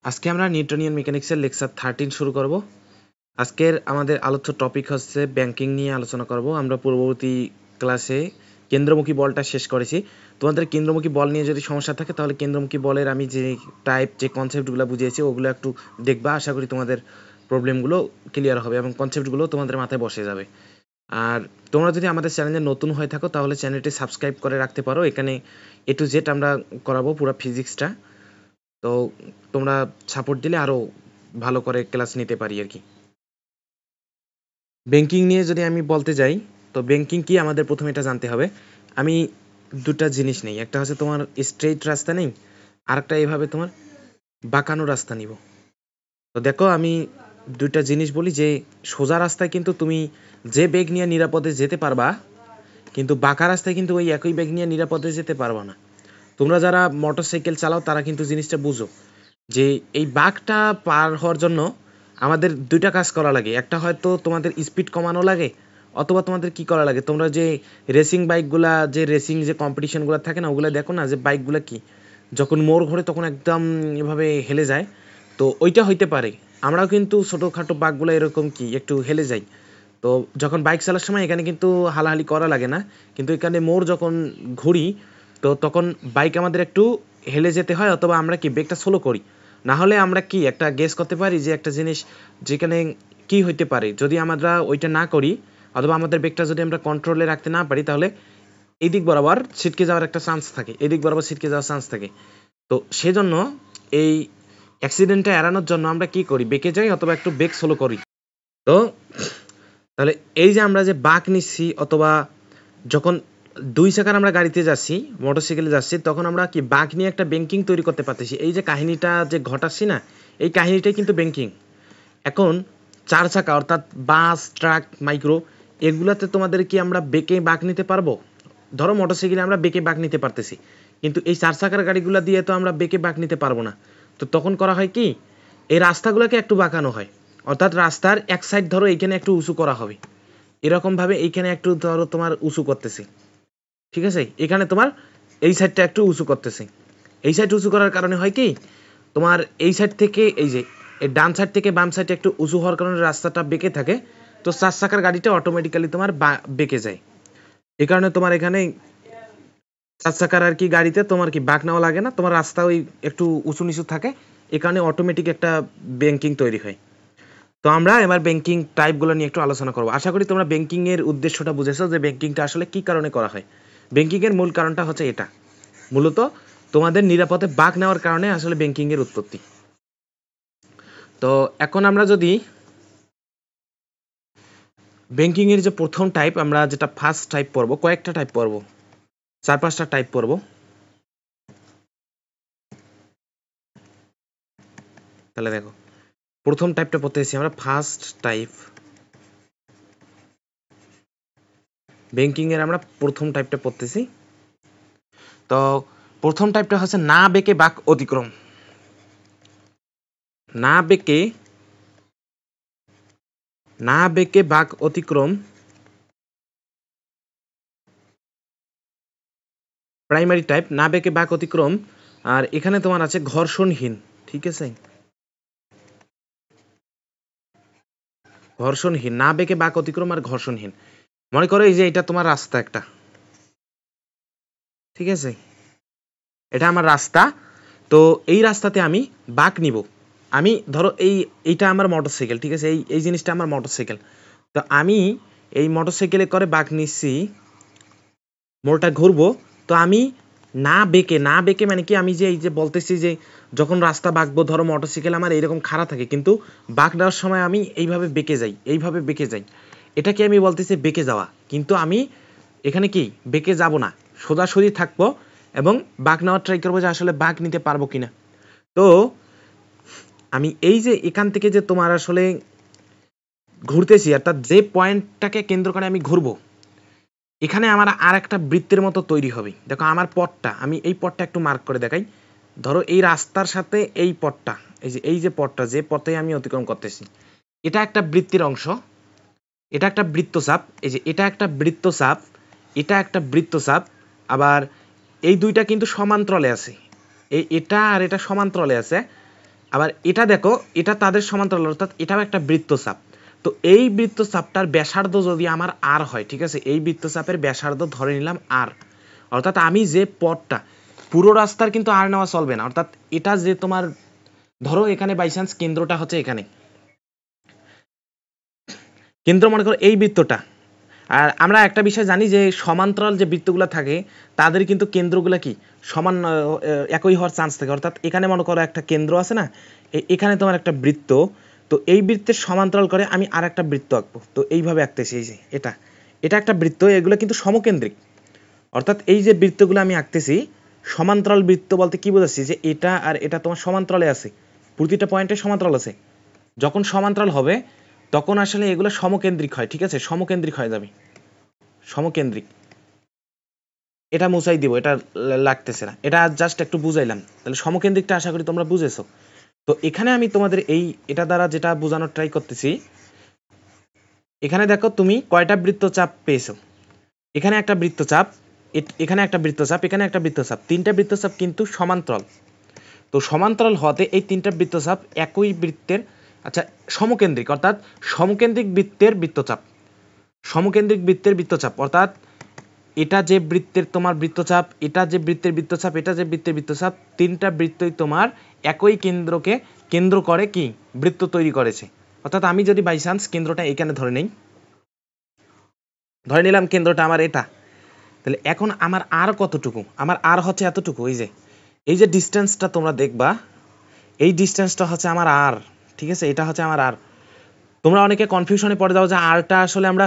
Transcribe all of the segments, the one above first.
আজকে আমরা নিউটনিয়ান মেকানিক্সের লেকচার 13 শুরু করব। আজকের আমাদের আলোচ্য টপিক হচ্ছে ব্যাংকিং নিয়ে আলোচনা করব। আমরা পূর্ববর্তী ক্লাসে কেন্দ্রমুখী বলটা শেষ করেছি। তোমাদের কেন্দ্রমুখী বল নিয়ে যদি সমস্যা থাকে তাহলে কেন্দ্রমুখী বলের আমি যে টাইপ যে কনসেপ্টগুলো বুঝিয়েছি ওগুলো একটু দেখবা। আশা করি তোমাদের প্রবলেমগুলো ক্লিয়ার হবে এবং কনসেপ্টগুলো তোমাদের মাথায় বসে যাবে। আর তোমরা যদি আমাদের চ্যানেলে নতুন হয়ে থাকো তাহলে চ্যানেলটি সাবস্ক্রাইব করে রাখতে পারো। এখানে A to Z আমরা করাবো পুরো ফিজিক্সটা। তো তোমরা সাপোর্ট দিলে আরো ভালো করে ক্লাস নিতে পারি আর কি। ব্যাংকিং নিয়ে যদি আমি বলতে যাই তো ব্যাংকিং কি আমাদের প্রথমে এটা জানতে হবে। আমি দুটা জিনিস নেই, একটা হচ্ছে তোমার স্ট্রেইট রাস্তা নেই, আরেকটা এইভাবে তোমার বাঁকানো রাস্তা নিব। তো দেখো আমি দুইটা জিনিস বলি যে সোজা রাস্তায় কিন্তু তুমি যে বেগ নিয়ে নিরাপদে যেতে পারবা, কিন্তু বাঁকা রাস্তায় কিন্তু ওই একই বেগ নিয়ে নিরাপদে যেতে পারবা না। তোমরা যারা মোটরসাইকেল চালাও তারা কিন্তু জিনিসটা বুঝো যে এই বাঁকটা পার হওয়ার জন্য আমাদের দুইটা কাজ করা লাগে। একটা হয়তো তোমাদের স্পিড কমানো লাগে, অথবা তোমাদের কি করা লাগে, তোমরা যে রেসিং বাইকগুলা যে রেসিং যে কম্পিটিশনগুলো থাকে না ওগুলো দেখো না, যে বাইকগুলো কি যখন মোড় ঘোরে তখন একদম এভাবে হেলে যায়। তো ওইটা হইতে পারে আমরাও কিন্তু ছোটোখাটো বাঁকগুলো এরকম কি একটু হেলে যাই। তো যখন বাইক চালার সময় এখানে কিন্তু হালাহালি করা লাগে না, কিন্তু এখানে মোড় যখন ঘুরি তো তখন বাইক আমাদের একটু হেলে যেতে হয়, অথবা আমরা কি ব্রেকটা স্লো করি। না হলে আমরা কি একটা গেস করতে পারি যে একটা জিনিস যেখানে কি হইতে পারে, যদি আমরা ওইটা না করি অথবা আমাদের ব্রেকটা যদি আমরা কন্ট্রোলে রাখতে না পারি তাহলে এই দিক বরাবর ছিটকে যাওয়ার একটা চান্স থাকে, এদিক বরাবর ছিটকে যাওয়ার চান্স থাকে। তো সেজন্য এই অ্যাক্সিডেন্টটা এড়ানোর জন্য আমরা কি করি, বেঁকে যাই অথবা একটু ব্রেক স্লো করি। তো তাহলে এই যে আমরা যে বাঁক নিচ্ছি অথবা যখন দুই চাকার আমরা গাড়িতে যাচ্ছি মোটরসাইকেলে যাচ্ছি তখন আমরা কি বাঁক নিয়ে একটা ব্যাংকিং তৈরি করতে পারতেছি। এই যে কাহিনীটা যে ঘটাচ্ছি না, এই কাহিনীটাই কিন্তু ব্যাংকিং। এখন চার চাকা অর্থাৎ বাস ট্রাক মাইক্রো এগুলাতে তোমাদের কি আমরা বেঁকে বাঁক নিতে পারবো? ধরো মোটরসাইকেলে আমরা বেঁকে বাঁক নিতে পারতেছি, কিন্তু এই চার চাকার গাড়িগুলো দিয়ে তো আমরা বেঁকে বাঁক নিতে পারবো না। তো তখন করা হয় কি, এই রাস্তাগুলোকে একটু বাঁকানো হয়, অর্থাৎ রাস্তার এক সাইড ধরো এইখানে একটু উঁচু করা হবে, এরকম ভাবে এইখানে একটু ধরো তোমার উঁচু করতেছি, ঠিক আছে, এখানে তোমার এই সাইডটা একটু উঁচু করতেছি। এই সাইড উঁচু করার কারণে হয় কি, তোমার এই সাইড থেকে এই যে এই ডান সাইড থেকে বাম সাইডে একটু উঁচু হওয়ার কারণে রাস্তাটা বেঁকে থাকে। তো চার চাকার গাড়িটা অটোমেটিক্যালি তোমার বেঁকে যায়। এই কারণে তোমার এখানে চার চাকার আর কি গাড়িতে তোমার কি বাঁক নেওয়া লাগে না, তোমার রাস্তা ওই একটু উঁচু নিচু থাকে, এই কারণে অটোমেটিক একটা ব্যাংকিং তৈরি হয়। তো আমরা এবার ব্যাংকিং টাইপগুলো নিয়ে একটু আলোচনা করব। আশা করি তোমরা ব্যাংকিং এর উদ্দেশ্যটা বুঝেছো যে ব্যাংকিংটা আসলে কি কারণে করা হয়। ব্যাংকিং এর মূল কারণটা হচ্ছে এটা, মূলত তোমাদের নিরাপদে বাঁক নেওয়ার কারণে আসলে ব্যাংকিং এর উৎপত্তি। তো এখন আমরা যদি ব্যাংকিং এর যে প্রথম টাইপ আমরা যেটা ফার্স্ট টাইপ পড়বো, কয়েকটা টাইপ পড়বো, 4-5টা টাইপ পড়বো। তাহলে দেখো প্রথম টাইপটা পড়তেছি আমরা ফার্স্ট টাইপ ব্যাংকিং এর, আমরা প্রথম টাইপটা পড়তেছি। তো প্রথম টাইপটা হচ্ছে না বেঁকে বাঁক অতিক্রম। না বেঁকে বাঁক অতিক্রম প্রাইমারি টাইপ, না বেঁকে বাঁক অতিক্রম। আর এখানে তোমার আছে ঘর্ষণহীন, ঠিক আছে, ঘর্ষণহীন, না বেঁকে বাঁক অতিক্রম আর ঘর্ষণহীন। মনে করো এই যে এটা তোমার রাস্তা একটা, ঠিক আছে, এটা আমার রাস্তা। তো এই রাস্তাতে আমি বাঁক নিব। আমি ধরো এইটা আমার মোটরসাইকেল, ঠিক আছে, এই জিনিসটা আমার মোটরসাইকেল। তো আমি এই মোটরসাইকেলে করে বাঁক নিচ্ছি, মোড়টা ঘুরবো। তো আমি না বেঁকে মানে কি, আমি যে এই যে বলতেছি যে যখন রাস্তা বাঁকবো, ধরো মোটরসাইকেল আমার এইরকম খাড়া থাকে, কিন্তু বাঁক দেওয়ার সময় আমি এইভাবে বেঁকে যাই, এইভাবে বেঁকে যাই, এটাকে আমি বলতেছি বেঁকে যাওয়া। কিন্তু আমি এখানে কি বেঁকে যাব না, সোজাসুজি থাকবো এবং বাঁক নেওয়ার ট্রাই করবো যে আসলে বাঁক নিতে পারবো কিনা। তো আমি এই যে এখান থেকে যে তোমার আসলে ঘুরতেছি, অর্থাৎ যে পয়েন্টটাকে কেন্দ্র করে আমি ঘুরবো, এখানে আমার আর একটা বৃত্তের মতো তৈরি হবে। দেখো আমার পথটা, আমি এই পথটা একটু মার্ক করে দেখাই। ধরো এই রাস্তার সাথে এই পথটা, এই যে পথটা, যে পথে আমি অতিক্রম করতেছি, এটা একটা বৃত্তের অংশ, এটা একটা বৃত্তচাপ, এই যে এটা একটা বৃত্তচাপ, এটা একটা বৃত্তচাপ। আবার এই দুইটা কিন্তু সমান্তরালে আছে, এটা আর এটা সমান্তরালে আছে। আবার এটা দেখো, এটা তাদের সমান্তরাল, অর্থাৎ এটাও একটা বৃত্তচাপ। তো এই বৃত্তচাপটার ব্যাসার্ধ যদি আমার আর হয়, ঠিক আছে, এই বৃত্তচাপের ব্যাসার্ধ ধরে নিলাম আর, অর্থাৎ আমি যে পথটা, পুরো রাস্তার কিন্তু আর নেওয়া চলবে না, অর্থাৎ এটা যে তোমার ধরো এখানে বাই চান্স কেন্দ্রটা হচ্ছে এখানে, কেন্দ্র মনে করো এই বৃত্তটা। আর আমরা একটা বিষয় জানি যে সমান্তরাল যে বৃত্তগুলো থাকে তাদের কিন্তু কেন্দ্রগুলো কি সমান, একই হওয়ার চান্স থাকে। অর্থাৎ এখানে মনে করো একটা কেন্দ্র আছে না, এখানে তোমার একটা বৃত্ত, তো এই বৃত্তের সমান্তরাল করে আমি আর একটা বৃত্ত আঁকবো। তো এইভাবে আঁকতেছি, এই যে এটা এটা একটা বৃত্ত, এগুলো কিন্তু সমকেন্দ্রিক। অর্থাৎ এই যে বৃত্তগুলো আমি আঁকতেছি, সমান্তরাল বৃত্ত বলতে কি বোঝাচ্ছি, যে এটা আর এটা তোমার সমান্তরালে আছে, প্রতিটা পয়েন্টে সমান্তরাল আছে। যখন সমান্তরাল হবে তখন আসলে এগুলো সমকেন্দ্রিক হয়, ঠিক আছে, সমকেন্দ্রিক হয়ে যাবে, সমকেন্দ্রিক। এটা মুছাই দিব, এটা লাগতেছে না, এটা জাস্ট একটু বুঝাইলাম। তাহলে সমকেন্দ্রিকটা আশা করি তোমরা বুঝেছো। তো এখানে আমি তোমাদের এটা দ্বারা যেটা বোঝানোর ট্রাই করতেছি, এখানে দেখো তুমি কয়টা বৃত্তচাপ পেয়েছো, এখানে একটা বৃত্তচাপ, এখানে একটা বৃত্তচাপ, এখানে একটা বৃত্তচাপ, তিনটা বৃত্তচাপ কিন্তু সমান্তরাল। তো সমান্তরাল হতে এই তিনটা বৃত্তচাপ একই বৃত্তের, আচ্ছা, সমকেন্দ্রিক, অর্থাৎ সমকেন্দ্রিক বৃত্তের বৃত্তচাপ, সমকেন্দ্রিক বৃত্তের বৃত্তচাপ, অর্থাৎ এটা যে বৃত্তের তোমার বৃত্তচাপ, এটা যে বৃত্তের বৃত্তচাপ, এটা যে বৃত্তের বৃত্তচাপ, তিনটা বৃত্তই তোমার একই কেন্দ্রকে কেন্দ্র করে কি বৃত্ত তৈরি করেছে। অর্থাৎ আমি যদি বাই চান্স কেন্দ্রটা এখানে ধরে নেই, ধরে নিলাম কেন্দ্রটা আমার এটা, তাহলে এখন আমার আর কতটুকু, আমার আর হচ্ছে এতটুকু, এই যে ডিস্টেন্সটা তোমরা দেখবা, এই ডিস্টেন্সটা হচ্ছে আমার আর, ঠিক আছে, এটা হচ্ছে আমার আর। তোমরা অনেকে কনফিউশনে পড়ে যাও যে আরটা আসলে আমরা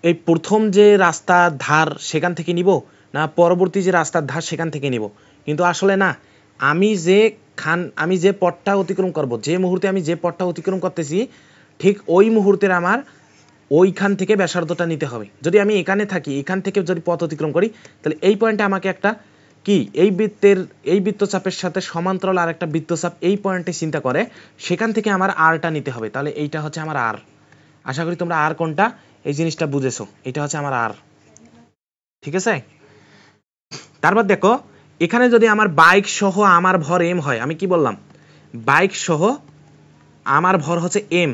এই প্রথম যে রাস্তার ধার সেখান থেকে নিব, না পরবর্তী যে রাস্তার ধার সেখান থেকে নিব, কিন্তু আসলে না, আমি যে পথটা অতিক্রম করব, যে মুহূর্তে আমি যে পথটা অতিক্রম করতেছি, ঠিক ওই মুহূর্তের আমার ওইখান থেকে ব্যাসার্ধটা নিতে হবে। যদি আমি এখানে থাকি, এখান থেকে যদি পথ অতিক্রম করি, তাহলে এই পয়েন্টে আমাকে একটা কি এই বৃত্তচাপের সাথে সমান্তরাল আর একটা বৃত্তচাপ এই পয়েন্টে চিন্তা করে সেখান থেকে আমার আরটা নিতে হবে। তাহলে এইটা হচ্ছে আমার আর। আশা করি তোমরা আর কোনটা এই জিনিসটা বুঝেছো, এটা হচ্ছে আমার আর, ঠিক আছে। তারপর দেখো, এখানে যদি আমার বাইক সহ আমার ভর এম হয়, আমি কি বললাম, বাইক সহ আমার ভর হচ্ছে এম,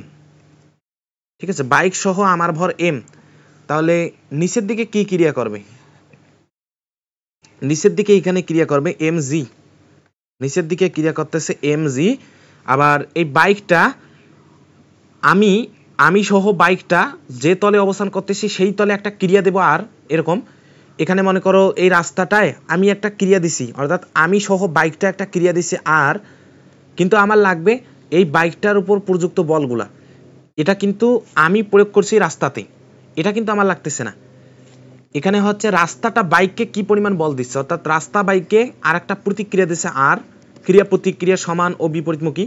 ঠিক আছে, বাইক সহ আমার ভর এম, তাহলে নিচের দিকে কি ক্রিয়া করবে, নিচের দিকে এখানে ক্রিয়া করবে এম জি, নিচের দিকে ক্রিয়া করতেছে এম জি। আবার এই বাইকটা আমি সহ বাইকটা যে তলে অবস্থান করতেছি সেই তলে একটা ক্রিয়া দেব আর, এরকম। এখানে মনে করো এই রাস্তাটায় আমি একটা ক্রিয়া দিছি, অর্থাৎ আমি সহ বাইকটা একটা ক্রিয়া দিছি আর, কিন্তু আমার লাগবে এই বাইকটার উপর প্রযুক্ত বলগুলা, এটা কিন্তু আমি প্রয়োগ করছি রাস্তাতে, এটা কিন্তু আমার লাগতেছে না। এখানে হচ্ছে রাস্তাটা বাইককে কি পরিমাণ বল দিচ্ছে, অর্থাৎ রাস্তা বাইককে আর একটা প্রতিক্রিয়া দিচ্ছে আর, ক্রিয়া প্রতিক্রিয়া সমান ও বিপরীতমুখী,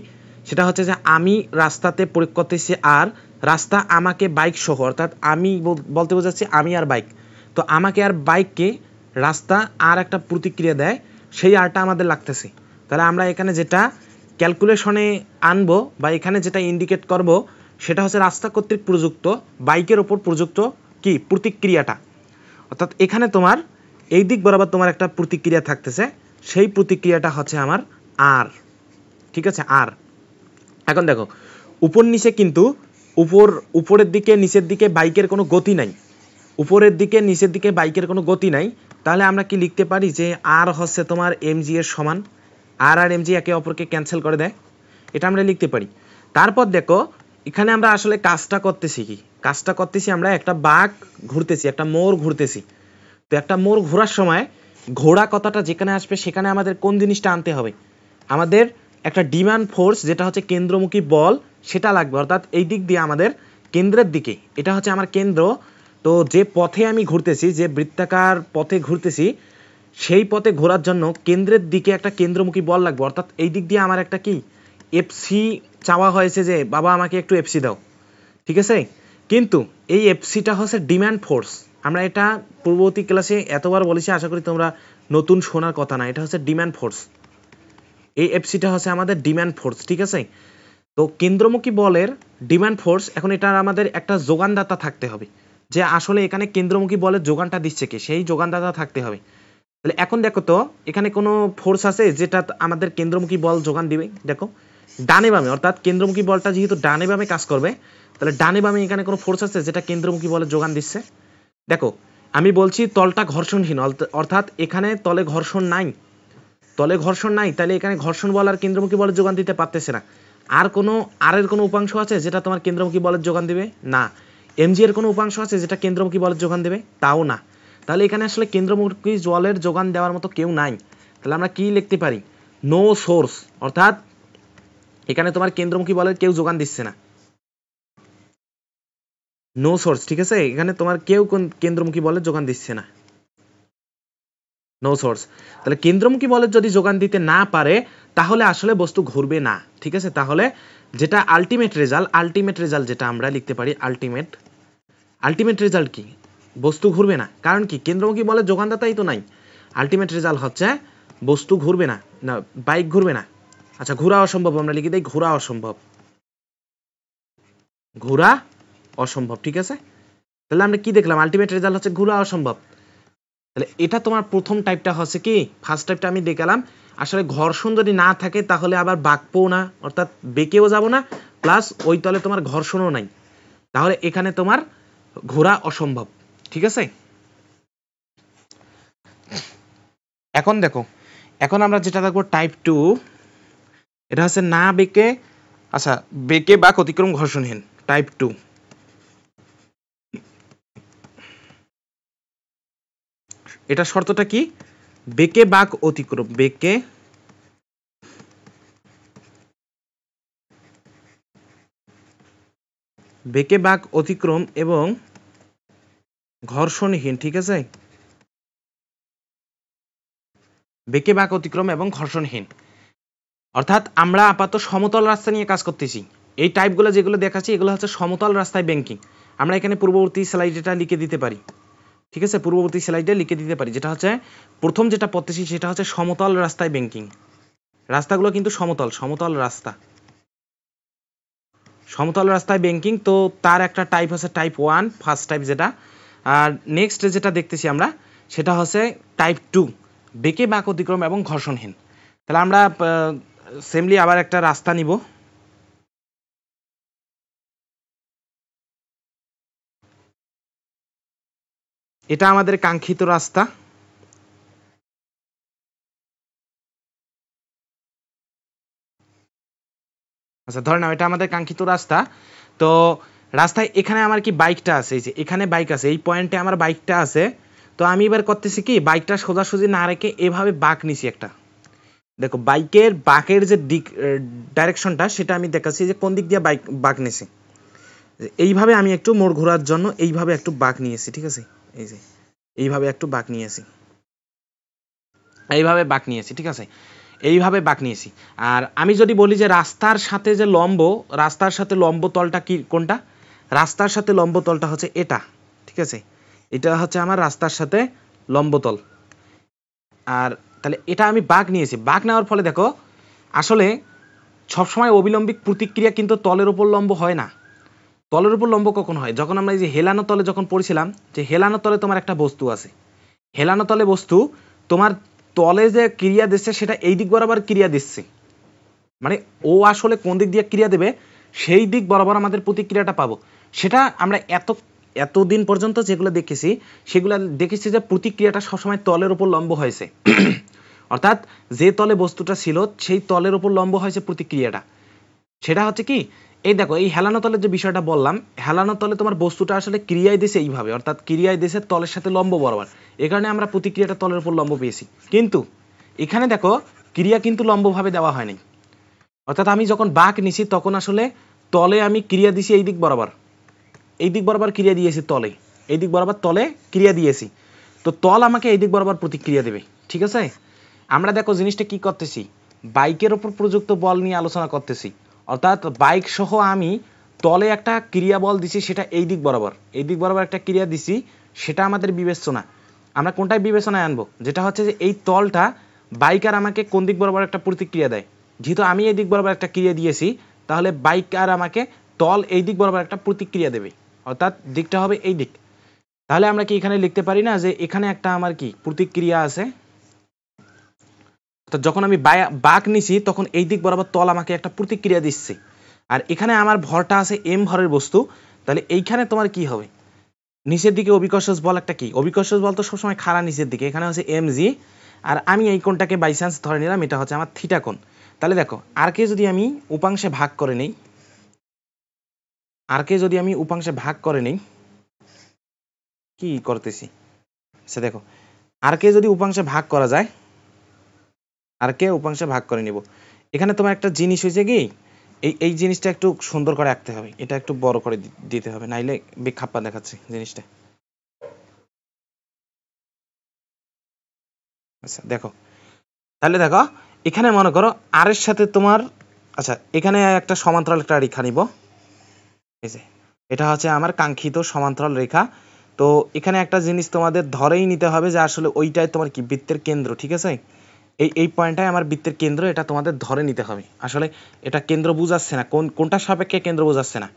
সেটা হচ্ছে যে আমি রাস্তাতে প্রয়োগ করতেছি আর, রাস্তা আমাকে বাইক সহ, অর্থাৎ আমি বলতে বোঝাচ্ছি আমি আর বাইক, তো আমাকে আর বাইককে রাস্তা আর একটা প্রতিক্রিয়া দেয়, সেই আরটা আমাদের লাগতেছে। তাহলে আমরা এখানে যেটা ক্যালকুলেশনে আনবো বা এখানে যেটা ইন্ডিকেট করব, সেটা হচ্ছে রাস্তা কর্তৃক প্রযুক্ত বাইকের ওপর প্রযুক্ত কি প্রতিক্রিয়াটা। অর্থাৎ এখানে তোমার এই দিক বরাবর তোমার একটা প্রতিক্রিয়া থাকতেছে, সেই প্রতিক্রিয়াটা হচ্ছে আমার আর, ঠিক আছে, আর। এখন দেখো উপর নিচে কিন্তু উপরের দিকে নিচের দিকে বাইকের কোনো গতি নাই, উপরের দিকে নিচের দিকে বাইকের কোনো গতি নাই, তাহলে আমরা কি লিখতে পারি যে আর হচ্ছে তোমার এমজি এর সমান, আর আর এমজি একে অপরকে ক্যান্সেল করে দেয়, এটা আমরা লিখতে পারি। তারপর দেখো এখানে আমরা আসলে কাজটা করতেছি কি, কাজটা করতেছি আমরা একটা বাঁক ঘুরতেছি, একটা মোড় ঘুরতেছি। তো একটা মোড় ঘোরার সময় ঘোড়া কথাটা যেখানে আসবে সেখানে আমাদের কোন জিনিসটা আনতে হবে, আমাদের একটা ডিমান্ড ফোর্স যেটা হচ্ছে কেন্দ্রমুখী বল সেটা লাগবে, অর্থাৎ এই দিক দিয়ে আমাদের কেন্দ্রের দিকে, এটা হচ্ছে আমার কেন্দ্র। তো যে পথে আমি ঘুরতেছি, যে বৃত্তাকার পথে ঘুরতেছি, সেই পথে ঘোরার জন্য কেন্দ্রের দিকে একটা কেন্দ্রমুখী বল লাগবে, অর্থাৎ এই দিক দিয়ে আমার একটা কি এফসি চাওয়া হয়েছে, যে বাবা আমাকে একটু এফসি দাও, ঠিক আছে। কিন্তু এই এফসিটা হচ্ছে ডিমান্ড ফোর্স, আমরা এটা পূর্ববর্তী ক্লাসে এতবার বলেছি, আশা করি তোমরা নতুন শোনার কথা না, এটা হচ্ছে ডিমান্ড ফোর্স, এই এফসিটা হচ্ছে আমাদের ডিমান্ড ফোর্স, ঠিক আছে। তো কেন্দ্রমুখী বলের ডিমান্ড ফোর্স, এখন এটা আমাদের একটা যোগানদাতা থাকতে হবে, যে আসলে এখানে কেন্দ্রমুখী বলের যোগানটা দিচ্ছে কে, সেই যোগানদাতা থাকতে হবে। তাহলে এখন দেখো তো এখানে কোনো ফোর্স আছে যেটা আমাদের কেন্দ্রমুখী বল যোগান দিবে, দেখো ডানে বামে, অর্থাৎ কেন্দ্রমুখী বলটা যেহেতু ডানে বামে কাজ করবে, তাহলে ডানে বামে এখানে কোনো ফোর্স আছে যেটা কেন্দ্রমুখী বলের যোগান দিচ্ছে? দেখো আমি বলছি তলটা ঘর্ষণহীন, অর্থাৎ এখানে তলে ঘর্ষণ নাই, তলে ঘর্ষণ নাই, তাহলে এখানে ঘর্ষণ বল আর কেন্দ্রমুখী বলের যোগান দিতে পারতেছে না। আর এর কোনো উপাংশ আছে যেটা তোমার কেন্দ্রমুখী বলের যোগান দিবে? না। এমজি এর কোনো উপাংশ আছে যেটা কেন্দ্রমুখী বলের যোগান দেবে? তাও না। তাহলে এখানে আসলে কেন্দ্রমুখী বলের যোগান দেওয়ার মতো কেউ নাই। তাহলে আমরা কি লিখতে পারি? নো সোর্স, অর্থাৎ এখানে তোমার কেন্দ্রমুখী বলের কেউ যোগান দিচ্ছে না, নো সোর্স। ঠিক আছে, এখানে তোমার কেউ কেন্দ্রমুখী বলের যোগান দিচ্ছে না, নো সোর্স। তাহলে কেন্দ্রমুখী বলের যদি যোগান দিতে না পারে তাহলে আসলে বস্তু ঘুরবে না। ঠিক আছে, তাহলে যেটা আলটিমেট রেজাল্ট যেটা আমরা লিখতে পারি, আলটিমেট রেজাল্ট কি? বস্তু ঘুরবে না। কারণ কি? কেন্দ্রমুখী বলের যোগানদাতাই তো নাই। আলটিমেট রেজাল্ট হচ্ছে বস্তু ঘুরবে না, না বাইক ঘুরবে না। আচ্ছা, ঘোরা অসম্ভব আমরা লিখে দেই, ঘোরা অসম্ভব, ঘোরা অসম্ভব। ঠিক আছে, তাহলে আমরা কি দেখলাম? আলটিমেট রেজাল্ট হচ্ছে ঘোরা অসম্ভব। তাহলে এটা তোমার প্রথম টাইপটা হচ্ছে কি, ফার্স্ট টাইপটা আমি দেখালাম। আসলে ঘর্ষণ যদি না থাকে তাহলে আবার বাঁকবো না, অর্থাৎ বেঁকেও যাব না, প্লাস ওই তলে তোমার ঘর্ষণও নাই, তাহলে এখানে তোমার ঘোরা অসম্ভব। ঠিক আছে, এখন দেখো, এখন আমরা যেটা দেখবো টাইপ 2, এটা হচ্ছে না বেঁকে, আচ্ছা বেঁকে বাঁক অতিক্রম ঘর্ষণহীন, টাইপ 2। এটা শর্তটা কি? বেঁকে বাঁক অতিক্রম, বেঁকে বাঁক অতিক্রম এবং ঘর্ষণহীন। ঠিক আছে, বেঁকে বাঁক অতিক্রম এবং ঘর্ষণহীন, অর্থাৎ আমরা আপাতত সমতল রাস্তা নিয়ে কাজ করতেছি। এই টাইপগুলো যেগুলো দেখাচ্ছি এগুলো হচ্ছে সমতল রাস্তায় ব্যাংকিং। আমরা এখানে পূর্ববর্তী স্লাইডেটা লিখে দিতে পারি। ঠিক আছে, পূর্ববর্তী স্লাইডে লিখে দিতে পারি, যেটা হচ্ছে প্রথম যেটা পড়তেছি সেটা হচ্ছে সমতল রাস্তায় ব্যাংকিং। রাস্তাগুলো কিন্তু সমতল রাস্তা, সমতল রাস্তায় ব্যাংকিং। তো তার একটা টাইপ হচ্ছে টাইপ 1, ফার্স্ট টাইপ যেটা। আর নেক্সট যেটা দেখতেছি আমরা সেটা হচ্ছে টাইপ 2, বেঁকে বাঁক অতিক্রম এবং ঘর্ষণহীন। তাহলে আমরা সেমলি আবার একটা রাস্তা নিব। এটা আমাদের কাঙ্ক্ষিত রাস্তা। আচ্ছা ধরে নাও এটা আমাদের কাঙ্ক্ষিত রাস্তা। তো রাস্তায় এখানে আমার কি বাইকটা আছে, এই যে এখানে বাইক আছে, এই পয়েন্টে আমার বাইকটা আছে। তো আমি এবার করতেছি কি, বাইকটা সোজাসুজি না রেখে এভাবে বাঁক নিছি একটা। দেখো বাইকের বাঁকের যে দিক, ডাইরেকশনটা সেটা আমি দেখাচ্ছি যে কোন দিক দিয়ে বাইক বাঁক নিছি। এইভাবে আমি একটু মোড় ঘোরার জন্য এইভাবে একটু বাঁক নিয়েছি। ঠিক আছে, এই যে এইভাবে একটু বাঁক নিয়েছি, এইভাবে বাঁক নিয়েছি। ঠিক আছে, এইভাবে বাঁক নিয়েছি। আর আমি যদি বলি যে রাস্তার সাথে যে লম্ব, রাস্তার সাথে লম্ব তলটা কি, কোনটা? রাস্তার সাথে লম্ব তলটা হচ্ছে এটা। ঠিক আছে, এটা হচ্ছে আমার রাস্তার সাথে লম্ব তল। আর তাহলে এটা আমি বাঁক নিয়েছি। বাঁক নেওয়ার ফলে দেখো আসলে সবসময় অবিলম্বিক প্রতিক্রিয়া কিন্তু তলের উপর লম্ব হয় না। তলের উপর লম্ব কখন হয়? যখন আমরা এই যে হেলানো তলে যখন পড়ছিলাম, যে হেলানো তলে তোমার একটা বস্তু আছে, হেলানো তলে বস্তু তোমার তলে যে ক্রিয়া দিচ্ছে সেটা এই দিক বরাবর ক্রিয়া দিচ্ছে, মানে ও আসলে কোন দিক দিয়ে ক্রিয়া দেবে সেই দিক বরাবর আমাদের প্রতিক্রিয়াটা পাবো। সেটা আমরা এতদিন পর্যন্ত যেগুলো দেখেছি সেগুলো দেখেছি যে প্রতিক্রিয়াটা সবসময় তলের উপর লম্ব হয়েছে। অর্থাৎ যে তলে বস্তুটা ছিল সেই তলের উপর লম্ব হয়েছে প্রতিক্রিয়াটা। সেটা হচ্ছে কি, এই দেখো এই হেলানো তলের যে বিষয়টা বললাম, হেলানো তলে তোমার বস্তুটা আসলে ক্রিয়ায় দিছে এইভাবে, অর্থাৎ ক্রিয়ায় দিছে তলের সাথে লম্ব বরাবর, এই কারণে আমরা প্রতিক্রিয়াটা তলের উপর লম্ব পেয়েছি। কিন্তু এখানে দেখো ক্রিয়া কিন্তু লম্বভাবে দেওয়া হয়নি, অর্থাৎ আমি যখন বাঁক নিছি তখন আসলে তলে আমি ক্রিয়া দিছি এই দিক বরাবর, এই দিক বরাবর ক্রিয়া দিয়েছি তলে, এই দিক বরাবর তলে ক্রিয়া দিয়েছি। তো তল আমাকে এই দিক বরাবর প্রতিক্রিয়া দেবে। ঠিক আছে, আমরা দেখো জিনিসটা কি করতেছি, বাইকের ওপর প্রযুক্ত বল নিয়ে আলোচনা করতেছি। অর্থাৎ বাইক সহ আমি তলে একটা ক্রিয়া বল দিছি, সেটা এই দিক বরাবর, এই দিক বরাবর একটা ক্রিয়া দিছি, সেটা আমাদের বিবেচনা। আমরা কোনটাই বিবেচনায় আনবো? যেটা হচ্ছে যে এই তলটা বাইক আর আমাকে কোন দিক বরাবর একটা প্রতিক্রিয়া দেয়। যেহেতু আমি এই দিক বরাবর একটা ক্রিয়া দিয়েছি তাহলে বাইক আর আমাকে তল এই দিক বরাবর একটা প্রতিক্রিয়া দেবে, অর্থাৎ দিকটা হবে এই দিক। তাহলে আমরা কি এখানে লিখতে পারি না যে এখানে একটা আমার কি প্রতিক্রিয়া আছে, তো যখন আমি বাঁক নিছি তখন এই দিক বরাবর তল আমাকে একটা প্রতিক্রিয়া দিচ্ছে, আর এখানে আমার ভরটা আছে এম ভরের বস্তু, তাহলে এইখানে তোমার কি হবে, নিচের দিকে অভিকর্ষজ বল একটা কি, অভিকর্ষজ বল তো সবসময় খাড়া নিচের দিকে, এখানে হচ্ছে এম জি, আর আমি এই কোণটাকে বাই চান্স ধরে নিলাম এটা হচ্ছে আমার থিটা কোণ। তাহলে দেখো আর কে যদি আমি উপাংশে ভাগ করে নেই, আর কে যদি আমি উপাংশে ভাগ করে নেই, কি করতেছি সে দেখো, আর কে যদি উপাংশে ভাগ করা যায়, আর কে উপাংশে ভাগ করে নিব, এখানে তোমার একটা জিনিস হয়েছে কি, এই জিনিসটা একটু সুন্দর করে আঁকতে হবে, এটা একটু বড় করে দিতে হবে, নাইলে বেখাপ্পা দেখাচ্ছে জিনিসটা। আচ্ছা দেখো, তাহলে দেখো এখানে মনে করো আর এর সাথে তোমার, আচ্ছা এখানে একটা সমান্তরাল একটা রেখা নিব, এই যে এটা হচ্ছে আমার কাঙ্ক্ষিত সমান্তরাল রেখা। তো এখানে একটা জিনিস তোমাদের ধরেই নিতে হবে যে আসলে ওইটাই তোমার কি বৃত্তের কেন্দ্র, ঠিক আছে, এই পয়েন্টটাই আমার বৃত্তের কেন্দ্র, এটা তোমাদের ধরে নিতে হবে। আসলে এটা কেন্দ্র বোঝাচ্ছে না, কোনটার সাপেক্ষে কেন্দ্র বোঝাচ্ছে না,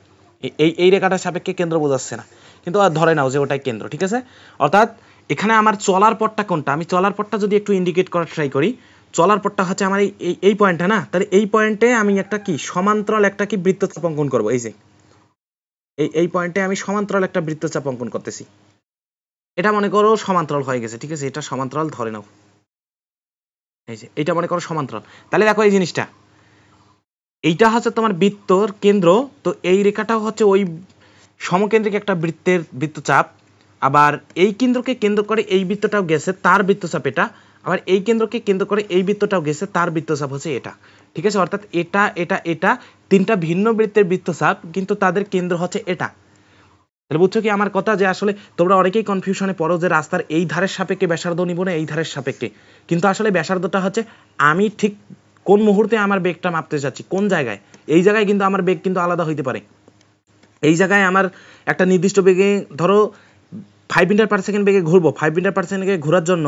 এই রেখাটার সাপেক্ষে কেন্দ্র বোঝাচ্ছে না, কিন্তু আর ধরে নাও যে ওটাই কেন্দ্র, ঠিক আছে। অর্থাৎ এখানে আমার চলার পথটা কোনটা, আমি চলার পথটা যদি একটু ইন্ডিকেট করার ট্রাই করি, চলার পথটা হচ্ছে আমার এই পয়েন্টটা না, তাহলে এই পয়েন্টে আমি একটা কি সমান্তরাল একটা কি বৃত্তচাপ অঙ্কন করবো, এই যে এই পয়েন্টে আমি সমান্তরাল একটা বৃত্তচাপ অঙ্কন করতেছি, এটা মনে করো সমান্তরাল হয়ে গেছে, ঠিক আছে, এটা সমান্তরাল ধরে নাও, এই যে এইটা মনে করো সমান্তরাল। তাহলে দেখো এই জিনিসটা, এইটা হচ্ছে তোমার বৃত্তর কেন্দ্র, তো এই রেখাটাও হচ্ছে ওই সমকেন্দ্রিক একটা বৃত্তচাপ, আবার এই কেন্দ্রকে কেন্দ্র করে এই বৃত্তটাও গেছে তার বৃত্তচাপ এটা, আবার এই কেন্দ্রকে কেন্দ্র করে এই বৃত্তটাও গেছে তার বৃত্তচাপ হচ্ছে এটা, ঠিক আছে। অর্থাৎ এটা এটা এটা তিনটা ভিন্ন বৃত্তের বৃত্তচাপ, কিন্তু তাদের কেন্দ্র হচ্ছে এটা। তাহলে বুঝছো কি আমার কথা, যে আসলে তোমরা অনেকেই কনফিউশনে পড়ো যে রাস্তার এই ধারের সাপেক্ষে ব্যাসার্ধ নিব না এই ধারের সাপেক্ষে, কিন্তু আসলে ব্যাসার্ধটা হচ্ছে আমি ঠিক কোন মুহূর্তে আমার বেগটা মাপতে চাচ্ছি, কোন জায়গায়, এই জায়গায় কিন্তু আমার বেগ কিন্তু আলাদা হইতে পারে। এই জায়গায় আমার একটা নির্দিষ্ট বেগে ধরো 5 মিটার পার সেকেন্ড বেগে ঘুরবো, 5 মিটার পার সেকেন্ড বেগে ঘোরার জন্য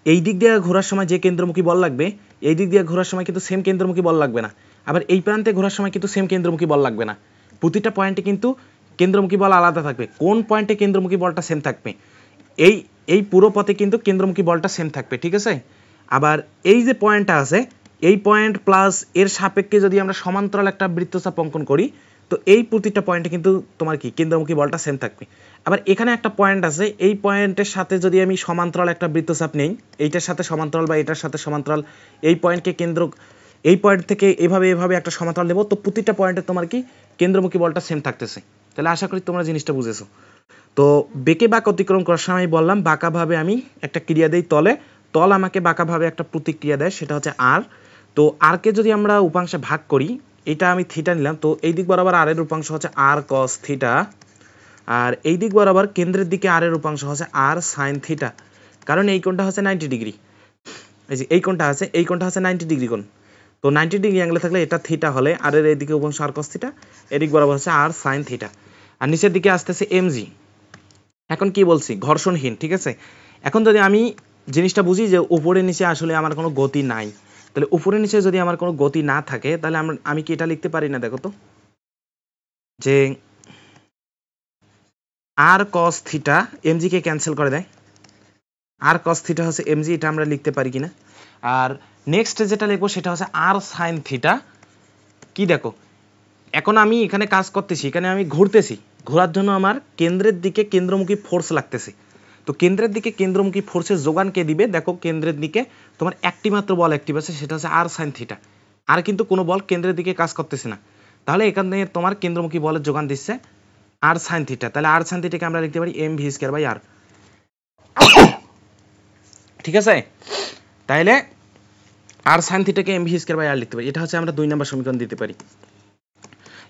এই দিক দিয়ে ঘোরার সময় যে কেন্দ্রমুখী বল লাগবে, এই দিক দিয়ে ঘোরার সময় কিন্তু সেম কেন্দ্রমুখী বল লাগবে না, আবার এই প্রান্তে ঘোরার সময় কিন্তু সেম কেন্দ্রমুখী বল লাগবে না, প্রতিটা পয়েন্টে কিন্তু কেন্দ্রমুখী বল আলাদা থাকবে। কোন পয়েন্টে কেন্দ্রমুখী বলটা সেম থাকবে, এই পুরো পথে কিন্তু কেন্দ্রমুখী বলটা সেম থাকবে, ঠিক আছে। আবার এই যে পয়েন্টটা আছে, এই পয়েন্ট প্লাস এর সাপেক্ষে যদি আমরা সমান্তরাল একটা বৃত্তচাপ অঙ্কন করি, তো এই প্রতিটা পয়েন্টে কিন্তু তোমার কি কেন্দ্রমুখী বলটা সেম থাকবে। আবার এখানে একটা পয়েন্ট আছে, এই পয়েন্টের সাথে যদি আমি সমান্তরাল একটা বৃত্তচাপ নেই, এইটার সাথে সমান্তরাল বা এটার সাথে সমান্তরাল, এই পয়েন্টকে কেন্দ্র, এই পয়েন্ট থেকে এভাবে একটা সমান্তরাল নেব, তো প্রতিটা পয়েন্টে তোমার কি কেন্দ্রমুখী বলটা সেম থাকতেছে। তাহলে আশা করি তোমরা জিনিসটা বুঝেছো। তো বেঁকে বাঁক অতিক্রম করার সময় বললাম বাঁকাভাবে আমি একটা ক্রিয়া দেই তলে, তল আমাকে বাঁকাভাবে একটা প্রতিক্রিয়া দেয়, সেটা হচ্ছে আর। তো আরকে যদি আমরা উপাংশে ভাগ করি, এটা আমি থিটা নিলাম, তো এই দিক বরাবর আর এর উপাংশ হচ্ছে আর কস থিটা, আর এই দিক বরাবর কেন্দ্রের দিকে আর এর উপাংশ হচ্ছে আর সাইন থিটা, কারণ এই কোণটা হচ্ছে 90 ডিগ্রি, এই যে এই কোণটা আছে, এই কোণটা হচ্ছে 90 ডিগ্রি কোণ, তো 90 ডিগ্রি অ্যাঙ্গেলে থাকলে এটা থিটা হলে আর এর এইদিকে উপাংশ আর কস থিটা, এদিক বরাবর হচ্ছে আর সাইন থিটা, আর নিচের দিকে আসতেছে এমজি। এখন কি বলছি, ঘর্ষণহীন, ঠিক আছে। এখন যদি আমি জিনিসটা বুঝি যে উপরে নিচে আসলে আমার কোনো গতি নাই, তাহলে উপরে নিচে যদি আমার কোনো গতি না থাকে, তাহলে আমি কি এটা লিখতে পারি না, দেখো তো, যে আর কস থিটা এমজি কে ক্যান্সেল করে দেয়, আর কস থিটা হচ্ছে এমজি, এটা আমরা লিখতে পারি কিনা। আর নেক্সট যেটা লিখবো সেটা হচ্ছে আর সাইন থিটা। কি দেখো, এখন আমি এখানে কাজ করতেছি, এখানে আমি ঘুরতেছি, ঘোরার জন্য আমার কেন্দ্রের দিকে কেন্দ্রমুখী ফোর্স লাগতেছে, তো কেন্দ্রের দিকে কেন্দ্রমুখী ফোর্সের যোগান কে দিবে, দেখো কেন্দ্রের দিকে তোমার একটি মাত্র বল অ্যাক্টিভ আছে, সেটা হচ্ছে আর সাইন থিটা, আর কিন্তু কোনো বল কেন্দ্রের দিকে কাজ করতেছে না, তাহলে এখানে তোমার কেন্দ্রমুখী বলের যোগান দিচ্ছে আর সাইন থিটা, তাহলে আর সাইন থিটাকে আমরা লিখতে পারি M V square by R, ঠিক আছে। তাইলে আর সাইন থিটাকে M V square by R লিখতে পারি, এটা হচ্ছে আমরা 2 নম্বর সমীকরণ দিতে পারি।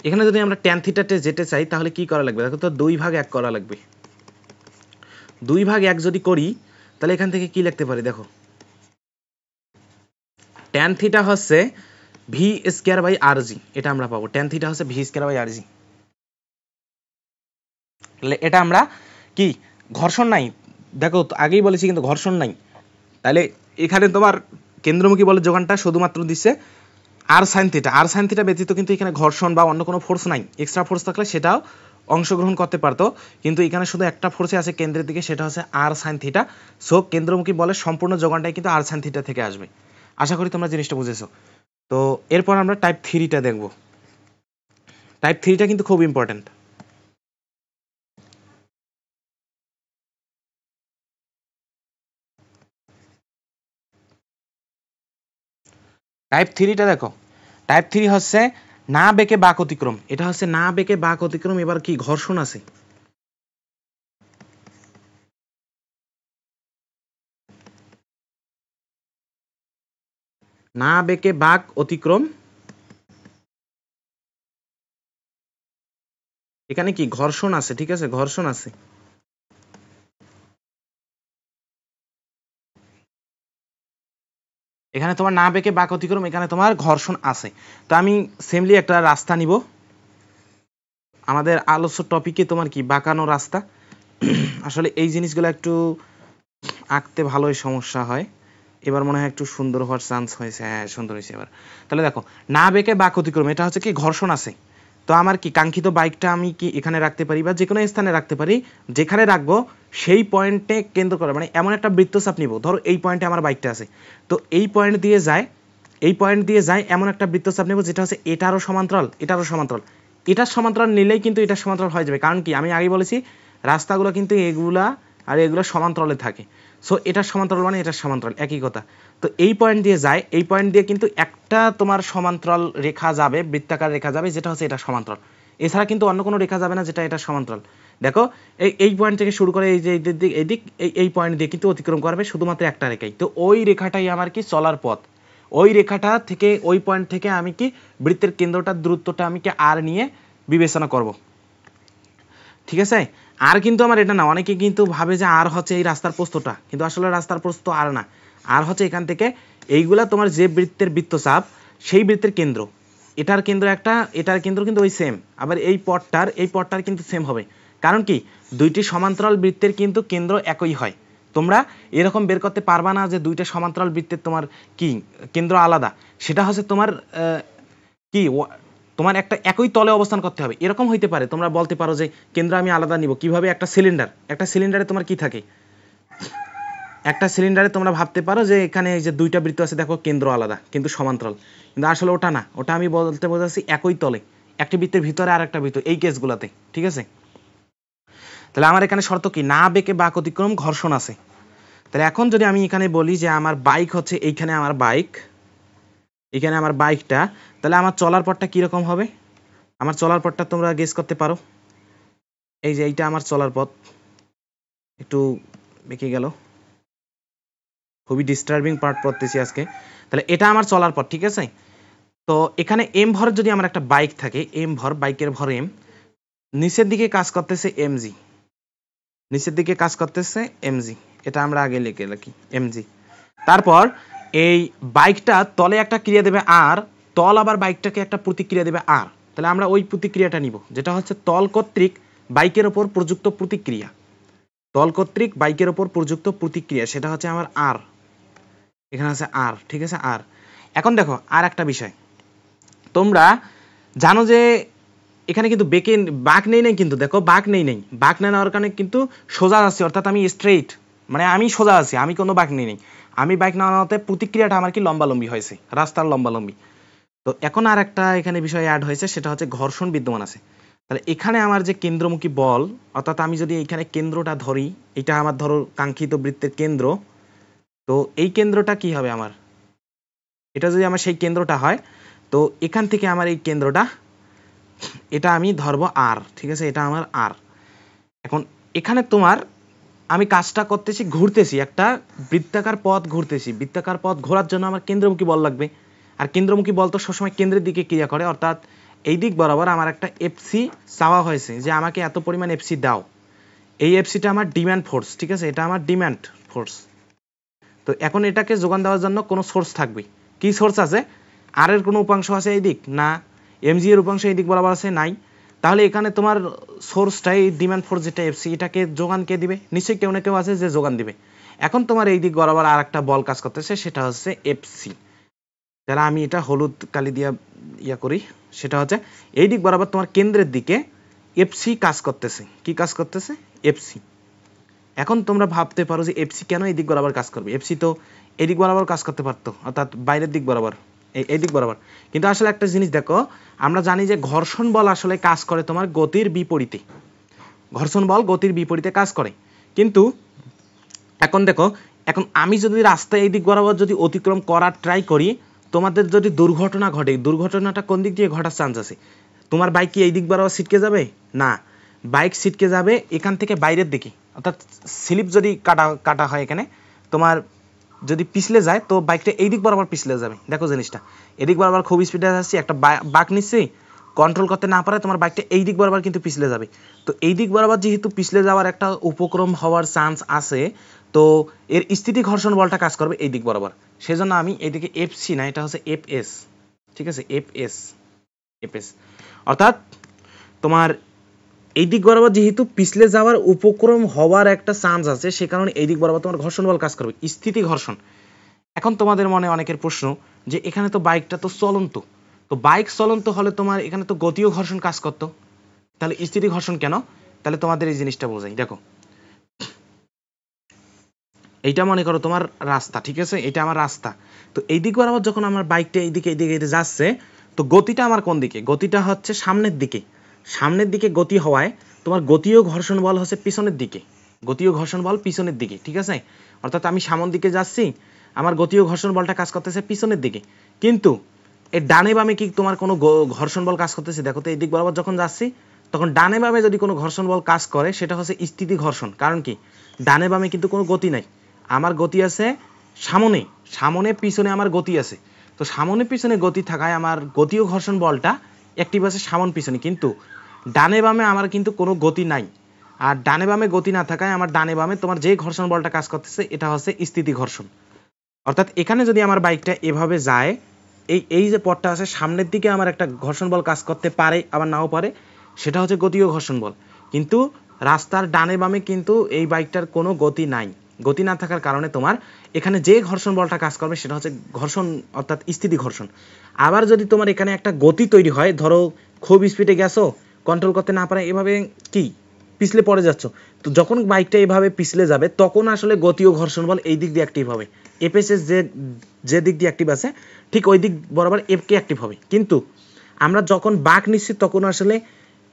এখানে যদি আমরা ট্যান থিটাতে যেতে চাই তাহলে কি করা লাগবে, দেখো তো 2/1 করা লাগবে, 2/1 যদি করি তাহলে এখান থেকে কি লিখতে পারি, দেখো ট্যান থিটা হচ্ছে V square by r g, এটা আমরা পাবো, ট্যান থিটা হচ্ছে ভি স্কয়ার বাই আর জি, তাহলে এটা আমরা কি ঘর্ষণ নাই, দেখো আগেই বলেছি কিন্তু ঘর্ষণ নাই, তাহলে এখানে তোমার কেন্দ্রমুখী বলের যোগানটা শুধুমাত্র দিচ্ছে R sine theta, R sine theta ব্যতীত কিন্তু এখানে ঘর্ষণ বা অন্য কোনো ফোর্স নাই, এক্সট্রা ফোর্স থাকলে সেটাও অংশগ্রহণ করতে পারতো, কিন্তু এখানে শুধু একটা ফোর্সে আছে কেন্দ্রের দিকে, সেটা হচ্ছে আর সাইন থিটা। সো কেন্দ্রমুখী বলের সম্পূর্ণ যোগানটাই কিন্তু আর সাইন থিটা থেকে আসবে। আশা করি তোমরা জিনিসটা বুঝেছো। তো এরপর আমরা টাইপ 3টা দেখব। টাইপ 3টা কিন্তু খুব ইম্পর্টেন্ট। টাইপ 3টা দেখো, টাইপ 3 হচ্ছে না বেঁকে বাঁক অতিক্রম। এটা হচ্ছে না বেঁকে বাঁক অতিক্রম। এবার কি ঘর্ষণ আছে, না বেঁকে বাঁক অতিক্রম, এখানে কি ঘর্ষণ আছে, ঠিক আছে, ঘর্ষণ আছে। এখানে তোমার না বেঁকে বাঁক অতিক্রম, এখানে তোমার ঘর্ষণ আছে। তো আমি সেমলি একটা রাস্তা নিব, আমাদের আলোচ্য টপিকে তোমার কি বাঁকানো রাস্তা। আসলে এই জিনিসগুলো একটু আঁকতে ভালোই সমস্যা হয়। এবার মনে হয় একটু সুন্দর হওয়ার চান্স হয়েছে। হ্যাঁ, সুন্দর হয়েছে এবার। তাহলে দেখো, না বেঁকে বাঁক অতিক্রম, এটা হচ্ছে কি ঘর্ষণ আছে। তো আমার কি কাঙ্ক্ষিত বাইকটা আমি কি এখানে রাখতে পারি বা যে কোনো স্থানে রাখতে পারি, যেখানে রাখবো সেই পয়েন্টে কেন্দ্র করে, মানে এমন একটা বৃত্তচাপ নিব। ধরো এই পয়েন্টে আমার বাইকটা আছে, তো এই পয়েন্ট দিয়ে যায়, এই পয়েন্ট দিয়ে যায় এমন একটা বৃত্তচাপ নেব যেটা হচ্ছে এটারও সমান্তরাল, এটারও সমান্তরাল। এটার সমান্তরাল নিলেই কিন্তু এটার সমান্তরাল হয়ে যাবে। কারণ কি, আমি আগে বলেছি রাস্তাগুলো কিন্তু এগুলা আর এগুলো সমান্তরালে থাকে। সো এটার সমান্তরাল মানে এটার সমান্তরাল, একই কথা। তো এই পয়েন্ট দিয়ে যায়, এই পয়েন্ট দিয়ে কিন্তু একটা তোমার সমান্তরাল রেখা যাবে, বৃত্তাকার রেখা যাবে, যেটা হচ্ছে এটা সমান্তরাল। এছাড়া কিন্তু অন্য কোনো রেখা যাবে না যেটা এটা সমান্তরাল। দেখো, এই পয়েন্ট থেকে শুরু করে এই যে এই পয়েন্ট দিয়ে কিন্তু অতিক্রম করবে শুধুমাত্র একটা রেখাই। তো ওই রেখাটাই আমার কি চলার পথ। ওই রেখাটা থেকে, ওই পয়েন্ট থেকে আমি কি বৃত্তের কেন্দ্রটার দূরত্বটা আমি কি আর নিয়ে বিবেচনা করব, ঠিক আছে। আর কিন্তু আমার এটা না, অনেকে কিন্তু ভাবে যে আর হচ্ছে এই রাস্তার প্রস্থটা, কিন্তু আসলে রাস্তার প্রস্থ আর না। আর হচ্ছে এখান থেকে এইগুলা তোমার যে বৃত্তের বৃত্তচাপ, সেই বৃত্তের কেন্দ্র। এটার কেন্দ্র একটা, এটার কেন্দ্র কিন্তু ওই সেম। আবার এই পথটার কিন্তু সেম হবে। কারণ কি, দুইটি সমান্তরাল বৃত্তের কিন্তু কেন্দ্র একই হয়। তোমরা এরকম বের করতে পারবা না যে দুইটা সমান্তরাল বৃত্তের তোমার কি কেন্দ্র আলাদা। সেটা হচ্ছে তোমার কি তোমার একটা একই তলে অবস্থান করতে হবে, এরকম হইতে পারে। তোমরা বলতে পারো যে কেন্দ্র আমি আলাদা নিব কিভাবে, একটা সিলিন্ডারে তোমার কি থাকে, একটা সিলিন্ডারে তোমরা ভাবতে পারো যে এখানে এই যে দুইটা বৃত্ত আছে, দেখো কেন্দ্র আলাদা কিন্তু সমান্তরাল। কিন্তু আসলে ওটা না, ওটা আমি বলতে বোঝাচ্ছি একই তলে, একটি বৃত্তের ভিতরে আর একটা বৃত্ত, এই কেসগুলোতে, ঠিক আছে। তাহলে আমার এখানে শর্ত কি, না বেঁকে বাঁক অতিক্রম, ঘর্ষণ আছে। তাহলে এখন যদি আমি এখানে বলি যে আমার বাইক হচ্ছে এইখানে, আমার বাইক এখানে, আমার বাইকটা, তাহলে আমার চলার পথটা কীরকম হবে? আমার চলার পথটা তোমরা গেস করতে পারো। এই যে এইটা আমার চলার পথ, একটু বেঁকে গেল, খুবই ডিস্টার্বিং পার্ট পড়তেছি আজকে। তাহলে এটা আমার চলার পথ, ঠিক আছে। তো এখানে এম ভর যদি আমার একটা বাইক থাকে, এম ভর, বাইকের ভর এম, নিচের দিকে কাজ করতেছে এমজি, নিচের দিকে কাজ করতেছে এমজি, এটা আমরা আগে লিখে রাখি এমজি। তারপর এই বাইকটা তলে একটা ক্রিয়া দেবে আর, তল আবার বাইকটাকে একটা প্রতিক্রিয়া দেবে আর। তাহলে আমরা ওই প্রতিক্রিয়াটা নিব যেটা হচ্ছে তল কর্তৃক বাইকের ওপর প্রযুক্ত প্রতিক্রিয়া, তল কর্তৃক বাইকের ওপর প্রযুক্ত প্রতিক্রিয়া, সেটা হচ্ছে আমার আর। এখানে আছে আর, ঠিক আছে, আর। এখন দেখো আর একটা বিষয়, তোমরা জানো যে এখানে কিন্তু বেঁকে বাঁক নেই নাই, কিন্তু দেখো বাঁক বাঁক না নেওয়ার কারণে কিন্তু সোজা আছে, অর্থাৎ আমি স্ট্রেইট, মানে আমি সোজা আছি, আমি কোনো বাঁক নেই। আমি বাইক না নেওয়াতে প্রতিক্রিয়াটা আমার কি লম্বালম্বি হয়েছে, রাস্তার লম্বালম্বি। তো এখন আর একটা এখানে বিষয় অ্যাড হয়েছে, সেটা হচ্ছে ঘর্ষণ বিদ্যমান আছে। তাহলে এখানে আমার যে কেন্দ্রমুখী বল, অর্থাৎ আমি যদি এখানে কেন্দ্রটা ধরি, এটা আমার ধরো কাঙ্ক্ষিত বৃত্তের কেন্দ্র, তো এই কেন্দ্রটা কি হবে আমার, এটা যদি আমার সেই কেন্দ্রটা হয়, তো এখান থেকে আমার এই কেন্দ্রটা, এটা আমি ধরবো আর, ঠিক আছে, এটা আমার আর। এখন এখানে তোমার আমি কাজটা করতেছি, ঘুরতেছি একটা বৃত্তাকার পথ, ঘুরতেছি বৃত্তাকার পথ ঘোরার জন্য আমার কেন্দ্রমুখী বল লাগবে। আর কেন্দ্রমুখী বল তো সবসময় কেন্দ্রের দিকে ক্রিয়া করে, অর্থাৎ এই দিক বরাবর আমার একটা এফসি চাওয়া হয়েছে যে আমাকে এত পরিমাণ এফসি দাও। এই এফসিটা আমার ডিমান্ড ফোর্স, ঠিক আছে, এটা আমার ডিমান্ড ফোর্স। তো এখন এটাকে যোগান দেওয়ার জন্য কোনো সোর্স থাকবে। কি সোর্স আছে? আর এর কোনো উপাংশ আছে এই দিক না, এমজি এর উপাংশ এই দিক বরাবর আছে নাই। তাহলে এখানে তোমার সোর্সটাই ডিমান্ড ফোর্স যেটা এফসি, এটাকে যোগান কে দিবে? নিশ্চয়ই কেউ না কেউ আছে যে যোগান দিবে। এখন তোমার এই দিক বরাবর আর একটা বল কাজ করতেছে, সেটা হচ্ছে এফসি। তাহলে আমি এটা হলুদ কালি দিয়া ইয়া করি, সেটা হচ্ছে এই দিক বরাবর তোমার কেন্দ্রের দিকে এফসি কাজ করতেছে। কি কাজ করতেছে? এফসি। এখন তোমরা ভাবতে পারো যে এফসি কেন এই দিক বরাবর কাজ করবে? এফসি তো এদিক বরাবর কাজ করতে পারতো, অর্থাৎ বাইরের দিক বরাবর, এই দিক বরাবর। কিন্তু আসলে একটা জিনিস দেখো, আমরা জানি যে ঘর্ষণ বল আসলে কাজ করে তোমার গতির বিপরীতে, ঘর্ষণ বল গতির বিপরীতে কাজ করে। কিন্তু এখন দেখো, এখন আমি যদি রাস্তায় এই দিক বরাবর যদি অতিক্রম করার ট্রাই করি, তোমাদের যদি দুর্ঘটনা ঘটে, দুর্ঘটনাটা কোন দিক দিয়ে ঘটার চান্স আছে? তোমার বাইক কি এই দিক বরাবর ছিটকে যাবে? না, বাইক ছিটকে যাবে এখান থেকে বাইরের দিকে, অর্থাৎ স্লিপ যদি কাটা হয় এখানে, তোমার যদি পিছলে যায় তো বাইকটা এই দিক বরাবর পিছলে যাবে। দেখো জিনিসটা, এদিক বরাবর খুব স্পিডে যাচ্ছি, একটা বাঁক নিচ্ছি, কন্ট্রোল করতে না পারে তোমার বাইকটা এই দিক বরাবর কিন্তু পিছলে যাবে। তো এই দিক বরাবর যেহেতু পিছলে যাওয়ার একটা উপক্রম হওয়ার চান্স আছে, তো এর স্থিতি ঘর্ষণ বলটা কাজ করবে এই দিক বরাবর। সেজন্য আমি এইদিকে এফসি না, এটা হচ্ছে এফএস, ঠিক আছে, এফএস অর্থাৎ তোমার এই দিক বরাবর যেহেতু পিছলে যাওয়ার উপক্রম হওয়ার একটা চান্স আছে, সে কারণে এই দিক বরাবর তোমার ঘর্ষণ বল কাজ করবে, স্থিতি ঘর্ষণ। এখন তোমাদের মনে অনেকের প্রশ্ন যে এখানে তো বাইকটা তো চলন্ত, তো বাইক চলন্ত হলে তোমার এখানে তো গতীয় ঘর্ষণ কাজ করতো, তাহলে স্থিতি ঘর্ষণ কেন? তাহলে তোমাদের এই জিনিসটা বোঝাই। দেখো, এইটা মনে করো তোমার রাস্তা, ঠিক আছে, এটা আমার রাস্তা। তো এই দিক বরাবর যখন আমার বাইকটা এইদিকে যাচ্ছে, তো গতিটা আমার কোন দিকে? গতিটা হচ্ছে সামনের দিকে। সামনের দিকে গতি হওয়ায় তোমার গতীয় ঘর্ষণ বল হচ্ছে পিছনের দিকে, গতীয় ঘর্ষণ বল পিছনের দিকে, ঠিক আছে। অর্থাৎ আমি সামনের দিকে যাচ্ছি, আমার গতীয় ঘর্ষণ বলটা কাজ করতেছে পিছনের দিকে। কিন্তু এর ডানে বামে কি তোমার কোনো ঘর্ষণ বল কাজ করতেছে? দেখো তো, এই দিক বরাবর যখন যাচ্ছি তখন ডানে বামে যদি কোনো ঘর্ষণ বল কাজ করে, সেটা হচ্ছে স্থিতি ঘর্ষণ। কারণ কি, ডানে বামে কিন্তু কোনো গতি নাই, আমার গতি আছে সামনে, সামনে পিছনে আমার গতি আছে। তো সামনে পিছনে গতি থাকায় আমার গতীয় ঘর্ষণ বলটা অ্যাক্টিভ আছে সামন পিছনে, কিন্তু ডানে বামে আমার কিন্তু কোনো গতি নাই। আর ডানে বামে গতি না থাকায় আমার ডানে বামে তোমার যে ঘর্ষণ বলটা কাজ করতেছে এটা হচ্ছে স্থিতি ঘর্ষণ। অর্থাৎ এখানে যদি আমার বাইকটা এভাবে যায়, এই যে পথটা আছে সামনের দিকে আমার একটা ঘর্ষণ বল কাজ করতে পারে, আবার নাও পারে, সেটা হচ্ছে গতীয় ঘর্ষণ বল। কিন্তু রাস্তার ডানে বামে কিন্তু এই বাইকটার কোনো গতি নাই, গতি না থাকার কারণে তোমার এখানে যে ঘর্ষণ বলটা কাজ করবে সেটা হচ্ছে ঘর্ষণ, অর্থাৎ স্থিতি ঘর্ষণ। আবার যদি তোমার এখানে একটা গতি তৈরি হয়, ধরো খুব স্পিডে গেছো, কন্ট্রোল করতে না পারে, এভাবে কি পিছলে পড়ে যাচ্ছ, তো যখন বাইকটা এভাবে পিছলে যাবে তখন আসলে গতীয় ঘর্ষণ বল এই দিক দিয়ে অ্যাক্টিভ হবে, এফএসএস যে দিক দিয়ে অ্যাক্টিভ আছে ঠিক ওই দিক বরাবর এফকে অ্যাক্টিভ হবে। কিন্তু আমরা যখন বাঁক নিচ্ছি তখন আসলে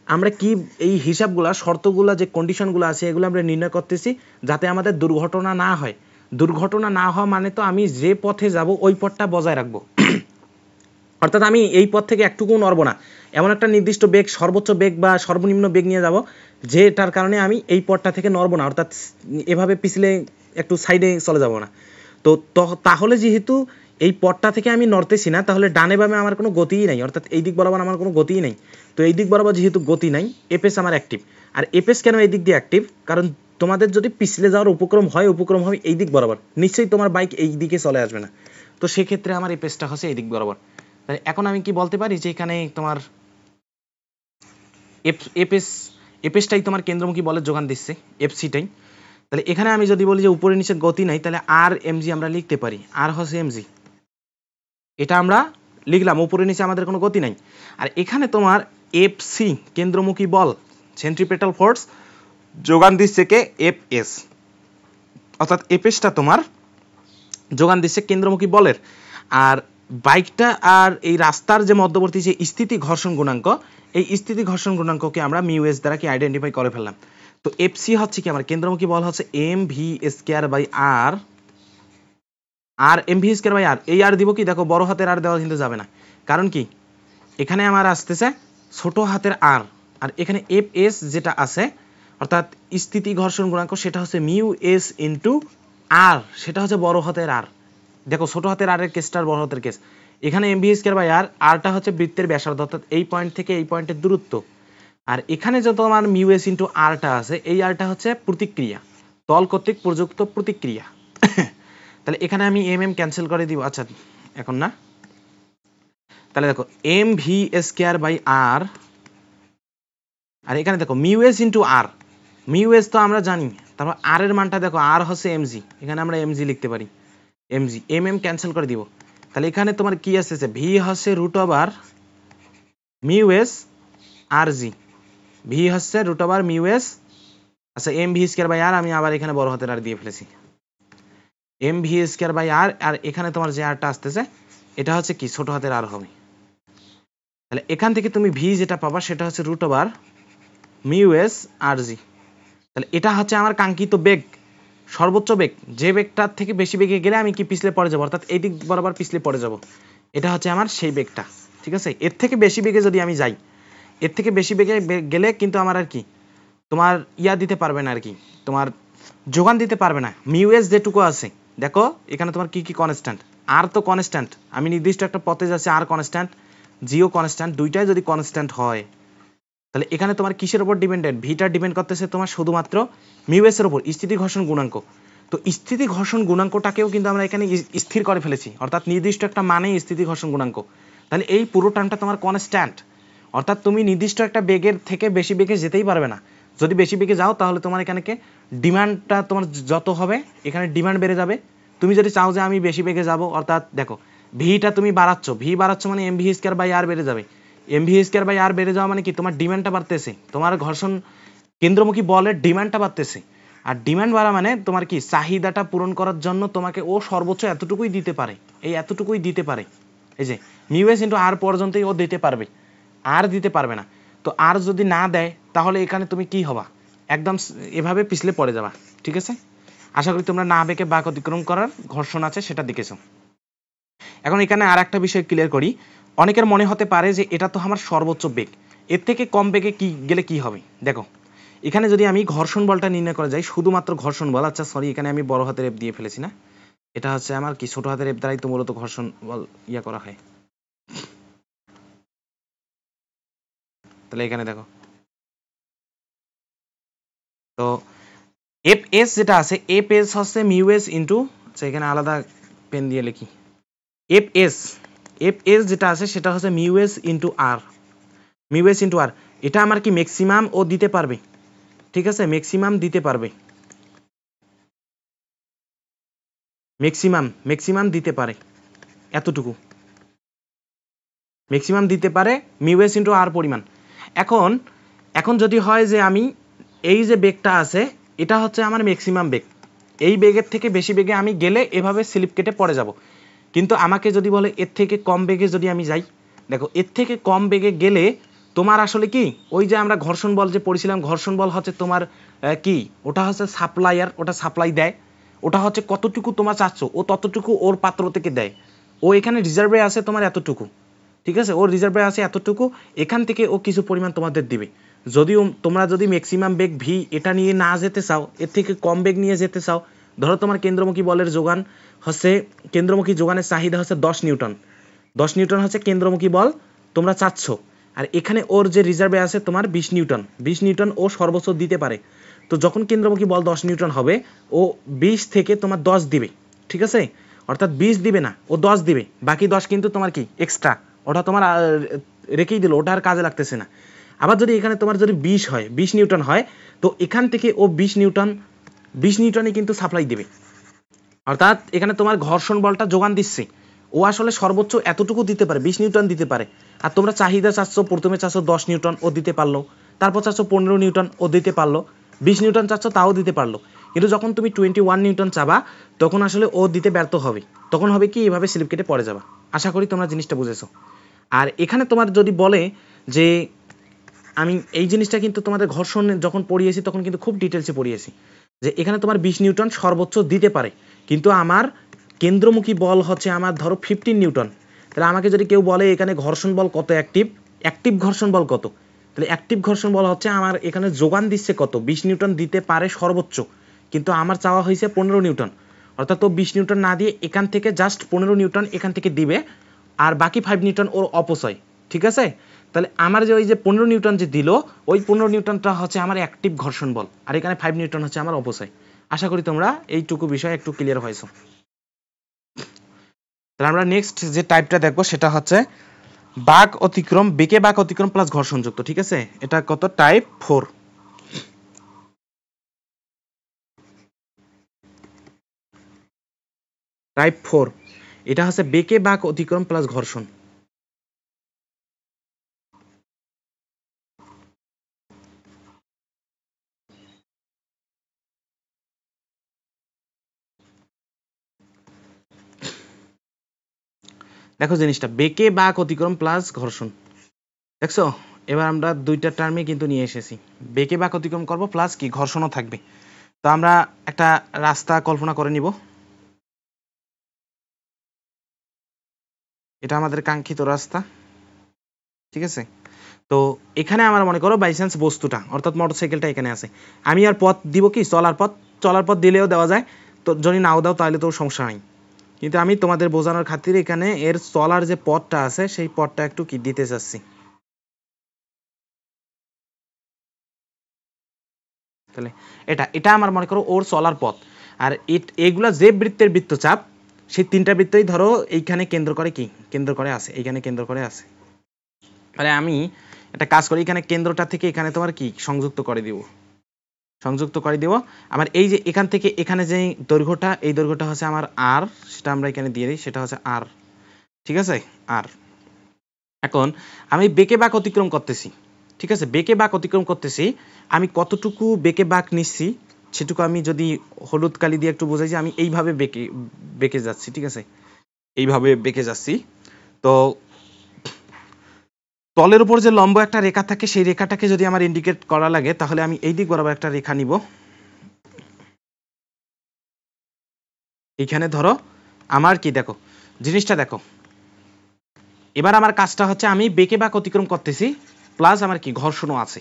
আমরা কি এই হিসাবগুলা, শর্তগুলা, যে কন্ডিশনগুলো আছে এগুলো আমরা নির্ণয় করতেছি যাতে আমাদের দুর্ঘটনা না হয়। দুর্ঘটনা না হওয়া মানে তো আমি যে পথে যাব ওই পথটা বজায় রাখবো, অর্থাৎ আমি এই পথ থেকে একটুকু নড়বো না, এমন একটা নির্দিষ্ট বেগ, সর্বোচ্চ বেগ বা সর্বনিম্ন বেগ নিয়ে যাব যেটার কারণে আমি এই পথটা থেকে নড়বো না, অর্থাৎ এভাবে পিছলে একটু সাইডে চলে যাব না। তো তাহলে যেহেতু এই পথটা থেকে আমি নড়তেছি না, তাহলে ডানে বামে আমার কোনো গতিই নাই, অর্থাৎ এই দিক বরাবর আমার কোনো গতিই নাই। তো এই দিক বরাবর যেহেতু গতি নাই, এপএস আমার অ্যাক্টিভ। আর এপএস কেন এই দিক দিয়ে অ্যাক্টিভ? কারণ তোমাদের যদি পিছলে যাওয়ার উপক্রম হয়, উপক্রম হবে এই দিক বরাবর, নিশ্চয়ই তোমার বাইক এই দিকে চলে আসবে না। তো সেক্ষেত্রে আমার এপএসটা হচ্ছে এই দিক বরাবর। তাহলে এখন আমি কি বলতে পারি যে এখানে তোমার এপএসটাই তোমার কেন্দ্রমুখী বলের যোগান দিচ্ছে, এফসিটাই। তাহলে এখানে আমি যদি বলি যে উপরে নিচে গতি নাই, তাহলে আর এমজি আমরা লিখতে পারি, আর হচ্ছে এমজি, এটা আমরা লিখলাম, উপরে নিচে আমাদের কোনো গতি নাই। আর এখানে তোমার এফসি কেন্দ্রমুখী বল, সেন্ট্রিপেটাল ফোর্স, যোগান দিচ্ছে কে? এফএস। অর্থাৎ এফএসটা তোমার যোগান দিচ্ছে কেন্দ্রমুখী বলের। আর বাইকটা আর এই রাস্তার যে মধ্যবর্তী যে স্থিতি ঘর্ষণ গুণাঙ্ক, এই স্থিতি ঘর্ষণ গুণাঙ্ককে আমরা মিউএস দ্বারা কি আইডেন্টিফাই করে ফেললাম। তো এফসি হচ্ছে কি আমার কেন্দ্রমুখী বল হচ্ছে M V square by R, আর M V square by R, এই আর দিব কি, দেখো বড় হাতের আর দেওয়া কিন্তু যাবে না, কারণ কি এখানে আমার আসতেছে ছোট হাতের আর, আর এখানে এফ এস যেটা আছে অর্থাৎ স্থিতি ঘর্ষণ গুণাঙ্ক, সেটা হচ্ছে মিউ এস ইন্টু আর, সেটা হচ্ছে বড় হাতের আর। দেখো ছোট হাতের আর এর কেসটা আর বড় হাতের কেস, এখানে এম ভি স্কয়ার বাই আর, আরটা হচ্ছে বৃত্তের ব্যাসার্ধ, অর্থাৎ এই পয়েন্ট থেকে এই পয়েন্টের দূরত্ব। আর এখানে যত আমার মিউ এস ইন্টু আরটা আছে, এই আরটা হচ্ছে প্রতিক্রিয়া, তল কর্তৃক প্রযুক্ত প্রতিক্রিয়া। তাহলে এখানে আমি এম এম ক্যান্সেল করে দিব, আচ্ছা এখন না। তাহলে দেখো M V square by R, আর এখানে দেখো মিউ এস ইন্টু আর, মিউ এস তো আমরা জানি, তারপর আর এর মানটা দেখো, আর হচ্ছে এমজি, এখানে আমরা এমজি লিখতে পারি, এমজি, এম এম ক্যান্সেল করে দিব। তাহলে এখানে তোমার কি আসছে, ভি হচ্ছে রুট ওভার মিউ এস আর জি, ভি হচ্ছে রুট ওভার মিউ এস, আচ্ছা এম ভি স্কয়ার বাই আর, আমি আবার এখানে বড় হাতের আর দিয়ে ফেলেছি। M V square by R, আর এখানে তোমার যে আরটা আসতেছে এটা হচ্ছে কি ছোট হাতের আর হবে। তাহলে এখান থেকে তুমি ভি যেটা পাবা সেটা হচ্ছে রুট ওভার মিউ এস আর জি। তাহলে এটা হচ্ছে আমার কাঙ্ক্ষিত বেগ, সর্বোচ্চ বেগ, যে বেগটার থেকে বেশি বেগে গেলে আমি কি পিছলে পড়ে যাবো, অর্থাৎ এই দিক বরাবর পিছলে পড়ে যাব, এটা হচ্ছে আমার সেই বেগটা। ঠিক আছে, এর থেকে বেশি বেগে যদি আমি যাই, এর থেকে বেশি বেগে গেলে কিন্তু আমার আর কি তোমার ইয়া দিতে পারবে না আর কি, তোমার যোগান দিতে পারবে না। মিউএস যেটুকু আছে দেখো এখানে তোমার কি কি কনস্ট্যান্ট, আর তো কনস্ট্যান্ট, আমি নির্দিষ্ট একটা পথে যাচ্ছি, আর কনস্ট্যান্ট, জিও কনস্ট্যান্ট, দুইটাই যদি কনস্ট্যান্ট হয় তাহলে এখানে তোমার কিসের উপর ডিপেন্ডেন্ট, ভিটা ডিপেন্ড করতেছে তোমার শুধুমাত্র মিউএস এর উপর, স্থিতি ঘর্ষণ গুণাঙ্ক। তো স্থিতি ঘর্ষণ গুণাঙ্কটাকেও কিন্তু আমরা এখানে স্থির করে ফেলেছি, অর্থাৎ নির্দিষ্ট একটা মানেই স্থিতি ঘর্ষণ গুণাঙ্ক। তাহলে এই পুরো টার্মটা তোমার কনস্ট্যান্ট, অর্থাৎ তুমি নির্দিষ্ট একটা বেগের থেকে বেশি বেগে যেতেই পারবে না। যদি বেশি বেগে যাও তাহলে তোমার এখানে ডিমান্ডটা তোমার যত হবে এখানে ডিমান্ড বেড়ে যাবে। তুমি যদি চাও যে আমি বেশি বেগে যাব, অর্থাৎ দেখো ভিটা তুমি বাড়াচ্ছ, ভি বাড়াচ্ছ মানে এম ভি স্কোয়ার বাই আর বেড়ে যাবে, এম ভি স্কোয়ার বাই আর বেড়ে যাওয়া মানে কি তোমার ডিমান্ডটা বাড়তেছে, তোমার ঘর্ষণ কেন্দ্রমুখী বলের ডিমান্ডটা বাড়তেছে। আর ডিমান্ড বাড়া মানে তোমার কি চাহিদাটা পূরণ করার জন্য তোমাকে ও সর্বোচ্চ এতটুকুই দিতে পারে, এই এতটুকুই দিতে পারে, এই যে মিউএস ইন্টু আর পর্যন্তই ও দিতে পারবে, আর দিতে পারবে না। তো আর যদি না দেয় তাহলে এখানে তুমি কি হবা, একদম এভাবে পিছলে পড়ে যাবা। ঠিক আছে, আশা করি তোমরা না বেঁকে বাঁক অতিক্রম করার ঘর্ষণ আছে সেটা দেখেছো। এখন এখানে আর একটা বিষয় ক্লিয়ার করি, অনেকের মনে হতে পারে যে এটা তো আমার সর্বোচ্চ বেগ, এর থেকে কম বেগে কি গেলে কি হবে। দেখো এখানে যদি আমি ঘর্ষণ বলটা নির্ণয় করা যায়, শুধুমাত্র ঘর্ষণ বল, আচ্ছা সরি এখানে আমি বড় হাতের এফ দিয়ে ফেলেছি না, এটা হচ্ছে আমার কি ছোট হাতের এফ দ্বারাই তো মূলত ঘর্ষণ বল ইয়া করা হয়। তাহলে এখানে দেখো তো এফ এস যেটা আছে, এফ এস হচ্ছে মিউ এস ইন্টু, আচ্ছা এখানে আলাদা পেন দিয়ে লিখি, এফ এস, এফ এস যেটা আছে সেটা হচ্ছে মিউ এস ইন্টু আর, মিউ এস ইন্টু আর, এটা আমার কি ম্যাক্সিমাম ও দিতে পারবে। ঠিক আছে, ম্যাক্সিমাম দিতে পারবে, ম্যাক্সিমাম ম্যাক্সিমাম দিতে পারে এতটুকু, ম্যাক্সিমাম দিতে পারে মিউ এস ইন্টু আর পরিমাণ। এখন এখন যদি হয় যে আমি এই যে বেগটা আছে এটা হচ্ছে আমার ম্যাক্সিমাম বেগ, এই বেগের থেকে বেশি বেগে আমি গেলে এভাবে স্লিপ কেটে পড়ে যাব, কিন্তু আমাকে যদি বলে এর থেকে কম বেগে যদি আমি যাই, দেখো এর থেকে কম বেগে গেলে তোমার আসলে কি ওই যে আমরা ঘর্ষণ বল যে পড়েছিলাম, ঘর্ষণ বল হচ্ছে তোমার কি ওটা হচ্ছে সাপ্লায়ার, ওটা সাপ্লাই দেয়, ওটা হচ্ছে কতটুকু তোমার চাচ্ছ ও ততটুকু ওর পাত্র থেকে দেয়, ও এখানে রিজার্ভে আছে তোমার এতটুকু, ঠিক আছে, ওর রিজার্ভে আছে এতটুকু, এখান থেকে ও কিছু পরিমাণ তোমাদের দিবে। যদিও তোমরা যদি ম্যাক্সিমাম বেগ ভি এটা নিয়ে না যেতে চাও, এর থেকে কম বেগ নিয়ে যেতে চাও, ধরো তোমার কেন্দ্রমুখী বলের যোগান হচ্ছে, কেন্দ্রমুখী যোগানের চাহিদা হচ্ছে 10 নিউটন, 10 নিউটন হচ্ছে কেন্দ্রমুখী বল তোমরা চাচ্ছ, আর এখানে ওর যে রিজার্ভে আছে তোমার 20 নিউটন, 20 নিউটন ও সর্বোচ্চ দিতে পারে। তো যখন কেন্দ্রমুখী বল 10 নিউটন হবে ও 20 থেকে তোমার 10 দিবে, ঠিক আছে, অর্থাৎ 20 দিবে না ও 10 দিবে, বাকি 10 কিন্তু তোমার কি এক্সট্রা, ওটা তোমার রেখেই দিল, ওটা আর কাজে লাগতেছে না। আবার যদি এখানে তোমার যদি 20 হয়, 20 নিউটন হয়, তো এখান থেকে ও 20 নিউটন, 20 নিউটনই কিন্তু সাপ্লাই দেবে, অর্থাৎ এখানে তোমার ঘর্ষণ বলটা যোগান দিচ্ছে, ও আসলে সর্বোচ্চ এতটুকু দিতে পারে, 20 নিউটন দিতে পারে। আর তোমরা চাহিদা চাচ্ছ, প্রথমে চাচ্ছ 10 নিউটন ও দিতে পারলো, তারপর চাচ্ছ 15 নিউটন ও দিতে পারলো, 20 নিউটন চাচ্ছ তাও দিতে পারলো, কিন্তু যখন তুমি 21 নিউটন চাবা তখন আসলে ও দিতে ব্যর্থ হবে, তখন হবে কি এভাবে স্লিপ কেটে পড়ে যাবা। আশা করি তোমরা জিনিসটা বুঝেছো। আর এখানে তোমার যদি বলে যে আমি এই জিনিসটা কিন্তু তোমাদের ঘর্ষণ যখন পড়িয়েছি তখন কিন্তু খুব ডিটেলসে পড়িয়েছি, যে এখানে তোমার 20 নিউটন সর্বোচ্চ দিতে পারে, কিন্তু আমার কেন্দ্রমুখী বল হচ্ছে আমার ধরো 15 নিউটন, তাহলে আমাকে যদি কেউ বলে এখানে ঘর্ষণ বল কত অ্যাক্টিভ, অ্যাক্টিভ ঘর্ষণ বল কত, তাহলে অ্যাক্টিভ ঘর্ষণ বল হচ্ছে আমার এখানে যোগান দিচ্ছে কত 20 নিউটন দিতে পারে সর্বোচ্চ, কিন্তু আমার চাওয়া হয়েছে 15 নিউটন, অর্থাৎ ও 20 নিউটন না দিয়ে এখান থেকে জাস্ট 15 নিউটন এখান থেকে দিবে, আর বাকি 5 নিউটন ওর অপচয়। ঠিক আছে, তাহলে আমার যে ওই যে 15 নিউটন যে দিল, ওই 15 নিউটনটা হচ্ছে আমার অ্যাক্টিভ ঘর্ষণ বল, আর এখানে 5 নিউটন হচ্ছে আমার অপচয়। আশা করি তোমরা এইটুকু বিষয় একটু ক্লিয়ার হয়েছো। তাহলে আমরা নেক্সট যে টাইপটা দেখবো সেটা হচ্ছে বাঁক অতিক্রম, বেঁকে বাঁক অতিক্রম প্লাস ঘর্ষণযুক্ত। ঠিক আছে, এটা কত টাইপ 4, টাইপ 4, এটা হচ্ছে বেঁকে বাঁক অতিক্রম প্লাস ঘর্ষণ। দেখো জিনিসটা বেকে বাঁক অতিক্রম প্লাস ঘর্ষণ, দেখছো এবার আমরা দুইটা টার্মে কিন্তু নিয়ে এসেছি, বেকে বাঁক অতিক্রম করব প্লাস কি ঘর্ষণও থাকবে। তো আমরা একটা রাস্তা কল্পনা করে নিব, এটা আমাদের কাঙ্ক্ষিত রাস্তা, ঠিক আছে। তো এখানে আমার মনে করো বাই চান্স বস্তুটা অর্থাৎ মোটরসাইকেলটা এখানে আছে, আমি আর পথ দিব কি চলার পথ দিলেও দেওয়া যায়, তো যদি নাও দাও তাহলে তো সমস্যা নাই, কিন্তু আমি তোমাদের বোঝানোর খাতিরে এখানে এর চলার যে পথটা আছে সেই পথটা একটু কি দিতে চাচ্ছি। তাহলে এটা এটা আমার মনে করো ওর চলার পথ, আর এগুলা যে বৃত্তের বৃত্তচাপ সেই তিনটা বৃত্তই ধরো এইখানে কেন্দ্র করে কি কেন্দ্র করে আছে, এইখানে কেন্দ্র করে আছে। তাহলে আমি একটা কাজ করি, এখানে কেন্দ্রটা থেকে এখানে তোমার কি সংযুক্ত করে দিব, সংযুক্ত করে দিব। আমার এই যে এখান থেকে এখানে যে দৈর্ঘ্যটা, এই দৈর্ঘ্যটা হচ্ছে আমার আর, সেটা আমরা এখানে দিয়ে দিই, সেটা হচ্ছে আর, ঠিক আছে আর। এখন আমি বেঁকে বাঁক অতিক্রম করতেছি, ঠিক আছে, বেঁকে বাঁক অতিক্রম করতেছি, আমি কতটুকু বেঁকে বাঁক নিচ্ছি সেটুকু আমি যদি হলুদ কালি দিয়ে একটু বোঝাই যে আমি এইভাবে বেঁকে বেঁকে যাচ্ছি, ঠিক আছে, এইভাবে বেঁকে যাচ্ছি। তো তলের উপর যে লম্ব একটা রেখা থাকে সেই রেখাটাকে যদি আমার ইন্ডিকেট করা লাগে তাহলে আমি এই দিক বরাবর একটা রেখা নিব, এইখানে ধরো আমার কি দেখো জিনিসটা দেখো, এবার আমার কাজটা হচ্ছে আমি বেঁকে বাঁক অতিক্রম করতেছি প্লাস আমার কি ঘর্ষণও আছে।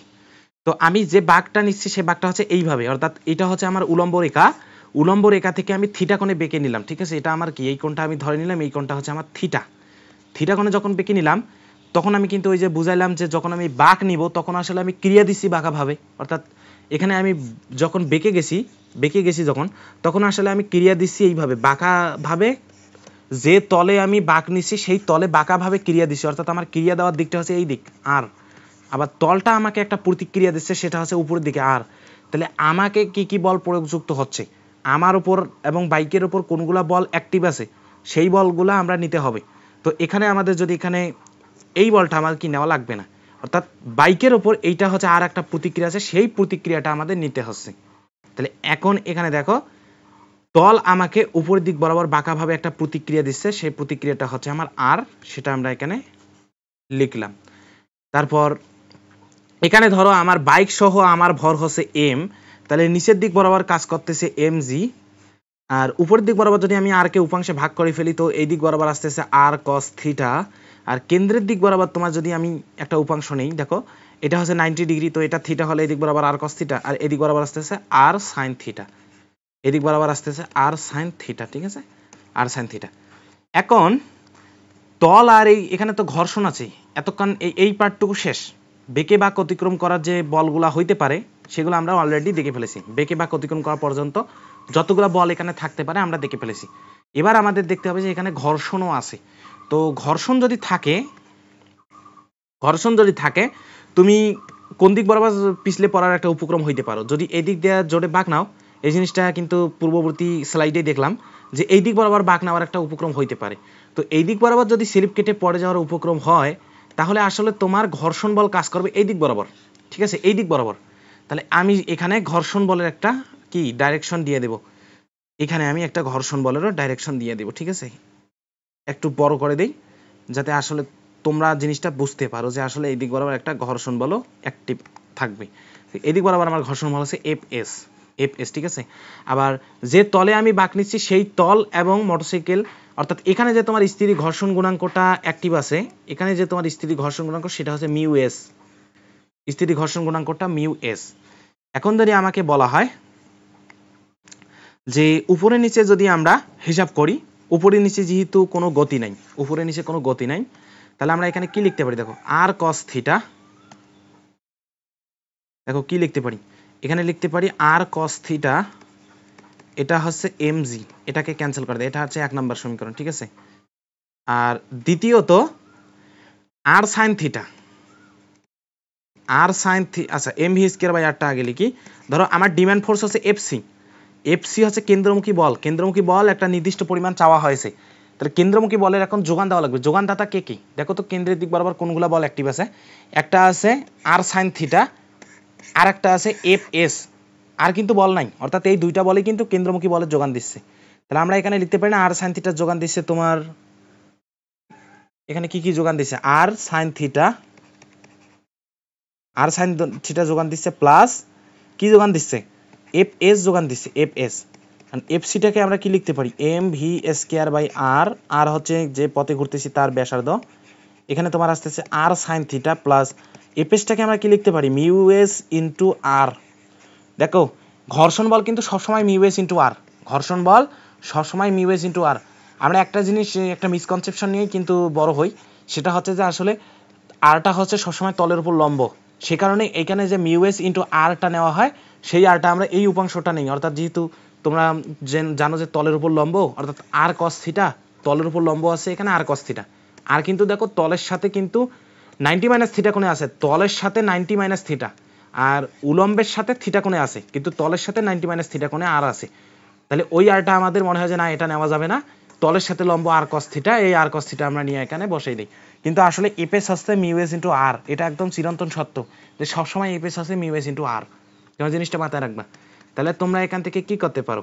তো আমি যে বাঁকটা নিচ্ছি সেই বাঁকটা হচ্ছে এইভাবে, অর্থাৎ এটা হচ্ছে আমার উলম্ব রেখা, উলম্ব রেখা থেকে আমি থিটা কোণে বেঁকে নিলাম, ঠিক আছে, এটা আমার কি এই কোণটা আমি ধরে নিলাম, এই কোণটা হচ্ছে আমার থিটা, থিটা কোণে যখন বেঁকে নিলাম তখন আমি কিন্তু ওই যে বুঝাইলাম যে যখন আমি বাঁক নিব তখন আসলে আমি ক্রিয়া দিচ্ছি বাঁকাভাবে, অর্থাৎ এখানে আমি যখন বেঁকে গেছি যখন তখন আসলে আমি ক্রিয়া দিচ্ছি এইভাবে বাঁকাভাবে, যে তলে আমি বাঁক নিচ্ছি সেই তলে বাঁকাভাবে ক্রিয়া দিচ্ছি, অর্থাৎ আমার ক্রিয়া দেওয়ার দিকটা হচ্ছে এই দিক আর, আবার তলটা আমাকে একটা প্রতিক্রিয়া দিচ্ছে সেটা হচ্ছে উপরের দিকে আর। তাহলে আমাকে কি কি বল প্রয়োগযুক্ত হচ্ছে আমার উপর এবং বাইকের উপর কোনগুলা বল অ্যাক্টিভ আছে সেই বলগুলা আমরা নিতে হবে। তো এখানে আমাদের যদি এখানে এই বলটা আমার কি নেওয়া লাগবে না, অর্থাৎ বাইকের ওপর এইটা হচ্ছে আর একটা প্রতিক্রিয়া আছে সেই প্রতিক্রিয়াটা আমাদের নিতে হচ্ছে। তাহলে এখন এখানে দেখো তল আমাকে উপরের দিক বরাবর বাঁকাভাবে একটা প্রতিক্রিয়া দিচ্ছে, সেই প্রতিক্রিয়াটা হচ্ছে আমার আর, সেটা আমরা এখানে লিখলাম। তারপর এখানে ধরো আমার বাইক সহ আমার ভর হচ্ছে এম, তাহলে নিচের দিক বরাবর কাজ করতেছে এম জি, আর উপরের দিক বরাবর যদি আমি আর কে উপাংশে ভাগ করে ফেলি তো এই দিক বরাবর আসতেছে আর কস থিটা, আর কেন্দ্রের দিক বরাবর তোমার যদি আমি একটা উপাংশ নেই, দেখো এটা হচ্ছে 90 ডিগ্রি, তো এটা থিটা হলে এদিক বরাবর আর কস থিটা, আর এদিক বরাবর আসতেছে আর সাইন থিটা, এদিক বরাবর আসতেছে আর সাইন থিটা, ঠিক আছে, আর সাইন থিটা। এখন তল আর এই এখানে তো ঘর্ষণ আছে, এতক্ষণ এই পার্টটুকু শেষ, বেঁকে বাঁক অতিক্রম করার যে বলগুলা হইতে পারে সেগুলো আমরা অলরেডি দেখে ফেলেছি, বেঁকে বাঁক অতিক্রম করা পর্যন্ত যতগুলো বল এখানে থাকতে পারে আমরা দেখে ফেলেছি। এবার আমাদের দেখতে হবে যে এখানে ঘর্ষণও আছে। তো ঘর্ষণ যদি থাকে তুমি কোন দিক বরাবর পিছলে পড়ার একটা উপক্রম হইতে পারো, যদি এই দিক দিয়ে জোরে বাঁক নাও, এই জিনিসটা কিন্তু পূর্ববর্তী স্লাইডে দেখলাম যে এই দিক বরাবর বাঁক নেওয়ার একটা উপক্রম হইতে পারে। তো এই দিক বরাবর যদি স্লিপ কেটে পড়ে যাওয়ার উপক্রম হয় তাহলে আসলে তোমার ঘর্ষণ বল কাজ করবে এই দিক বরাবর, ঠিক আছে, এই দিক বরাবর। তাহলে আমি এখানে ঘর্ষণ বলের একটা কি ডাইরেকশন দিয়ে দেব, এখানে আমি একটা ঘর্ষণ বলেরও ডাইরেকশন দিয়ে দেব, ঠিক আছে, একটু বড় করে দেই যাতে আসলে তোমরা জিনিসটা বুঝতে পারো যে আসলে এই দিক বরাবর একটা ঘর্ষণ বলও অ্যাক্টিভ থাকবে। এদিক বরাবর আমার ঘর্ষণ বল হচ্ছে এফএস, ঠিক আছে। আবার যে তলে আমি বাঁক নিচ্ছি সেই তল এবং মোটরসাইকেল, অর্থাৎ এখানে যে তোমার স্থির ঘর্ষণ গুণাঙ্কটা অ্যাক্টিভ আছে, এখানে যে তোমার স্থির ঘর্ষণ গুণাঙ্ক সেটা হচ্ছে মিউ এস, স্থির ঘর্ষণ গুণাঙ্কটা মিউ এস। এখন যদি আমাকে বলা হয় যে উপরে নিচে যদি আমরা হিসাব করি, উপরে নিচে যেহেতু কোনো গতি নাই, উপরে নিচে কোনো গতি নাই, তাহলে আমরা এখানে কি লিখতে পারি, দেখো আর কস থিটা, দেখো কি লিখতে পারি, এখানে লিখতে পারি আর কস থিটা, এটা হচ্ছে এমজি, এটাকে ক্যান্সেল করে দেয়, এটা হচ্ছে 1 নম্বর সমীকরণ, ঠিক আছে। আর দ্বিতীয়ত আর সাইন থিটা, আচ্ছা এম ভি স্কয়ার বাই আরটা আগে লিখি। ধরো আমার ডিমান্ড ফোর্স হচ্ছে এফসি হচ্ছে কেন্দ্রমুখী বল একটা নির্দিষ্ট পরিমাণ চাওয়া হয়েছে, তাহলে কেন্দ্রমুখী বলের এখন যোগান দেওয়া লাগবে, যোগানদাতা কে কি, দেখো তো কেন্দ্রের দিক বরাবর কোনগুলা বল অ্যাক্টিভ আছে, একটা আছে আর সাইন থিটা, আর একটা আছে এফ এস, আর কিন্তু বল নাই, অর্থাৎ এই দুইটা বলই কিন্তু কেন্দ্রমুখী বলের যোগান দিচ্ছে। তাহলে আমরা এখানে লিখতে পারি না আর সাইন থিটার যোগান দিচ্ছে তোমার এখানে কি কি যোগান দিচ্ছে, আর সাইন থিটা যোগান দিচ্ছে, প্লাস কি যোগান দিচ্ছে, এফ এস যোগান দিচ্ছে, এফ এস। এফ সিটাকে আমরা কি লিখতে পারি, M V square by R, আর হচ্ছে যে পথে ঘুরতেছি তার ব্যাসার্ধ। এখানে তোমার আসতেছে আর সাইন থিটা প্লাস এফ এসটাকে আমরা কি লিখতে পারি, মিউ এস ইন্টু আর। দেখো ঘর্ষণ বল কিন্তু সবসময় মিউ এস ইন্টু আর, ঘর্ষণ বল সবসময় মিউ এস ইন্টু আর। আমরা একটা জিনিস, একটা মিসকনসেপশন নিয়েই কিন্তু বড় হই, সেটা হচ্ছে যে আসলে আরটা হচ্ছে সবসময় তলের উপর লম্ব, সে কারণে এখানে যে মিউ এস ইন্টু আরটা নেওয়া হয়, সেই আরটা আমরা এই উপাংশটা নেই। অর্থাৎ যেহেতু তোমরা জানো যে তলের উপর লম্ব, অর্থাৎ আর কস থিটা, তলের উপর লম্ব আছে এখানে আর কস থিটা। আর কিন্তু দেখো তলের সাথে কিন্তু 90 মাইনাস থিটা কোণে আছে, তলের সাথে 90 মাইনাস থিটা, আর উলম্বের সাথে থিটা কোণে আছে, কিন্তু তলের সাথে 90 মাইনাস থিটা কোণে আর আছে। তাহলে ওই আরটা আমাদের মনে হয় যে না, এটা নেওয়া যাবে না, তলের সাথে লম্ব আর কস থিটা, এই আর কস থিটা আমরা নিয়ে এখানে বসাই দিই। কিন্তু আসলে এপেস হচ্ছে মিউ এস ইন্টু আর, এটা একদম চিরন্তন সত্য যে সবসময় এপেস হচ্ছে মিউ এস ইন্টু আর, তোমার জিনিসটা মাথায় রাখবা। তাহলে তোমরা এখান থেকে কি করতে পারো,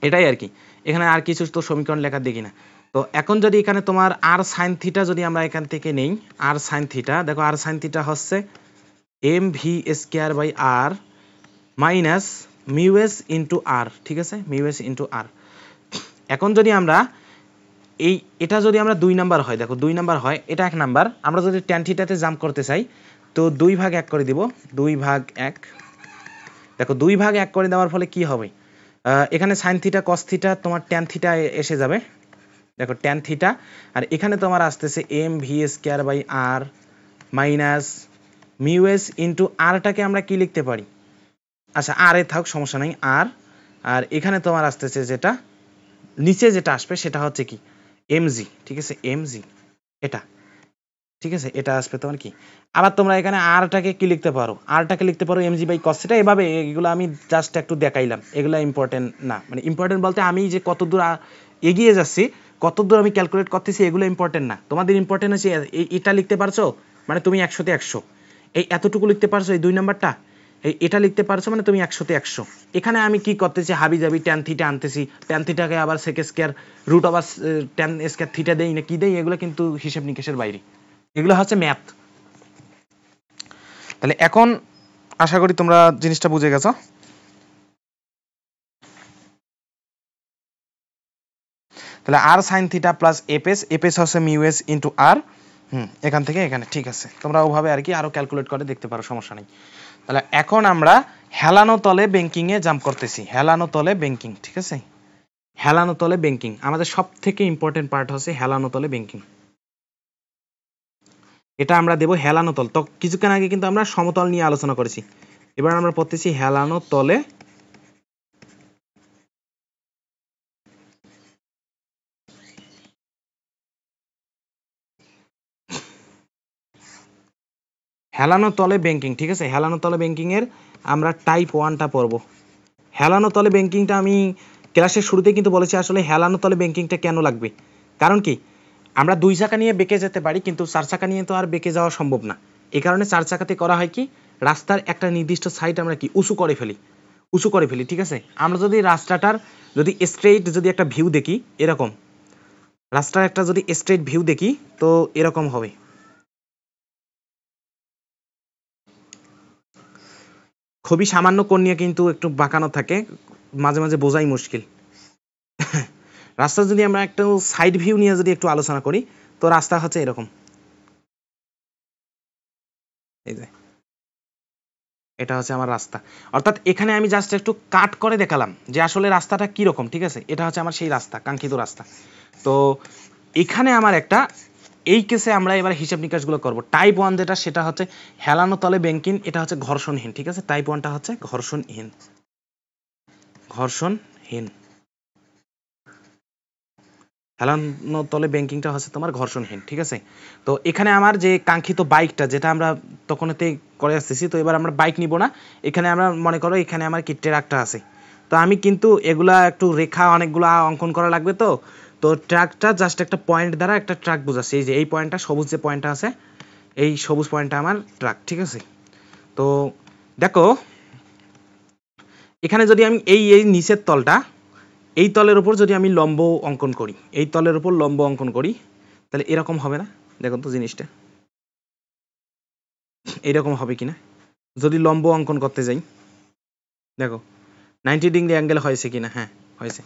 এটাই আর কি, এখানে আর কিছু তো সমীকরণ লেখার দেখি না। তো এখন যদি এখানে তোমার আর সাইন থিটা যদি আমরা এখান থেকে নেই, আর সাইন থিটা, দেখো আর সাইন থিটা হচ্ছে M V square by R minus mu S into R, ঠিক আছে, মিউ এস ইন্টু আর। এখন যদি আমরা এটা যদি আমরা 2 নাম্বার হয়, দেখো 2 নাম্বার হয়, এটা 1 নাম্বার, আমরা যদি ট্যান থিটাতে জাম্প করতে চাই তো 2/1 করে দিব, 2/1। দেখো 2/1 করে দেওয়ার ফলে কি হবে, এখানে সাইন থিটা কস থিটা তোমার ট্যান থিটা এসে যাবে, দেখো ট্যান থিটা, আর এখানে তোমার আসতেছে M V square by R minus mu S into আরটাকে আমরা কি লিখতে পারি, আচ্ছা আর এ থাক সমস্যা নাই আর, আর এখানে তোমার আসতেছে যেটা নিচে যেটা আসবে সেটা হচ্ছে কি এমজি, ঠিক আছে, এমজি এটা, ঠিক আছে, এটা আসবে তোমার কি। আবার তোমরা এখানে আরটাকে কি লিখতে পারো, আরটাকে লিখতে পারো এমজি বাই কস থিটা, এভাবে। এগুলো আমি জাস্ট একটু দেখাইলাম, এগুলো ইম্পর্টেন্ট না, মানে ইম্পর্টেন্ট বলতে আমি যে কতদূর এগিয়ে যাচ্ছি, কতদূর আমি ক্যালকুলেট করতেছি, এগুলো ইম্পর্টেন্ট না। তোমাদের ইম্পর্টেন্ট হচ্ছে এটা লিখতে পারছো মানে তুমি 100-তে 100, এই এতটুকু লিখতে পারছো, এই 2 নাম্বারটা, এটা লিখতে পারছো মানে তুমি 100-তে 100। এখানে আমি কি করতেছি, হাবি যাবি ট্যান থিটা আনতেছি, ট্যান থিটাকে আবার সেক স্কয়ার রুট আবার ট্যান স্কয়ার থিটা দেই না কি দেই, এগুলো কিন্তু হিসাব নিকেশের বাইরে, এগুলো হচ্ছে ম্যাথ। তাহলে এখন আশা করি তোমরা জিনিসটা বুঝে গেছো। তাহলে আর সাইন থিটা প্লাস এপেস, এপেস হচ্ছে মিউ এস ইন্টু আর, এখান থেকে এখানে, ঠিক আছে, তোমরা ওভাবে আর কি আরো ক্যালকুলেট করে দেখতে পারো, সমস্যা নেই। তাহলে এখন আমরা হেলানো তলে ব্যাংকিং এ জাম্প করতেছি, হেলানো তলে ব্যাংকিং, ঠিক আছে, হেলানো তলে ব্যাংকিং আমাদের সব থেকে ইম্পর্টেন্ট পার্ট হচ্ছে হেলানো তলে ব্যাংকিং। এটা আমরা দেব হেলানো তল, তো কিছুক্ষণ আগে কিন্তু আমরা সমতল নিয়ে আলোচনা করেছি, এবার আমরা পড়তেছি হেলানো তলে হেলানো তলে ব্যাংকিং, ঠিক আছে, হেলানো তলে ব্যাংকিং এর আমরা টাইপ 1টা পড়ব। হেলানো তলে ব্যাংকিংটা আমি ক্লাসের শুরুতে কিন্তু বলেছি, আসলে হেলানো তলে ব্যাংকিংটা কেন লাগবে, কারণ কি আমরা 2 চাকা নিয়ে বেঁকে যেতে পারি, কিন্তু 4 চাকা নিয়ে তো আর বেঁকে যাওয়া সম্ভব না। এই কারণে 4 চাকাতে করা হয় কি, রাস্তার একটা নির্দিষ্ট সাইড আমরা কি উঁচু করে ফেলি, ঠিক আছে। আমরা যদি রাস্তাটার যদি স্ট্রেইট যদি একটা ভিউ দেখি, এরকম রাস্তার একটা যদি স্ট্রেইট ভিউ দেখি তো এরকম হবে, খুবই সামান্য কোণ নিয়ে কিন্তু একটু বাঁকানো থাকে, মাঝে মাঝে বোঝাই মুশকিল। রাস্তা যদি আমরা একটু সাইড ভিউ নিয়ে যদি একটু আলোচনা করি তো রাস্তা হচ্ছে এরকম, এই যে এটা হচ্ছে আমার রাস্তা, অর্থাৎ এখানে আমি জাস্ট একটু কাট করে দেখালাম যে আসলে রাস্তাটা কি রকম, ঠিক আছে, এটা হচ্ছে আমার সেই রাস্তা, কাঙ্ক্ষিত রাস্তা। তো এখানে আমার একটা, এই কেসে আমরা এবার হিসাব নিকাশগুলো করব। টাইপ 1 যেটা সেটা হচ্ছে হেলানো তলে ব্যাংকিং, এটা হচ্ছে ঘর্ষণহীন, ঠিক আছে, টাইপ 1টা হচ্ছে ঘর্ষণহীন, হেলানো তলে ব্যাংকিংটা হচ্ছে তোমার ঘর্ষণহীন, ঠিক আছে। তো এখানে আমার যে কাঙ্ক্ষিত বাইকটা যেটা আমরা তখনতে করে আসতেছি, তো এবার আমরা বাইক নিব না, এখানে আমরা মনে করো এখানে আমার কি ট্রাকটা আছে, তো আমি কিন্তু এগুলা একটু রেখা অনেকগুলো অঙ্কন করা লাগবে, তো ট্রাকটা জাস্ট একটা পয়েন্ট দ্বারা একটা ট্রাক বোঝাচ্ছে, এই যে এই পয়েন্টটা সবুজ যে পয়েন্টটা আছে, এই সবুজ পয়েন্টটা আমার ট্রাক, ঠিক আছে। তো দেখো এখানে যদি আমি এই নিচের তলটা, এই তলের উপর যদি আমি লম্ব অঙ্কন করি, এই তলের উপর লম্ব অঙ্কন করি, তাহলে এরকম হবে না? দেখো তো জিনিসটা এরকম হবে কিনা যদি লম্ব অঙ্কন করতে যাই। দেখো 90 ডিগ্রি অ্যাঙ্গেল হয়েছে কিনা? হ্যাঁ হয়েছে।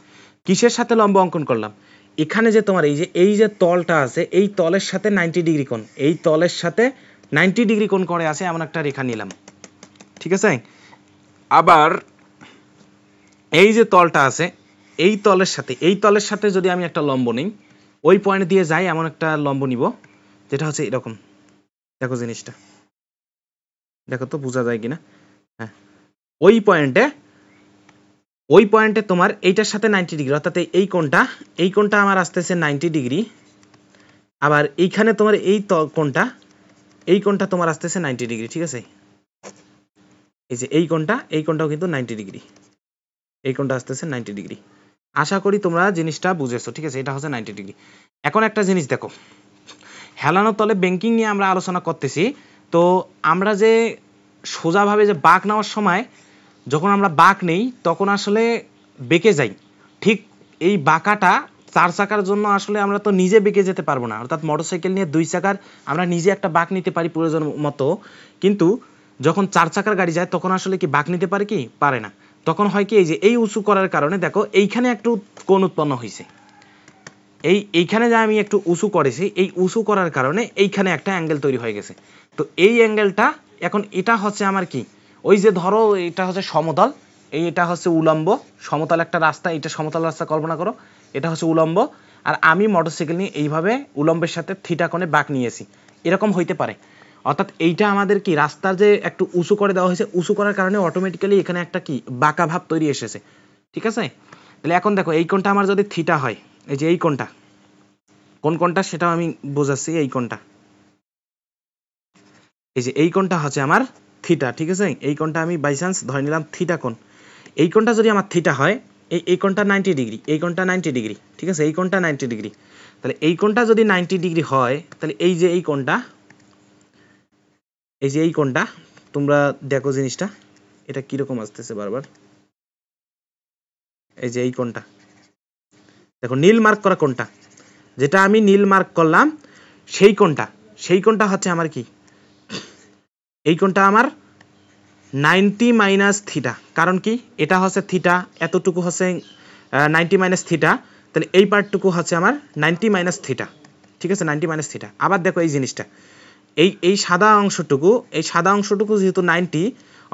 কিসের সাথে লম্ব অঙ্কন করলাম? এখানে যে তোমার এই যে তলটা আছে এই তলের সাথে 90 ডিগ্রি কোণ, এই তলের সাথে 90 ডিগ্রি কোণ করে আছে এমন একটা রেখা নিলাম, ঠিক আছে। আবার এই যে তলটা আছে এই তলের সাথে যদি আমি একটা লম্ব নিই, ওই পয়েন্ট দিয়ে যাই এমন একটা লম্ব নিব যেটা হচ্ছে এরকম। দেখো জিনিসটা, দেখো তো বোঝা যায় কিনা? হ্যাঁ, ওই পয়েন্টে তোমার এইটার সাথে 90 ডিগ্রি, অর্থাৎ এই কোণটা আমার আসতেছে 90 ডিগ্রি। আবার এইখানে তোমার এই কোণটা তোমার আসতেছে 90 ডিগ্রি, ঠিক আছে। এই যে এই কোণটাও কিন্তু 90 ডিগ্রি, এই কোণটা আসতেছে 90 ডিগ্রি। আশা করি তোমরা জিনিসটা বুঝেছো, ঠিক আছে। এটা হচ্ছে 90 ডিগ্রি। এখন একটা জিনিস দেখো, হেলানো তলে ব্যাংকিং নিয়ে আমরা আলোচনা করতেছি। তো আমরা যে সোজাভাবে যে বাঁক নেওয়ার সময় যখন আমরা বাঁক নেই তখন আসলে বেঁকে যাই। ঠিক এই বাঁকাটা 4 চাকার জন্য আসলে আমরা তো নিজে বেঁকে যেতে পারবো না, অর্থাৎ মোটরসাইকেল নিয়ে 2 চাকার আমরা নিজে একটা বাঁক নিতে পারি প্রয়োজন মতো, কিন্তু যখন 4 চাকার গাড়ি যায় তখন আসলে কি বাঁক নিতে পারে কি? পারে না। তখন হয় কি, এই যে এই উঁচু করার কারণে দেখো এইখানে একটু কোণ উৎপন্ন হয়েছে, এইখানে যে আমি একটু উঁচু করেছি, এই উঁচু করার কারণে এইখানে একটা অ্যাঙ্গেল তৈরি হয়ে গেছে। তো এই অ্যাঙ্গেলটা এখন এটা হচ্ছে আমার কি, ওই যে ধরো এটা হচ্ছে সমতল, এটা হচ্ছে উলম্ব, সমতল একটা রাস্তা, এটা সমতল রাস্তা কল্পনা করো, এটা হচ্ছে উলম্ব, আর আমি মোটরসাইকেল নিয়ে এইভাবে উলম্বের সাথে থিটা কোণে বাঁক নিয়েছি, এরকম হইতে পারে। অর্থাৎ এইটা আমাদের কি রাস্তার যে একটু উঁচু করে দেওয়া হয়েছে, উঁচু করার কারণে অটোমেটিক্যালি এখানে একটা কি বাঁকা ভাব তৈরি এসেছে, ঠিক আছে। তাহলে এখন দেখো এই কোণটা আমার যদি থিটা হয়, এই যে এই কোণটা, কোন কোণটা সেটাও আমি বোঝাচ্ছি। এই কোণটা, এই যে এই কোণটা হচ্ছে আমার থিটা, ঠিক আছে। এই কোণটা আমি বাই চান্স ধরে নিলাম থিটা কোণ। এই কোণটা যদি আমার থিটা হয়, এই কোণটা 90 ডিগ্রি, এই কোণটা 90 ডিগ্রি, ঠিক আছে। এই কোণটা 90 ডিগ্রি, তাহলে এই কোণটা যদি 90 ডিগ্রি হয়, তাহলে এই যে এই কোণটা, এই যে এই কোণটা, তোমরা দেখো জিনিসটা এটা কিরকম আসতেছে বারবার। এই যে এই কোণটা দেখো, নীল মার্ক করা কোণটা, যেটা আমি নীল মার্ক করলাম সেই কোণটা হচ্ছে আমার কি, এই কোণটা আমার 90 মাইনাস থিটা। কারণ কি, এটা হচ্ছে থিটা, এতটুকু হচ্ছে 90 মাইনাস থিটা, তাহলে এই পার্টটুকু হচ্ছে আমার 90 মাইনাস থিটা, ঠিক আছে, 90 মাইনাস থিটা। আবার দেখো এই জিনিসটা, এই সাদা অংশটুকু যেহেতু 90,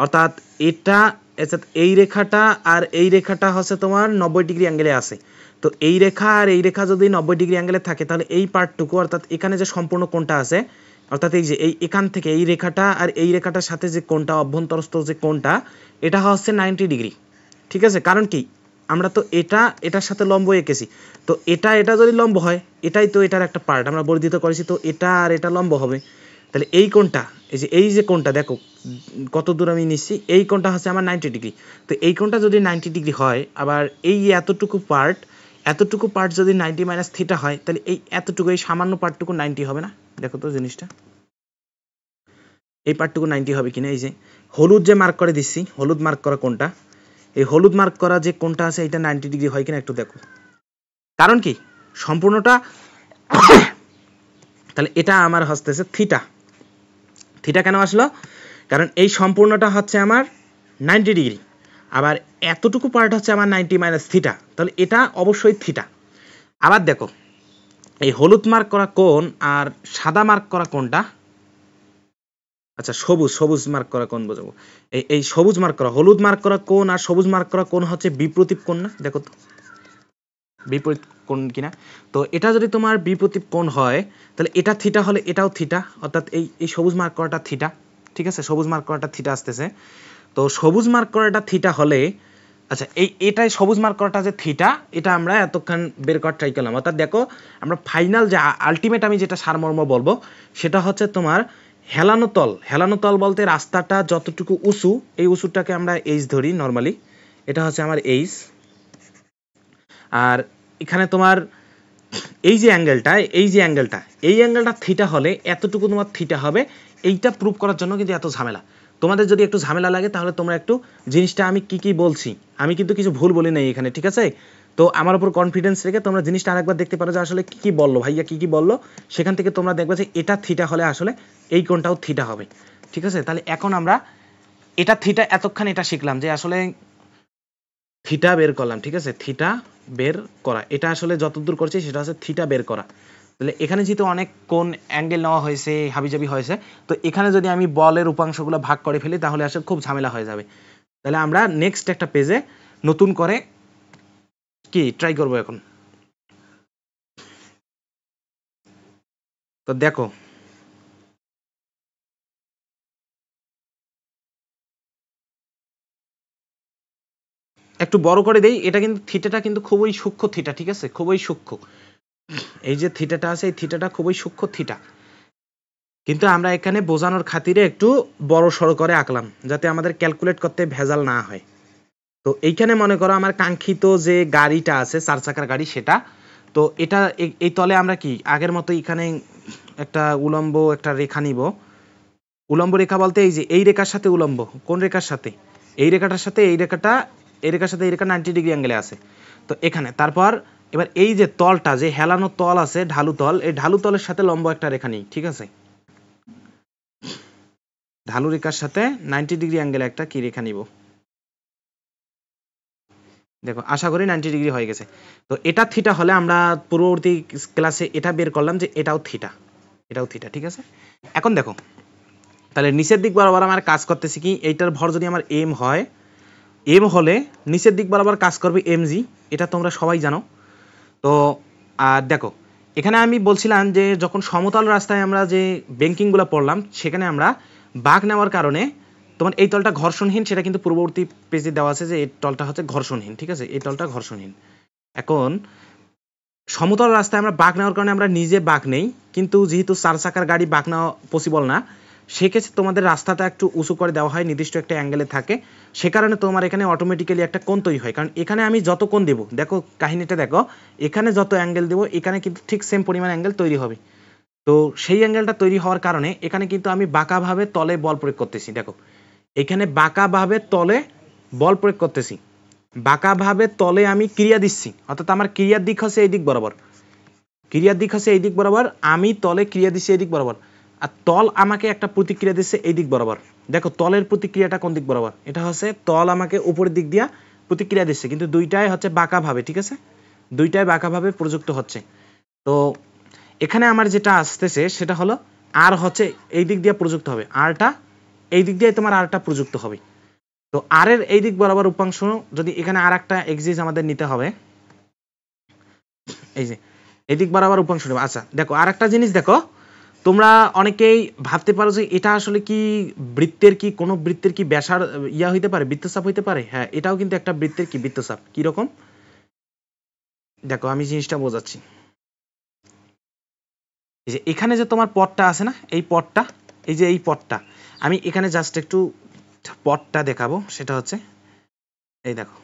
অর্থাৎ এই রেখাটা আর এই রেখাটা হচ্ছে তোমার 90 ডিগ্রি অ্যাঙ্গেলে আছে। তো এই রেখা আর এই রেখা যদি 90 ডিগ্রি অ্যাঙ্গেলে থাকে, তাহলে এই পার্টটুকু, অর্থাৎ এখানে যে সম্পূর্ণ কোণটা আছে, অর্থাৎ এই যে এখান থেকে এই রেখাটা আর এই রেখাটার সাথে যে কোণটা, অভ্যন্তরস্থ যে কোণটা, এটা হচ্ছে 90 ডিগ্রি, ঠিক আছে। কারণ কি, আমরা তো এটার সাথে লম্ব এঁকেছি, তো এটা যদি লম্ব হয়, এটাই তো এটার একটা পার্ট আমরা বর্ধিত করেছি, তো এটা আর এটা লম্ব হবে। তাহলে এই কোণটা, এই যে কোণটা দেখো কত দূর আমি নিচ্ছি, এই কোণটা হচ্ছে আমার 90 ডিগ্রি। তো এই কোণটা যদি 90 ডিগ্রি হয়, আবার এই এতটুকু পার্ট যদি 90 মাইনাস থিটা হয়, তাহলে এই এতটুকু, এই সামান্য পার্টটুকু 90 হবে না? দেখো তো জিনিসটা, এই পার্টটুকু 90 হবে কিনা। এই যে হলুদ যে মার্ক করে দিচ্ছি, হলুদ মার্ক করা কোণটা, এই হলুদ মার্ক করা যে কোণটা আছে, এটা 90 ডিগ্রি হয় কিনা একটু দেখো। কারণ কি, সম্পূর্ণটা তাহলে এটা আমার হচ্ছে থিটা। থিটা কেন আসলো? কারণ এই সম্পূর্ণটা হচ্ছে আমার 90 ডিগ্রি, আবার এতটুকু পার্ট হচ্ছে আমার 90 মাইনাস থিটা, তাহলে এটা অবশ্যই থিটা। আবার দেখো এই হলুদ মার্ক করা কোণ আর সাদা মার্ক করা কোণটা, আচ্ছা সবুজ মার্ক করা কোণ বোঝাবো, এই সবুজ মার্ক করা, হলুদ মার্ক করা কোণ আর সবুজ মার্ক করা কোণ হচ্ছে বিপরীত কোণ না? দেখো তো বিপরীত কোণ কিনা। তো এটা যদি তোমার বিপরীত কোণ হয়, তাহলে এটা থিটা হলে এটাও থিটা, অর্থাৎ এই সবুজ মার্ক করাটা থিটা, ঠিক আছে। সবুজ মার্ক করাটা থিটা আসতেছে। তো সবুজ মার্ক করাটা থিটা হলে, আচ্ছা এটাই সবুজ মার্ক করাটা যে থিটা, এটা আমরা এতক্ষণ বের করার ট্রাই করলাম। অর্থাৎ দেখো আমরা ফাইনাল যে আলটিমেট আমি যেটা সারমর্ম বলবো, সেটা হচ্ছে তোমার হেলানো তল বলতে রাস্তাটা যতটুকু উঁচু, এই উঁচুটাকে আমরা এইচ ধরি নর্মালি, এটা হচ্ছে আমার এইচ। আর এখানে তোমার এই যে অ্যাঙ্গেলটা এই অ্যাঙ্গেলটা থিটা হলে এতটুকু তোমার থিটা হবে। এইটা প্রুভ করার জন্য কিন্তু এত ঝামেলা। তোমাদের যদি একটু ঝামেলা লাগে তাহলে তোমরা একটু জিনিসটা আমি কি বলছি, আমি কিন্তু কিছু ভুল বলি নাই এখানে, ঠিক আছে। তো আমার উপর কনফিডেন্স রেখে তোমরা জিনিসটা আরেকবার দেখতে পারো যে আসলে কি বললো ভাইয়া, কি বললো, সেখান থেকে তোমরা দেখবে যে এটা থিটা হলে আসলে এই কোণটাও থিটা হবে। ঠিক আছে, তাহলে এখন আমরা এটা থিটা এতক্ষণ এটা শিখলাম যে আসলে থিটা বের করলাম। ঠিক আছে, থিটা বের করা, এটা আসলে যতদূর করছি সেটা হচ্ছে থিটা বের করা। তাহলে এখানে যেহেতু অনেক কোণ অ্যাঙ্গেল নেওয়া হয়েছে, হাবিজাবি হয়েছে, তো এখানে যদি আমি বলের উপাংশগুলো ভাগ করে ফেলি তাহলে আসলে খুব ঝামেলা হয়ে যাবে। তাহলে আমরা নেক্সট একটা পেজে নতুন করে কি ট্রাই করবো এখন। তো দেখো একটু বড় করে দেই, এটা কিন্তু থিটাটা কিন্তু খুবই সূক্ষ্ম থিটা। ঠিক আছে, খুবই সূক্ষ্ম, এই যে থিটাটা আছে এই থিটাটা খুবই সূক্ষ্ম থিটা, কিন্তু আমরা এখানে বোঝানোর খাতিরে একটু বড় সড়ো করে আঁকলাম যাতে আমাদের ক্যালকুলেট করতে ভেজাল না হয়। তো এইখানে মনে করো আমার কাঙ্ক্ষিত যে গাড়িটা আছে 4 চাকার গাড়ি সেটা, তো এটা এই তলে আমরা কি আগের মতো এখানে একটা উলম্ব একটা রেখা নিব। উলম্ব রেখা বলতে এই যে এই রেখার সাথে উলম্ব, কোন রেখার সাথে, এই রেখাটার সাথে এই রেখাটা, এই রেখার সাথে এই রেখা 90 ডিগ্রি অ্যাঙ্গেলে আছে। তো এখানে তারপর এবার এই যে তলটা যে হেলানো তল আছে ঢালু তল, এই ঢালু তলের সাথে লম্ব একটা রেখা নিই। ঠিক আছে, ঢালু রেখার সাথে 90 ডিগ্রি অ্যাঙ্গেলে একটা কি রেখা নিব, দেখো আশা করি 90 ডিগ্রি হয়ে গেছে। তো এটা থিটা হলে আমরা পূর্ববর্তী ক্লাসে এটা বের করলাম যে এটাও থিটা, এটাও থিটা। ঠিক আছে, এখন দেখো তাহলে নিচের দিক বরাবর আমার কাজ করতেছি কি, এইটার ভর যদি আমার এম হয়, এম হলে নিচের দিক বরাবর কাজ করবে এমজি, এটা তোমরা সবাই জানো। তো আর দেখো এখানে আমি বলছিলাম যে যখন সমতল রাস্তায় আমরা যে ব্যাংকিংগুলো পড়লাম সেখানে আমরা বাঁক নেওয়ার কারণে তোমার এই তলটা ঘর্ষণহীন, সেটা কিন্তু পূর্ববর্তী পেজে দেওয়া আছে যে এই তলটা হচ্ছে ঘর্ষণহীন। ঠিক আছে, এই তলটা ঘর্ষণহীন। এখন সমতল রাস্তায় আমরা বাঁক নেওয়ার কারণে আমরা নিজে বাঁক নেই, কিন্তু যেহেতু 4 চাকার গাড়ি বাঁক নেওয়া পসিবল না, সেক্ষেত্রে তোমাদের রাস্তাটা একটু উঁচু করে দেওয়া হয়, নির্দিষ্ট একটা অ্যাঙ্গেলে থাকে, সে কারণে তোমার এখানে অটোমেটিক্যালি একটা কোণ তৈরি হয়। কারণ এখানে আমি যত কোণ দেবো, দেখো কাহিনীটা দেখো, এখানে যত অ্যাঙ্গেল দেবো এখানে কিন্তু ঠিক সেম পরিমাণ অ্যাঙ্গেল তৈরি হবে। তো সেই অ্যাঙ্গেলটা তৈরি হওয়ার কারণে এখানে কিন্তু আমি বাঁকাভাবে তলে বল প্রয়োগ করতেছি। দেখো এখানে বাঁকাভাবে তলে বল প্রয়োগ করতেছি, বাঁকাভাবে তলে আমি ক্রিয়া দিচ্ছি, অর্থাৎ আমার ক্রিয়ার দিক হচ্ছে এই দিক বরাবর, ক্রিয়ার দিক হচ্ছে এই দিক বরাবর, আমি তলে ক্রিয়া দিচ্ছি এই দিক বরাবর, আর তল আমাকে একটা প্রতিক্রিয়া দিচ্ছে এই দিক বরাবর। দেখো তলের প্রতিক্রিয়াটা কোন দিক বরাবর, এটা হচ্ছে তল আমাকে উপরের দিক দিয়া প্রতিক্রিয়া দিচ্ছে, কিন্তু দুইটাই হচ্ছে বাঁকাভাবে। ঠিক আছে, দুইটাই বাঁকাভাবে প্রযুক্ত হচ্ছে। তো এখানে আমার যেটা আসতেছে সেটা হলো আর হচ্ছে এই দিক দিয়ে প্রযুক্ত হবে, আরটা এই দিক দিয়ে তোমার আরটা প্রযুক্ত হবে। তো আর এর এই দিক বরাবর উপাংশ যদি এখানে আর একটা এক্সিস আমাদের নিতে হবে, এই যে এই দিক বরাবর উপাংশ নেব। আচ্ছা দেখো আর একটা জিনিস দেখো, তোমরা অনেকেই ভাবতে পারো যে এটা আসলে কি বৃত্তের কি কোনো বৃত্তের কি ব্যাসার ইয়া হইতে পারে, বৃত্তচাপ হইতে পারে। হ্যাঁ, এটাও কিন্তু একটা বৃত্তের কি বৃত্তচাপ। কি রকম দেখো আমি জিনিসটা বোঝাচ্ছি, এই যে এখানে যে তোমার পথটা আছে না, এই পথটা, এই যে এই পথটা, আমি এখানে জাস্ট একটু পথটা দেখাবো, সেটা হচ্ছে এই দেখো,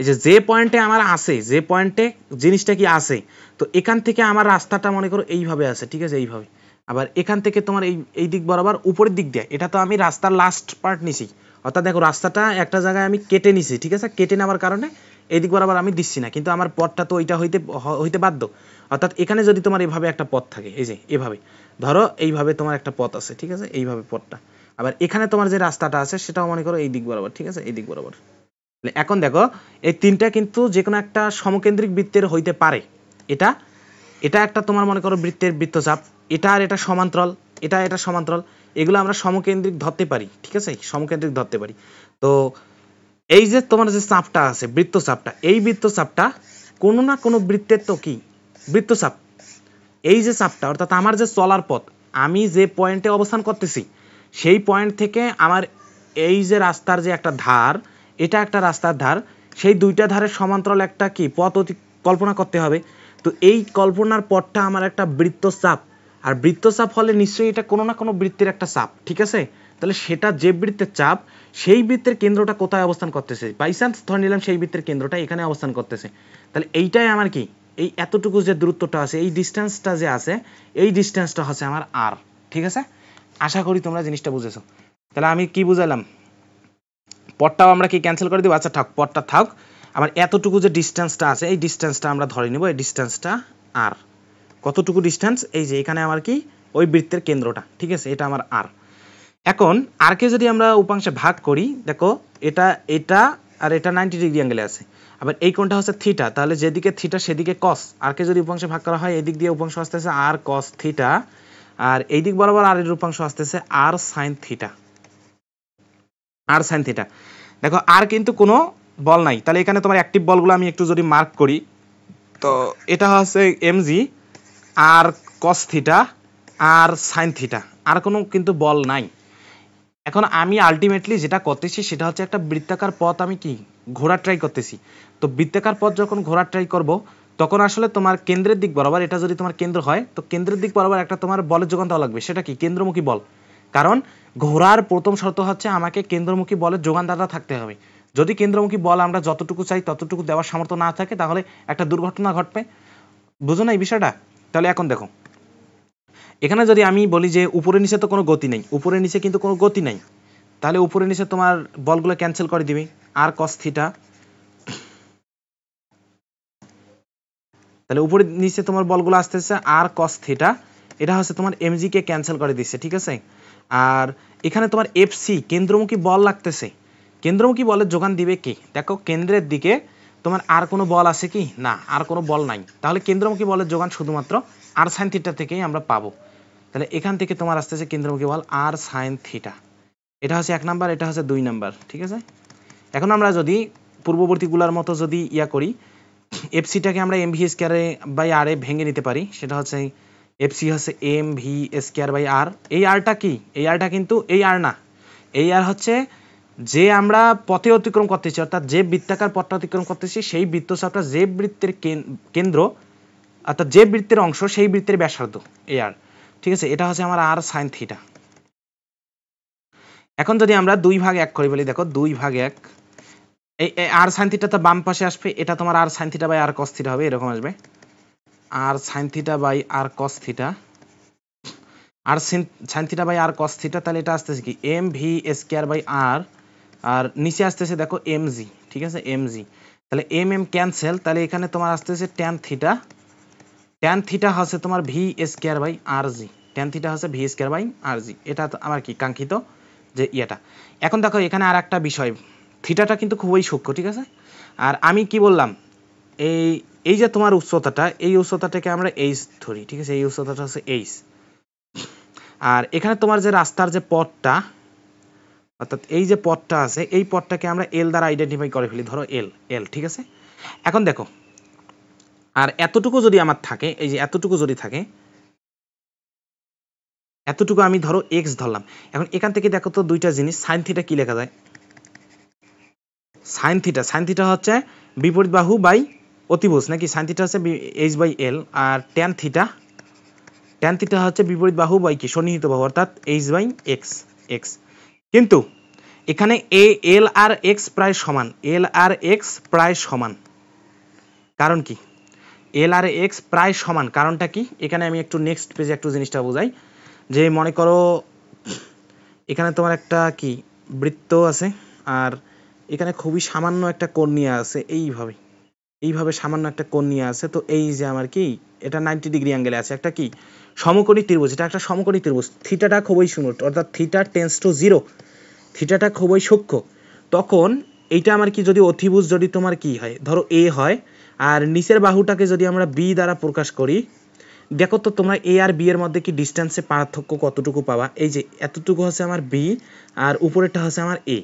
এই যে পয়েন্টে আমার আছে, যে পয়েন্টে জিনিসটা কি আছে, তো এখান থেকে আমার রাস্তাটা মনে করো এইভাবে আছে। ঠিক আছে, এইভাবে, আবার এখান থেকে তোমার এই দিক বরাবর উপরের দিক দিয়ে, এটা তো আমি রাস্তার লাস্ট পার্ট নিছি, অর্থাৎ দেখো রাস্তাটা একটা জায়গায় আমি কেটে নিছি। ঠিক আছে, কেটে নেওয়ার কারণে এই দিক বরাবর আমি দিচ্ছি না, কিন্তু আমার পথটা তো ওইটা হইতে বাধ্য। অর্থাৎ এখানে যদি তোমার এভাবে একটা পথ থাকে, এই যে এভাবে ধরো এইভাবে তোমার একটা পথ আছে, ঠিক আছে, এইভাবে পথটা, আবার এখানে তোমার যে রাস্তাটা আছে সেটাও মনে করো এই দিক বরাবর। ঠিক আছে, এই দিক বরাবর। এখন দেখো এই তিনটা কিন্তু যে কোনো একটা সমকেন্দ্রিক বৃত্তের হইতে পারে। এটা এটা একটা তোমার মনে করো বৃত্তের বৃত্তচাপ, এটা আর এটা সমান্তরাল, এটা সমান্তরাল, এগুলো আমরা সমকেন্দ্রিক ধরতে পারি। ঠিক আছে, সমকেন্দ্রিক ধরতে পারি। তো এই যে তোমার যে চাপটা আছে বৃত্তচাপটা, এই বৃত্তচাপটা কোনো না কোনো বৃত্তের তো কি বৃত্তচাপ, এই যে চাপটা অর্থাৎ আমার যে চলার পথ, আমি যে পয়েন্টে অবস্থান করতেছি সেই পয়েন্ট থেকে আমার এই যে রাস্তার যে একটা ধার, এটা একটা রাস্তার ধার, সেই দুইটা ধারের সমান্তরাল একটা কি পথ কল্পনা করতে হবে। তো এই কল্পনার পথটা আমার একটা বৃত্তচাপ, আর বৃত্তচাপ হলে নিশ্চয়ই এটা কোনো না কোনো বৃত্তের একটা চাপ। ঠিক আছে, তাহলে সেটা যে বৃত্তের চাপ, সেই বৃত্তের কেন্দ্রটা কোথায় অবস্থান করতেছে, বাই চান্স ধরে নিলাম সেই বৃত্তের কেন্দ্রটা এখানে অবস্থান করতেছে, তাহলে এইটাই আমার কি এই এতটুকু যে দূরত্বটা আছে, এই ডিস্টেন্সটা যে আছে, এই ডিস্টেন্সটা হচ্ছে আমার আর। ঠিক আছে, আশা করি তোমরা জিনিসটা বুঝেছো। তাহলে আমি কি বুঝালাম, পথটাও আমরা কি ক্যান্সেল করে দিব। আচ্ছা থাক, পথটা থাক, আবার এতটুকু যে ডিস্টেন্সটা আছে এই ডিস্টেন্সটা আমরা ধরে নেব, এই ডিস্টেন্সটা আর। কতটুকু ডিস্টেন্স? এই যে এখানে আমার কি ওই বৃত্তের কেন্দ্রটা, ঠিক আছে, এটা আমার আর। এখন আরকে যদি আমরা উপাংশে ভাগ করি, দেখো এটা এটা আর এটা 90 ডিগ্রি অ্যাঙ্গেলে আছে, আবার এই কোণটা হচ্ছে থিটা, তাহলে যেদিকে থিটা সেদিকে কস। আরকে যদি উপাংশে ভাগ করা হয়, এদিক দিয়ে উপাংশ আসতেছে আর কস থিটা, আর এই দিক বরাবর আর এর উপাংশ আসতেছে আর sine theta, R sine theta. দেখো আর কিন্তু কোনো বল নাই, তাহলে এখানে তোমার অ্যাক্টিভ বলগুলো আমি একটু যদি মার্ক করি, তো এটা হচ্ছে এমজি আর cos theta R sine theta, আর কোনো কিন্তু বল নাই। এখন আমি আলটিমেটলি যেটা করতেছি সেটা হচ্ছে একটা বৃত্তাকার পথ আমি কি ঘোরার ট্রাই করতেছি। তো বৃত্তাকার পথ যখন ঘোরার ট্রাই করব, তখন আসলে তোমার কেন্দ্রের দিক বরাবর, এটা যদি তোমার কেন্দ্র হয় তো কেন্দ্রের দিক বরাবর একটা তোমার বলের যোগান দেওয়া লাগবে, সেটা কি কেন্দ্রমুখী বল। কারণ ঘোরার প্রথম শর্ত হচ্ছে আমাকে কেন্দ্রমুখী বলের যোগানদাতা থাকতে হবে। যদি কেন্দ্রমুখী বল আমরা যতটুকু চাই ততটুকু দেওয়ার সামর্থ্য না থাকে, তাহলে একটা দুর্ঘটনা ঘটবে। বুঝো না এই বিষয়টা? তাহলে এখন দেখো, এখানে যদি আমি বলি যে উপরে নিচে তো কোনো গতি নেই, উপরে নিচে কিন্তু কোনো গতি নাই, তাহলে উপরে নিচে তোমার বলগুলো ক্যান্সেল করে দিবে, আর কস থিটা, তাহলে উপরে নিচে তোমার বলগুলো আসতেছে আর কস থিটা, এটা হচ্ছে তোমার এমজি কে ক্যান্সেল করে দিচ্ছে, ঠিক আছে। আর এখানে তোমার এফসি কেন্দ্রমুখী বল লাগতেছে, কেন্দ্রমুখী বলের যোগান দিবে কি? দেখো কেন্দ্রের দিকে তোমার আর কোনো বল আছে কি? না, আর কোনো বল নাই, তাহলে কেন্দ্রমুখী বলের যোগান শুধুমাত্র আর সাইন থিটা থেকেই আমরা পাবো। তাহলে এখান থেকে তোমার আসতেছে কেন্দ্রমুখী বল আর সাইন থিটা, এটা হচ্ছে 1 নাম্বার, এটা হচ্ছে 2 নাম্বার, ঠিক আছে। এখন আমরা যদি পূর্ববর্তীগুলোর মতো যদি ইয়া করি, এফসিটাকে আমরা এম ভি স্কোয়ারে বাই আর এ ভেঙে নিতে পারি, সেটা হচ্ছে এফসি হচ্ছে M V square by R. এই আরটা কি? এই আরটা কিন্তু এই আর না, এই আর হচ্ছে যে আমরা পথে অতিক্রম করতেছি, অর্থাৎ যে বৃত্তাকার পথটা অতিক্রম করতেছি সেই বৃত্তচাপটা যে বৃত্তের কেন্দ্র, অর্থাৎ যে বৃত্তের অংশ সেই বৃত্তের ব্যাসার্ধ, এই আর, ঠিক আছে। এটা হচ্ছে আমার আর সাইন থিটা। এখন যদি আমরা 2/1 করে বলি, দেখো 2/1, এই আর সাইন থিটা তো বাম পাশে আসবে, এটা তোমার R sine theta by R cos theta হবে, এরকম আসবে R sine theta by R cos theta, R sine theta by R cos theta, তাহলে এটা আসতেছে কি M V square by R, আর নিচে আসতেছে দেখো এম জি, ঠিক আছে, এম জি, তাহলে এম এম ক্যান্সেল, তাহলে এখানে তোমার আসতেছে ট্যান থিটা, ট্যান থিটা হচ্ছে তোমার v square by r g, tan theta হচ্ছে v square by r g, এটা আমার কি কাঙ্ক্ষিত যে ইয়েটা। এখন দেখো এখানে আর একটা বিষয়, থিটাটা কিন্তু খুবই সূক্ষ্ম, ঠিক আছে। আর আমি কি বললাম, এই এই যে তোমার উচ্চতাটা, এই উচ্চতাটাকে আমরা এইচ ধরি, ঠিক আছে, এই উচ্চতাটা হচ্ছে এইচ। আর এখানে তোমার যে রাস্তার যে পথটা, অর্থাৎ এই যে পথটা আছে, এই পথটাকে আমরা এল দ্বারা আইডেন্টিফাই করে ফেলি, ধরো এল এল, ঠিক আছে। এখন দেখো, আর এতটুকু যদি আমার থাকে, এই যে এতটুকু যদি থাকে, এতটুকু আমি ধরো এক্স ধরলাম। এখন এখান থেকে দেখো তো দুইটা জিনিস, সাইন থিটা কি লেখা যায়? সাইন থিটা, সাইন থিটা হচ্ছে বিপরীত বাহু বাই অতিভুজ, নাকি? সাইন থিটা হচ্ছে এইচ বাই এল, আর ট্যান থিটা, ট্যান থিটা হচ্ছে বিপরীত বাহু বাই কি সন্নিহিত বাহু, অর্থাৎ এইচ বাই এক্স, এক্স। কিন্তু এখানে এল আর এক্স প্রায় সমান, এল আর এক্স প্রায় সমান, কারণ কি? এল আর এক্স প্রায় সমান, কারণটা কি? এখানে আমি একটু নেক্সট পেজে একটু জিনিসটা বোঝাই, যে মনে করো এখানে তোমার একটা কি বৃত্ত আছে, আর এখানে খুবই সামান্য একটা কর্নিয়া আছে, এইভাবে এইভাবে সামান্য একটা কর্নিয়া আছে, তো এই যে আমার কি এটা 90 ডিগ্রি অ্যাঙ্গেলে আছে, একটা কি সমকোণী ত্রিভুজ, এটা একটা সমকোণী ত্রিভুজ, থিটাটা খুবই শূন্য, অর্থাৎ থিটা টেন্স টু 0, থিটাটা খুবই সূক্ষ্ম। তখন এইটা আমার কি যদি অতিভুজ যদি তোমার কি হয়, ধরো এ হয়, আর নিচের বাহুটাকে যদি আমরা বি দ্বারা প্রকাশ করি, দেখো তো তোমরা এ আর বি এর মধ্যে কি ডিস্টেন্সে পার্থক্য কতটুকু পাবা? এই যে এতটুকু হচ্ছে আমার বি, আর উপরেরটা হচ্ছে আমার এ।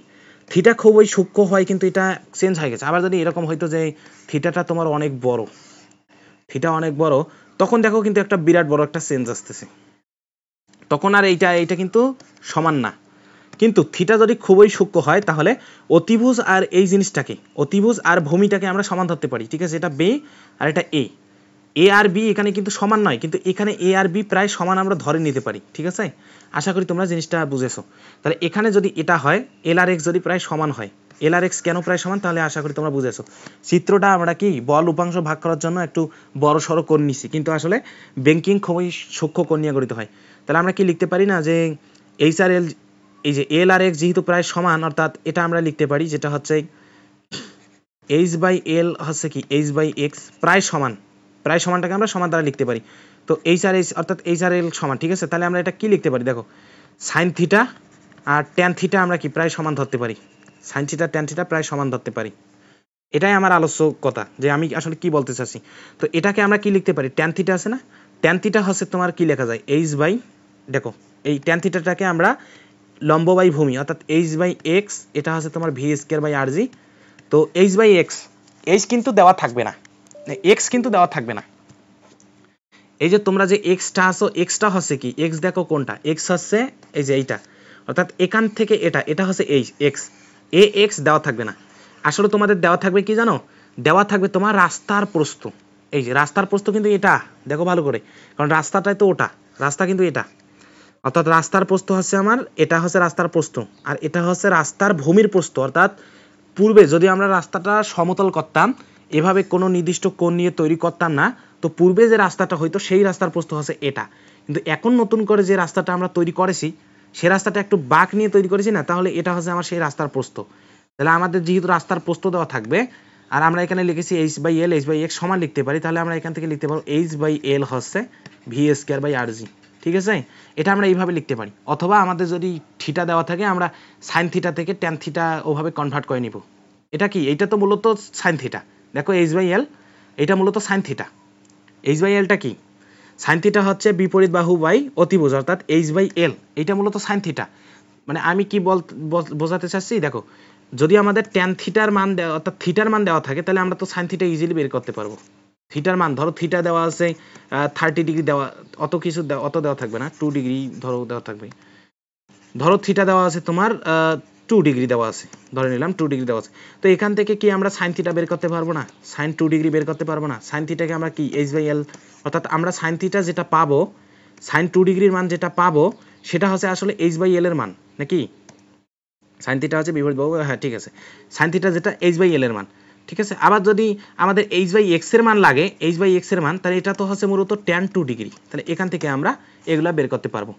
থিটা খুবই সূক্ষ্ম হয়, কিন্তু এটা চেঞ্জ হয়ে গেছে। আবার যদি এরকম হইতো যে থিটাটা তোমার অনেক বড়, থিটা অনেক বড়, তখন দেখো কিন্তু একটা বিরাট বড় একটা চেঞ্জ আসতেছে, তখন আর এইটা কিন্তু সমান না। কিন্তু থিটা যদি খুবই সূক্ষ্ম হয়, তাহলে অতিভুজ আর এই জিনিসটাকে, অতিভুজ আর ভূমিটাকে আমরা সমান ধরতে পারি, ঠিক আছে। এটা বি আর এটা এ, এ আর বি এখানে কিন্তু সমান নয়, কিন্তু এখানে এ আর বি প্রায় সমান আমরা ধরে নিতে পারি, ঠিক আছে। আশা করি তোমরা জিনিসটা বুঝেছো। তাহলে এখানে যদি এটা হয়, এল আর এক্স যদি প্রায় সমান হয়, এল আর এক্স কেন প্রায় সমান, তাহলে আশা করি তোমরা বুঝেছো। চিত্রটা আমরা কি বল উপাংশ ভাগ করার জন্য একটু বড় সড়ো কোণ নিছি, কিন্তু আসলে ব্যাংকিং খুবই সূক্ষ্ম কোণ নিয়ে গঠিত হয়। তাহলে আমরা কি লিখতে পারি না যে এইচ আর এল, এই যে এল আর এক্স যেহেতু প্রায় সমান, অর্থাৎ এটা আমরা লিখতে পারি যেটা হচ্ছে এইচ বাই এল হচ্ছে কি এইচ বাই এক্স প্রায় সমান, প্রায় সমানটাকে আমরা সমান দ্বারা লিখতে পারি। তো এইচ আর এইচ অর্থাৎ এইচ আর এল সমান, ঠিক আছে। তাহলে আমরা এটা কি লিখতে পারি দেখো, সাইন থিটা আর ট্যান থিটা আমরা কি প্রায় সমান ধরতে পারি, সাইন থিটা ট্যান থিটা প্রায় সমান ধরতে পারি। এটাই আমার আলোচ্য কথা, যে আমি আসলে কি বলতে চাচ্ছি। তো এটাকে আমরা কি লিখতে পারি, ট্যান থিটা আছে না, ট্যান থিটা হচ্ছে তোমার কি লেখা যায় এইচ বাই, দেখো এই ট্যান থিটাটাকে আমরা লম্ব বাই ভূমি অর্থাৎ এইচ বাই এক্স, এটা হচ্ছে তোমার ভি স্কোয়ার বাই আর জি। তো এইচ বাই এক্স, এইচ কিন্তু দেওয়া থাকবে না, এক্স কিন্তু দেওয়া থাকবে না। এই যে তোমরা যে এক্সটা আসো, এক্সটা হচ্ছে কি, এক্স দেখো কোনটা, এক্স হচ্ছে এই যে এইটা, অর্থাৎ এখান থেকে এটা, এটা হচ্ছে এই এক্স, এ এক্স দেওয়া থাকবে না। আসলে তোমাদের দেওয়া থাকবে কি জানো, দেওয়া থাকবে তোমার রাস্তার প্রস্থ। এই যে রাস্তার প্রস্থ কিন্তু এটা, দেখো ভালো করে, কারণ রাস্তাটাই তো ওটা, রাস্তা কিন্তু এটা, অর্থাৎ রাস্তার প্রস্থ হচ্ছে আমার, এটা হচ্ছে রাস্তার প্রস্থ, আর এটা হচ্ছে রাস্তার ভূমির প্রস্থ। অর্থাৎ পূর্বে যদি আমরা রাস্তাটা সমতল করতাম, এভাবে কোনো নির্দিষ্ট কোণ নিয়ে তৈরি করতাম না, তো পূর্বে যে রাস্তাটা হইতো সেই রাস্তার প্রস্থ হচ্ছে এটা। কিন্তু এখন নতুন করে যে রাস্তাটা আমরা তৈরি করেছি, সেই রাস্তাটা একটু বাঁক নিয়ে তৈরি করেছি না, তাহলে এটা হচ্ছে আমার সেই রাস্তার প্রস্থ। তাহলে আমাদের যেহেতু রাস্তার প্রস্থ দেওয়া থাকবে, আর আমরা এখানে লিখেছি h by l, h by x সমান লিখতে পারি, তাহলে আমরা এখান থেকে লিখতে পারবো এইচ বাই এল হচ্ছে ভি স্কোয়ার বাই আর জি, ঠিক আছে। এটা আমরা এইভাবে লিখতে পারি, অথবা আমাদের যদি থিটা দেওয়া থাকে, আমরা সাইন থিটা থেকে ট্যান থিটা ওভাবে কনভার্ট করে নিব। এটা কি, এইটা তো মূলত সাইন থিটা, দেখো এইচ বাই এল, এটা মূলত সাইন থিটা। এইচ বাই এলটা কি, সাইন থিটা হচ্ছে বিপরীত বাহু বাই অতিভুজ, অর্থাৎ এইচ বাই এল, এইটা মূলত সাইন থিটা। মানে আমি কি বোঝাতে চাচ্ছি, দেখো যদি আমাদের ট্যান থিটার মান দেওয়া অর্থাৎ থিটার মান দেওয়া থাকে, তাহলে আমরা তো সাইন থিটা ইজিলি বের করতে পারবো। থিটার মান ধরো, থিটা দেওয়া আছে 30 ডিগ্রি দেওয়া, অত কিছু অত দেওয়া থাকবে না, 2 ডিগ্রি ধরো দেওয়া থাকবে, ধরো থিটা দেওয়া আছে তোমার 2 ডিগ্রি দেওয়া আছে, ধরে নিলাম 2 ডিগ্রি দেওয়া আছে। তো এখান থেকে কি আমরা সাইন থিটা বের করতে পারবো না, সাইন 2 ডিগ্রি বের করতে পারবো না, সাইন থিটাকে আমরা কি এইচ বাই এল, অর্থাৎ আমরা সাইন থিটা যেটা পাবো, সাইন 2 ডিগ্রির মান যেটা পাবো, সেটা হচ্ছে আসলে এইচ বাই এল এর মান নাকি, সাইন থিটা হচ্ছে বিপরীত বাহু, হ্যাঁ ঠিক আছে, সাইন থিটা যেটা এইচ বাই এল এর মান, ঠিক আছে। আবার যদি আমাদের এইচ বাই এক্স এর মান লাগে, এইচ বাই এক্স এর মান, তাহলে এটা তো হচ্ছে মূলত ট্যান 2 ডিগ্রি, তাহলে এখান থেকে আমরা এগুলা বের করতে পারবো।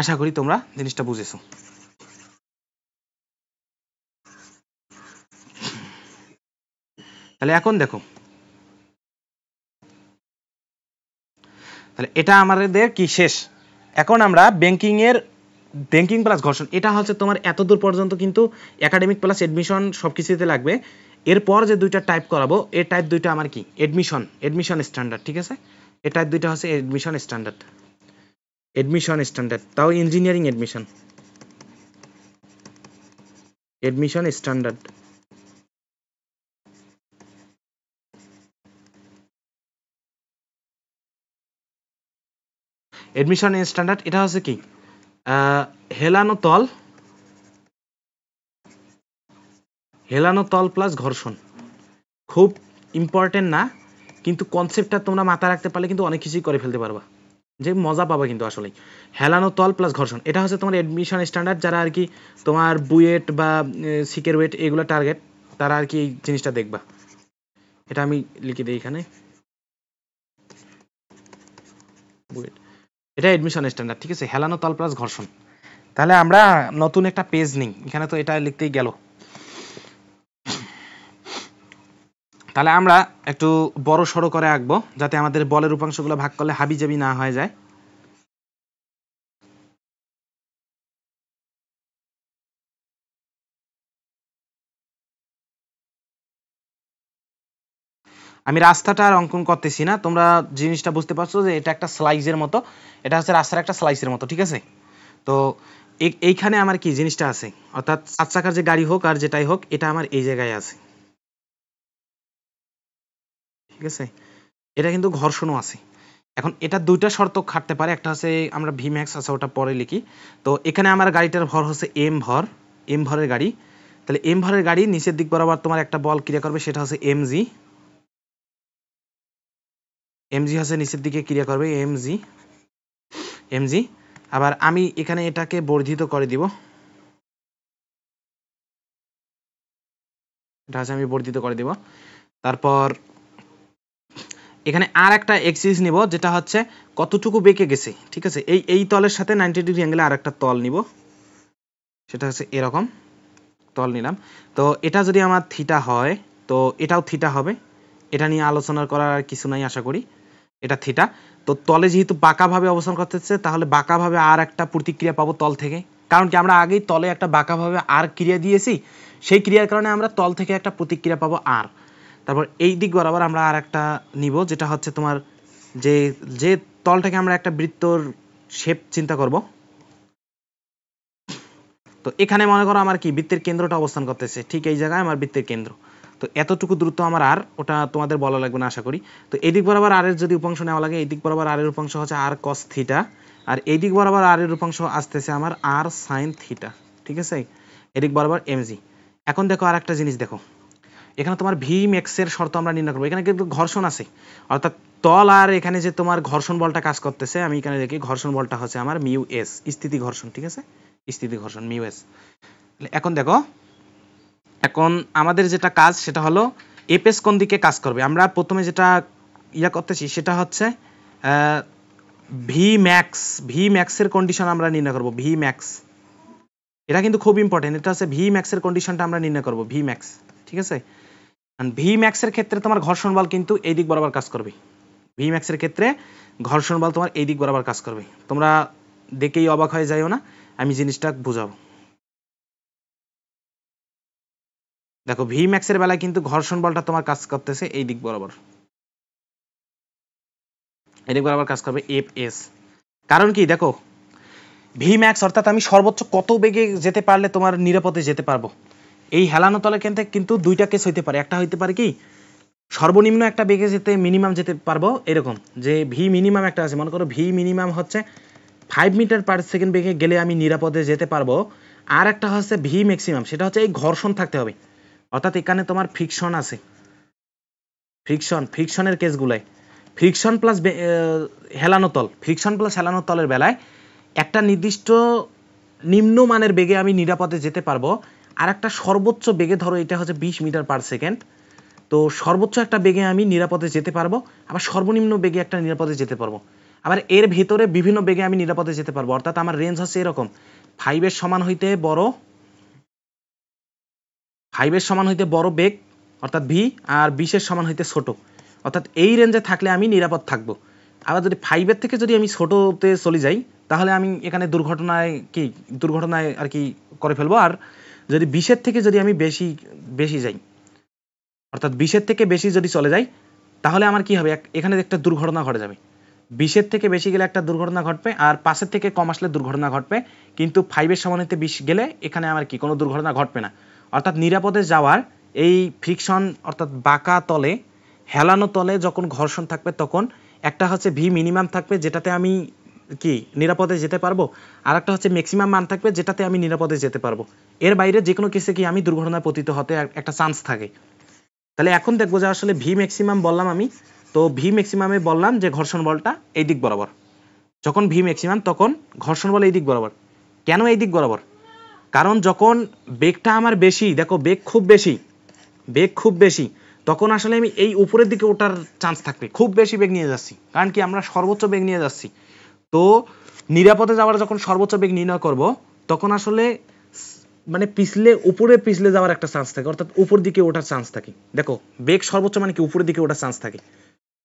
আশা করি তোমরা জিনিসটা বুঝেছো। তাহলে এখন দেখো, তাহলে এটা আমাদের কি শেষ। এখন আমরা ব্যাংকিং প্লাস ঘর্ষণ, এটা হচ্ছে তোমার এতদূর পর্যন্ত কিন্তু একাডেমিক প্লাস এডমিশন সবকিছুতে লাগবে। এরপর যে দুইটা টাইপ করাবো, এই টাইপ দুইটা আমার কি এডমিশন স্ট্যান্ডার্ড, ঠিক আছে। এই টাইপ দুইটা হচ্ছে এডমিশন স্ট্যান্ডার্ড, তাও engineering admission standard. Admission standard এটা হচ্ছে কি, হেলানো তল প্লাস ঘর্ষণ, খুব ইম্পর্টেন্ট না, কিন্তু কনসেপ্টটা তোমরা মাথায় রাখতে পারলে কিন্তু অনেক কিছুই করে ফেলতে পারবা, যে মজা পাবা কিন্তু আসলে। হেলানো তল প্লাস ঘর্ষণ, এটা হচ্ছে তোমার এডমিশন স্ট্যান্ডার্ড, যারা আর কি তোমার বুয়েট বা সিকের ওয়েট এগুলো টার্গেট, তারা আর কি এই জিনিসটা দেখবা। এটা আমি লিখে দিই এখানে, বুয়েট, এটা এডমিশন স্ট্যান্ডার্ড, ঠিক আছে, হেলানো তল প্লাস ঘর্ষণ। তাহলে আমরা নতুন একটা পেজ নিই, এখানে তো এটা লিখতেই গেল। তাহলে আমরা একটু বড় সড়ো করে আঁকবো, যাতে আমাদের বলের উপাংশগুলো ভাগ করলে হাবিজাবি না হয়ে যায়। আমি রাস্তাটা আর অঙ্কন করতেছি না, তোমরা জিনিসটা বুঝতে পারছো যে এটা একটা স্লাইসের মতো, এটা হচ্ছে রাস্তার একটা স্লাইসের মতো, ঠিক আছে। তো এইখানে আমার কি জিনিসটা আছে, অর্থাৎ 7 চাকার যে গাড়ি হোক আর যেটাই হোক, এটা আমার এই জায়গায় আছে, ঠিক আছে। এটা কিন্তু ঘর্ষণও আছে। এখন এটা দুইটা শর্ত খাটতে পারে, একটা হচ্ছে আমরা ভি ম্যাক্স আছে ওটা পরে লিখি। তো এখানে আমার গাড়িটার ভর হচ্ছে এম ভরের গাড়ি, তাহলে এম ভরের গাড়ি নিচের দিক বরাবর তোমার একটা বল ক্রিয়া করবে, সেটা হচ্ছে এমজি হচ্ছে নিচের দিকে ক্রিয়া করবে, এমজি। আবার আমি এখানে এটাকে বর্ধিত করে দিব, এটা হচ্ছে আমি বর্ধিত করে দিব। তারপর এখানে আর একটা এক্সিস নিব, যেটা হচ্ছে কতটুকু বেঁকে গেছে, ঠিক আছে। এই তলের সাথে 90 ডিগ্রি অ্যাঙ্গেলে আর একটা তল নিব, সেটা হচ্ছে এরকম তল নিলাম। তো এটা যদি আমার থিটা হয়, তো তো এটাও থিটা হবে, এটা নিয়ে আলোচনা করার কিছু নাই আশা করি, এটা থিটা। তো তলে যেহেতু বাঁকাভাবে অবস্থান করতেছে তাহলে বাঁকাভাবে আর একটা প্রতিক্রিয়া পাবো তল থেকে, কারণ কি আমরা আগেই তলে একটা বাঁকাভাবে আর ক্রিয়া দিয়েছি, সেই ক্রিয়ার কারণে আমরা তল থেকে একটা প্রতিক্রিয়া পাবো আর। তারপর এই দিক বরাবর আমরা আর একটা নিব, যেটা হচ্ছে তোমার যে যে তলটাকে আমরা একটা বৃত্তর শেপ চিন্তা করব। তো এখানে মনে করো আমার কি বৃত্তের কেন্দ্রটা অবস্থান করতেছে, ঠিক এই জায়গায় আমার বৃত্তের কেন্দ্র। তো এতটুকু দূরত্ব আমার আর, ওটা তোমাদের বলা লাগবে না আশা করি। তো এই দিক বরাবর আর এর যদি উপাংশ নেওয়া লাগে, এই দিক বরাবর আর এর উপাংশ হচ্ছে আর কস থিটা, আর এই দিক বরাবর আর এর উপাংশ আসতেছে আমার আর সাইন থিটা, ঠিক আছে, এদিক বরাবর এমজি। এখন দেখো আর একটা জিনিস দেখো, এখানে তোমার ভি ম্যাক্সের শর্ত আমরা নির্ণয় করবো। এখানে কিন্তু ঘর্ষণ আছে, অর্থাৎ তল আর এখানে যে তোমার ঘর্ষণ বলটা কাজ করতেছে, আমি এখানে দেখি ঘর্ষণ বলটা হচ্ছে আমার মিউ এস, স্থিতি ঘর্ষণ, ঠিক আছে, স্থিতি ঘর্ষণ মিউ এস। এখন দেখো, এখন আমাদের যেটা কাজ সেটা হলো এপেস কোন দিকে কাজ করবে। আমরা প্রথমে যেটা করতেছি সেটা হচ্ছে ভি ম্যাক্সের কন্ডিশন আমরা নির্ণয় করব। ভি ম্যাক্স, এটা কিন্তু খুব ইম্পর্টেন্ট, এটা হচ্ছে ভি ম্যাক্সের কন্ডিশনটা আমরা নির্ণয় করব, ভি ম্যাক্স, ঠিক আছে। ভি ম্যাক্সের ক্ষেত্রে তোমার ঘর্ষণ বল কিন্তু এই দিক বরাবর কাজ করবে। ভি ম্যাক্সের ক্ষেত্রে ঘর্ষণ বল তোমার এই দিক বরাবর কাজ করবে। তোমরা দেখেই অবাক হয়ে যাইও না, আমি জিনিসটা বুঝাবো। দেখো ভি ম্যাক্সের বেলায় কিন্তু ঘর্ষণ বলটা তোমার কাজ করতেছে এই দিক বরাবর, এই দিক বরাবর কাজ করবে এফ এস। কারণ কি দেখো, ভি ম্যাক্স অর্থাৎ আমি সর্বোচ্চ কত বেগে যেতে পারলে তোমার নিরাপদে যেতে পারবো। এই হেলানো তলে কিন্তু দুইটা কেস হইতে পারে, একটা হইতে পারে কি সর্বনিম্ন একটা বেগে যেতে মিনিমাম যেতে পারবো, এরকম যে ভি মিনিমাম একটা আছে, মনে করো ভি মিনিমাম হচ্ছে 5 মিটার পার সেকেন্ড বেগে গেলে আমি নিরাপদে যেতে পারবো। আর একটা হচ্ছে ভি ম্যাক্সিমাম, সেটা হচ্ছে এই ঘর্ষণ থাকতে হবে, অর্থাৎ এখানে তোমার ফ্রিকশন আছে, ফ্রিকশনের কেসগুলাই ফ্রিকশন প্লাস হেলানো তল, ফ্রিকশন প্লাস হেলানো তলের বেলায় একটা নির্দিষ্ট নিম্নমানের বেগে আমি নিরাপদে যেতে পারবো। আর একটা সর্বোচ্চ বেগে, ধরো এটা হচ্ছে 20 মিটার পার সেকেন্ড, তো সর্বোচ্চ একটা বেগে আমি নিরাপদে যেতে পারবো, আবার সর্বনিম্ন বেগে একটা নিরাপদে যেতে পারবো, আবার এর ভিতরে বিভিন্ন বেগে আমি নিরাপদে যেতে পারবো। অর্থাৎ আমার রেঞ্জ হচ্ছে এরকম 5 এর সমান হইতে বড় বেগ অর্থাৎ ভি, আর 20 এর সমান হইতে ছোট, অর্থাৎ এই রেঞ্জে থাকলে আমি নিরাপদ থাকবো। আবার যদি 5 এর থেকে যদি আমি ছোটতে চলে যাই তাহলে আমি এখানে দুর্ঘটনায় আর কি করে ফেলবো। আর যদি 20 এর থেকে যদি আমি বেশি যাই, অর্থাৎ 20 এর থেকে বেশি যদি চলে যাই তাহলে আমার কি হবে, এখানে একটা দুর্ঘটনা ঘটে যাবে। 20 এর থেকে বেশি গেলে একটা দুর্ঘটনা ঘটবে, আর 5 এর থেকে কম আসলে দুর্ঘটনা ঘটবে, কিন্তু 5 এর সমান হইতে 20 গেলে এখানে আমার কি কোনো দুর্ঘটনা ঘটবে না। অর্থাৎ নিরাপদে যাওয়ার এই ফ্রিকশন অর্থাৎ বাঁকা তলে, হেলানো তলে যখন ঘর্ষণ থাকবে তখন একটা হচ্ছে ভি মিনিমাম থাকবে যেটাতে আমি কি নিরাপদে যেতে পারবো, আর একটা হচ্ছে ম্যাক্সিমাম মান থাকবে যেটাতে আমি নিরাপদে যেতে পারবো। এর বাইরে যে কোনো কেসে কি আমি দুর্ঘটনায় পতিত হতে একটা চান্স থাকে। তাহলে এখন দেখবো যে আসলে ভি ম্যাক্সিমাম বললাম আমি, তো ভি ম্যাক্সিমামে বললাম যে ঘর্ষণ বলটা এই দিক বরাবর, যখন ভি ম্যাক্সিমাম তখন ঘর্ষণ বল এই দিক বরাবর। কেন এই দিক বরাবর? কারণ যখন বেগটা আমার বেশি, দেখো বেগ খুব বেশি, তখন আসলে আমি এই উপরের দিকে ওঠার চান্স থাকবে, খুব বেশি বেগ নিয়ে যাচ্ছি, কারণ কি আমরা সর্বোচ্চ বেগ নিয়ে যাচ্ছি। তো নিরাপদে যাওয়ার যখন সর্বোচ্চ বেগ নির্ণয় করব তখন আসলে মানে উপরে পিছলে যাওয়ার একটা চান্স থাকে, অর্থাৎ উপর দিকে ওঠার চান্স থাকে। দেখো বেগ সর্বোচ্চ মানে কি উপরের দিকে ওঠার চান্স থাকে,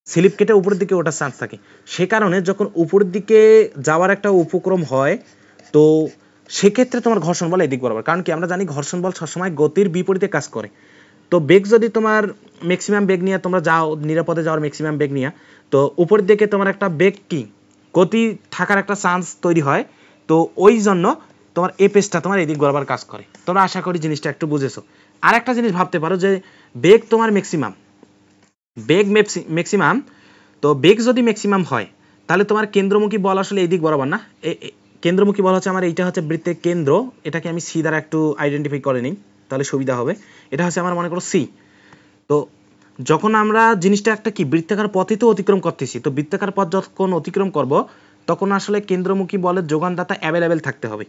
স্লিপ কেটে উপরের দিকে ওঠার চান্স থাকে। সে কারণে যখন উপরের দিকে যাওয়ার একটা উপক্রম হয় তো সেক্ষেত্রে তোমার ঘর্ষণ বল এদিক বরাবর, কারণ কি আমরা জানি ঘর্ষণ বল সবসময় গতির বিপরীতে কাজ করে। তো বেগ যদি তোমার ম্যাক্সিমাম বেগ নিয়ে তোমরা যাও, নিরাপদে যাওয়ার ম্যাক্সিমাম বেগ নিয়ে, তো উপরের দিকে তোমার একটা বেগ কি গতি থাকার একটা চান্স তৈরি হয়। তো ওই জন্য তোমার এপেসটা তোমার এদিক বরাবর কাজ করে। তোমরা আশা করি জিনিসটা একটু বুঝেছো। আর একটা জিনিস ভাবতে পারো যে বেগ তোমার ম্যাক্সিমাম, তো বেগ যদি ম্যাক্সিমাম হয় তাহলে তোমার কেন্দ্রমুখী বল আসলে এই দিক বরাবর না, কেন্দ্রমুখী বল হচ্ছে আমার এইটা হচ্ছে বৃত্তের কেন্দ্র, এটাকে আমি সি দ্বারা একটু আইডেন্টিফাই করে নিই তাহলে সুবিধা হবে। এটা হচ্ছে আমার মনে করো সি। তো যখন আমরা জিনিসটা একটা কি বৃত্তাকার পথে তো অতিক্রম করতেছি, তো বৃত্তাকার পথ যখন অতিক্রম করব তখন আসলে কেন্দ্রমুখী বলের যোগানদাতা অ্যাভেলেবেল থাকতে হবে।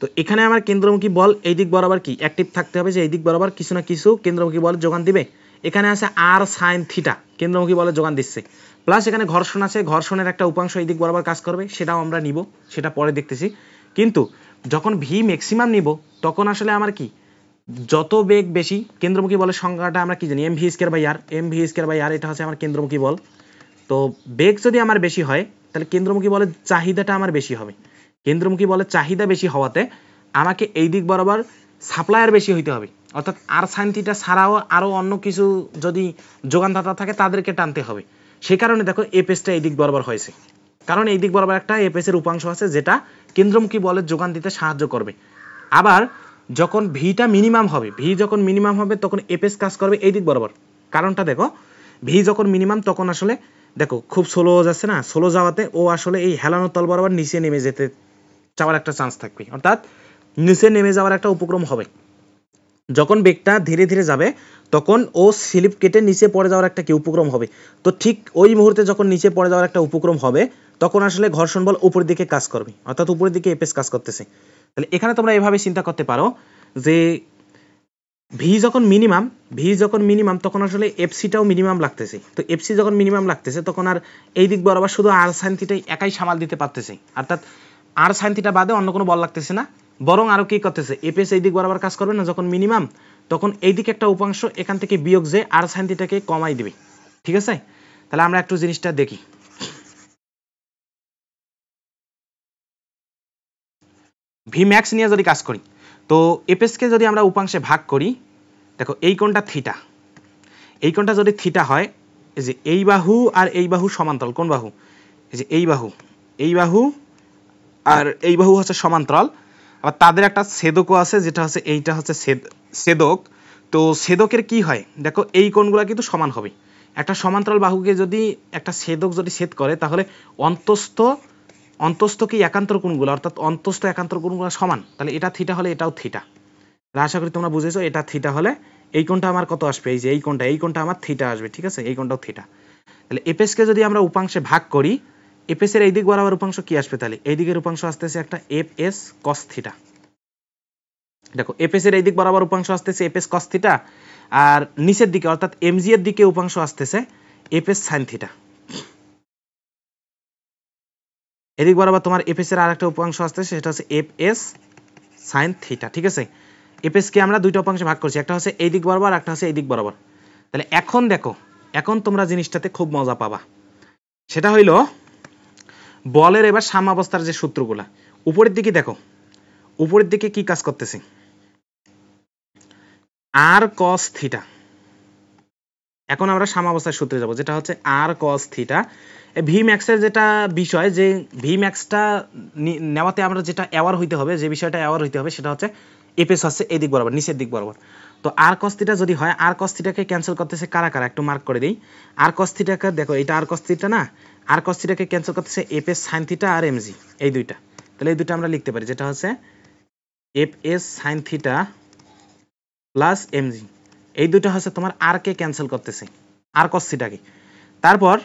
তো এখানে আমার কেন্দ্রমুখী বল এই দিক বরাবর কি অ্যাক্টিভ থাকতে হবে, যে এই দিক বরাবর কিছু না কিছু কেন্দ্রমুখী বলের যোগান দিবে। এখানে আছে আর সাইন থিটা কেন্দ্রমুখী বলের যোগান দিচ্ছে, প্লাস এখানে ঘর্ষণ আছে, ঘর্ষণের একটা উপাংশ এই দিক বরাবর কাজ করবে, সেটাও আমরা নিব, সেটা পরে দেখতেছি। কিন্তু যখন ভি ম্যাক্সিমাম নিব তখন আসলে আমার কি যত বেগ বেশি, কেন্দ্রমুখী বলের সংজ্ঞাটা আমরা কি জানি, mv square by R, mv square by R এটা হচ্ছে আমার কেন্দ্রমুখী বল। তো বেগ যদি আমার বেশি হয় তাহলে কেন্দ্রমুখী বলের চাহিদাটা আমার বেশি হবে। কেন্দ্রমুখী বলের চাহিদা বেশি হওয়াতে আমাকে এই দিক বরাবর সাপ্লায়ার বেশি হইতে হবে, অর্থাৎ আর সাইন থিটা ছাড়াও আরও অন্য কিছু যদি যোগানদাতা থাকে তাদেরকে টানতে হবে। সেই কারণে দেখো এপেসটা এই দিক বরাবর হয়েছে, কারণ এই দিক বরাবর একটা এপেসের উপাংশ আছে যেটা কেন্দ্রমুখী বলের যোগান দিতে সাহায্য করবে। আবার যখন ভিটা মিনিমাম হবে, ভি যখন মিনিমাম হবে তখন এপেস কাজ করবে এই দিক বরাবর। কারণটা দেখো, ভি যখন মিনিমাম তখন আসলে দেখো খুব স্লো যাচ্ছে না, স্লো যাওয়াতে ও আসলে এই হেলানো তল বরাবর নিচে নেমে যেতে যাওয়ার একটা চান্স থাকবে, অর্থাৎ নিচে নেমে যাওয়ার একটা উপক্রম হবে। যখন বেগটা ধীরে ধীরে যাবে তখন ও স্লিপ কেটে নিচে পড়ে যাওয়ার একটা কি উপক্রম হবে। তো ঠিক ওই মুহূর্তে যখন নিচে পড়ে যাওয়ার একটা উপক্রম হবে তখন আসলে ঘর্ষণ বল উপরের দিকে কাজ করবে, অর্থাৎ উপরের দিকে এপেস কাজ করতেছে। তাহলে এখানে তোমরা এভাবে চিন্তা করতে পারো যে ভি যখন মিনিমাম তখন আসলে এফসিটাও মিনিমাম লাগতেছে। তো এফসি যখন মিনিমাম লাগতেছে তখন আর এই দিক বরাবর শুধু আর সাইন থিটাই একাই সামাল দিতে পারতেছে, অর্থাৎ আর সাইন থিটা বাদে অন্য কোনো বল লাগতেছে না, বরং আরও কি করতেছে, এপেস এই দিক বরাবর কাজ করবে না যখন মিনিমাম, তখন এই দিকে একটা উপাংশ এখান থেকে বিয়োগ যে আর সাইন থিটাকে কমাই দিবে। ঠিক আছে, তাহলে আমরা একটু জিনিসটা দেখি। ভি ম্যাক্স নিয়ে যদি কাজ করি তো এপেসকে যদি আমরা উপাংশে ভাগ করি, দেখো এই কোণটা থিটা, এই কোণটা যদি থিটা হয়, এই যে এই বাহু আর এই বাহু সমান্তরাল, কোন বাহু, এই যে এই বাহু আর এই বাহু হচ্ছে সমান্তরাল, আবার তাদের একটা ছেদকও আছে যেটা হচ্ছে এইটা হচ্ছে ছেদক। তো ছেদকের কি হয় দেখো, এই কোণগুলো কিন্তু সমান হবে। একটা সমান্তরাল বাহুকে যদি একটা ছেদক যদি ছেদ করে তাহলে অন্তস্থ কি একান্তর কোণগুলো, অর্থাৎ অন্তস্থ একান্তর কোণগুলো সমান, তাহলে এটা থিটা হলে এটাও থিটা। আশা করি তোমরা বুঝেছো, এটা থিটা হলে এই কোণটা আমার কত আসবে, এই যে এই কোণটা আমার থিটা আসবে। ঠিক আছে, এই কোণটাও থিটা। তাহলে এপেসকে যদি আমরা উপাংশে ভাগ করি, এপেসের এই দিক বরাবর উপাংশ কি আসবে, তাহলে এই দিকের উপাংশ আসতেছে একটা এফ এস কস থিটা। দেখো এপেসের এই দিক বরাবর উপাংশ আসতেছে এফ এস কস থিটা, আর নিচের দিকে অর্থাৎ এমজি এর দিকে উপাংশ আসতেছে এফ এস সাইন থিটা। এদিক বরাবর তোমার এপেসের আর একটা উপাংশ আসতেছে সেটা হচ্ছে এফ এস সাইন থিটা। ঠিক আছে, এপেসকে আমরা দুইটা উপাংশে ভাগ করছি, একটা হচ্ছে এই দিক বরাবর, একটা হচ্ছে এই দিক বরাবর। তাহলে এখন দেখো, এখন তোমরা জিনিসটাতে খুব মজা পাবা, সেটা হইল বলের এবার সাম্যাবস্থার যে সূত্রগুলা। উপরের দিকে দেখো, উপরের দিকে কি কাজ করতেছে, আর কস থিটা। এখন আমরা সাম্যাবস্থার সূত্রে যাব যেটা হচ্ছে আর কস থিটা। ভি ম্যাক্সের যেটা বিষয়, যে ভি ম্যাক্সটা নেওয়াতে আমরা যেটা অ্যাওয়ার হইতে হবে, যে বিষয়টা অ্যাওয়ার হইতে হবে সেটা হচ্ছে এপেস হচ্ছে এই দিক বরাবর, নিচের দিক বরাবর। তো আর কস থিটা যদি হয়, আর কস থিটাকে ক্যান্সেল করতেছে কারা কারা একটু মার্ক করে দেই। আর কস থিটাকে দেখো, এটা আর কস থিটা না, আর কস থিটাকে ক্যান্সেল করতেছে এফ এস সাইন থিটা আর এমজি, এই দুইটা। তাহলে এই দুইটা আমরা লিখতে পারি, যেটা হচ্ছে F S sine theta plus MG, এই দুইটা হচ্ছে তোমার আর কে ক্যান্সেল করতেছে, আর কস থিটাকে। তারপর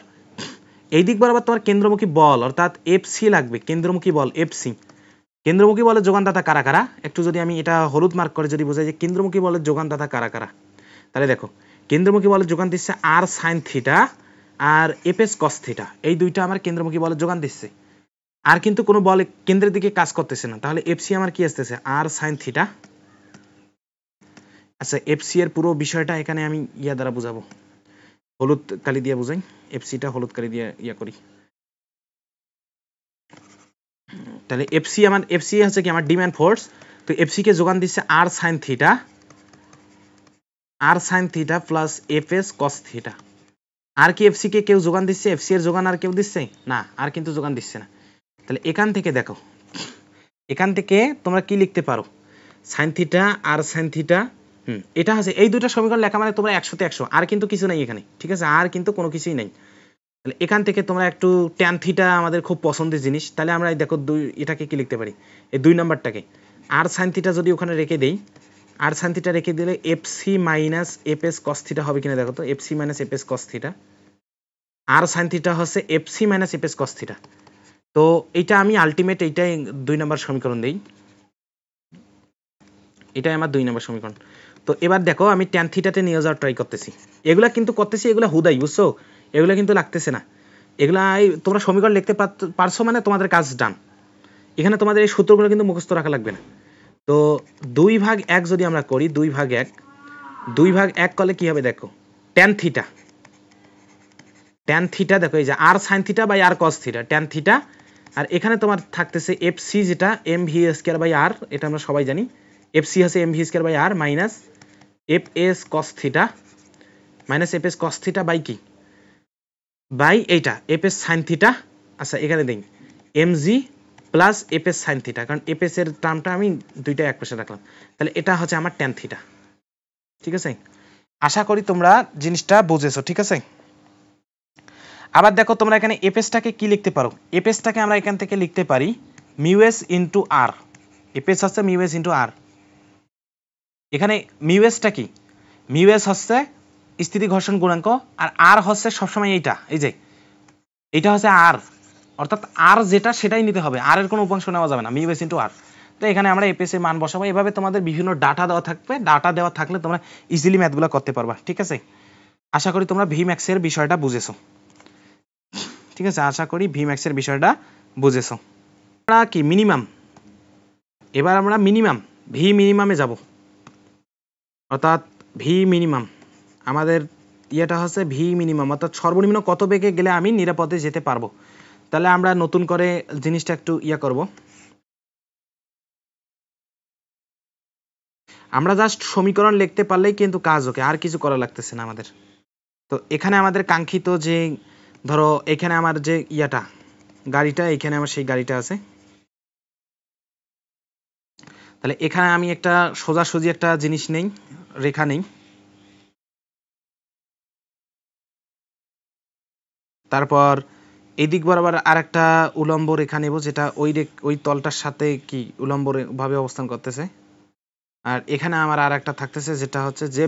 এই দিক বরাবর তোমার কেন্দ্রমুখী বল অর্থাৎ এফসি লাগবে, কেন্দ্রমুখী বল এফসি। কেন্দ্রমুখী বলের যোগানদাতা কারা কারা, একটু যদি আমি এটা হলুদ মার্ক করে যদি বোঝাই যে কেন্দ্রমুখী বলের যোগানদাতা কারা কারা, তাহলে দেখো কেন্দ্রমুখী বলের যোগান দিচ্ছে আর সাইন থিটা আর এফএস কস থিটা, এই দুইটা আমার কেন্দ্রমুখী বলের যোগান দিচ্ছে। আর কিন্তু কোনো বল কেন্দ্রের দিকে কাজ করতেছে না, তাহলে এফসি আমার কি আসতেছে আর সাইন থিটা। আচ্ছা, এফসি এর পুরো বিষয়টা এখানে আমি ইয়া দ্বারা বুঝাবো, হলুদ কালি দিয়ে বুঝাই, এফসিটা হলুদ কালি দিয়ে ইয়া করি। তাহলে এফসি হচ্ছে কি আমার ডিমান্ড ফোর্স। তো এফসি কে যোগান দিচ্ছে R sine theta plus F S cos theta. আর কি এফসি কে কেউ যোগান দিচ্ছে, এফসি এর যোগান আর কেউ দিচ্ছে না, আর কিন্তু যোগান দিচ্ছে না। তাহলে এখান থেকে দেখো, এখান থেকে তোমরা কি লিখতে পারো, sine theta R sine theta, এটা হচ্ছে এই দুইটা সমীকরণ লেখা মানে তোমরা 100তে 100, আর কিন্তু কিছু নাই এখানে। ঠিক আছে, আর কিন্তু কোনো কিছুই নাই। তাহলে এখান থেকে তোমরা একটু ট্যান থিটা আমাদের খুব পছন্দের জিনিস, তাহলে আমরা দেখো এটাকে কি লিখতে পারি, এই 2 নাম্বারটাকে আর সাইন থিটা যদি ওখানে রেখে দেই, আর সাইন থিটা রেখে দিলে FC minus FS cos theta হবে কিনা দেখো তো, FC minus FS cos theta, R sine theta হচ্ছে FC minus FS cos theta. তো এটা আমি আলটিমেট এইটাই 2 নাম্বার সমীকরণ দেই, এটাই আমার 2 নাম্বার সমীকরণ। তো এবার দেখো আমি ট্যান থিটাতে নিয়ে যাওয়ার ট্রাই করতেছি, এগুলা কিন্তু করতেছি, এগুলা হুদাই, বুঝছো, এগুলা কিন্তু লাগতেছে না। এগুলা তোমরা সমীকরণ লিখতে পারছো মানে তোমাদের কাজ ডান। এখানে তোমাদের এই সূত্রগুলো কিন্তু মুখস্থ রাখা লাগবে না। তো 2/1 যদি আমরা করি 2/1 করলে কি হবে দেখো tan থিটা দেখো এই যে r sin theta by r cos theta tan theta আর এখানে তোমার থাকতেছে fc যেটা mv²r এটা আমরা সবাই জানি fc হচ্ছে mv²r minus fs cos theta minus fs cos theta by কি বাই এইটা fs sin থিটা আচ্ছা এখানে দেই mg plus fs sin theta কারণ fs এর টার্মটা আমি দুইটা এক পাশে রাখলাম তাহলে এটা হচ্ছে আমার tan থিটা ঠিক আছে আশা করি তোমরা জিনিসটা বুঝেছো ঠিক আছে আবার দেখো তোমরা এখানে fs টাকে কি লিখতে পারো fs টাকে আমরা এখান থেকে লিখতে পারি μs * r fs হচ্ছে μs * r এখানে μs টা কি μs হচ্ছে স্থিতি ঘর্ষণ গুণাঙ্ক আর r হচ্ছে সবসময় এইটা এই যে এটা হচ্ছে r অর্থাৎ r যেটা সেটাই নিতে হবে r এর কোনো উপাংশ নেওয়া যাবে না μs * r তো এখানে আমরা fs এর মান বসাবো এভাবে তোমাদের বিভিন্ন ডাটা দেওয়া থাকবে ডাটা দেওয়া থাকলে তোমরা ইজিলি ম্যাথগুলো করতে পারবা ঠিক আছে আশা করি তোমরা vmax এর বিষয়টা বুঝেছো ঠিক আছে আশা করি vmax এর বিষয়টা বুঝেছো আমরা কি মিনিমাম এবার আমরা মিনিমাম v মিনিমামে যাব অর্থাৎ v মিনিমাম আমাদের ইয়েটা হচ্ছে v মিনিমাম অর্থাৎ সর্বনিম্ন কত বেগে গেলে আমি নিরাপদে যেতে পারবো তাহলে আমরা নতুন করে জিনিসটা একটু ইয়া করব আমরা জাস্ট সমীকরণ লিখতে পারলেই কিন্তু কাজ ওকে আর কিছু করা লাগতেছে না আমাদের তো এখানে আমাদের কাঙ্ক্ষিত যে ধরো এখানে আমার যে ইয়াটা গাড়িটা এখানে আমার সেই গাড়িটা আছে তাহলে এখানে আমি একটা সোজাসুজি একটা জিনিস নেই রেখা নেই তারপর এই দিক বরাবর আরেকটা উলম্ব রেখা নেব যেটা ওই তলটার সাথে কি উলম্ব ভাবে অবস্থান করতেছে আর এখানে আমার আরেকটা থাকতেছে যেটা হচ্ছে যে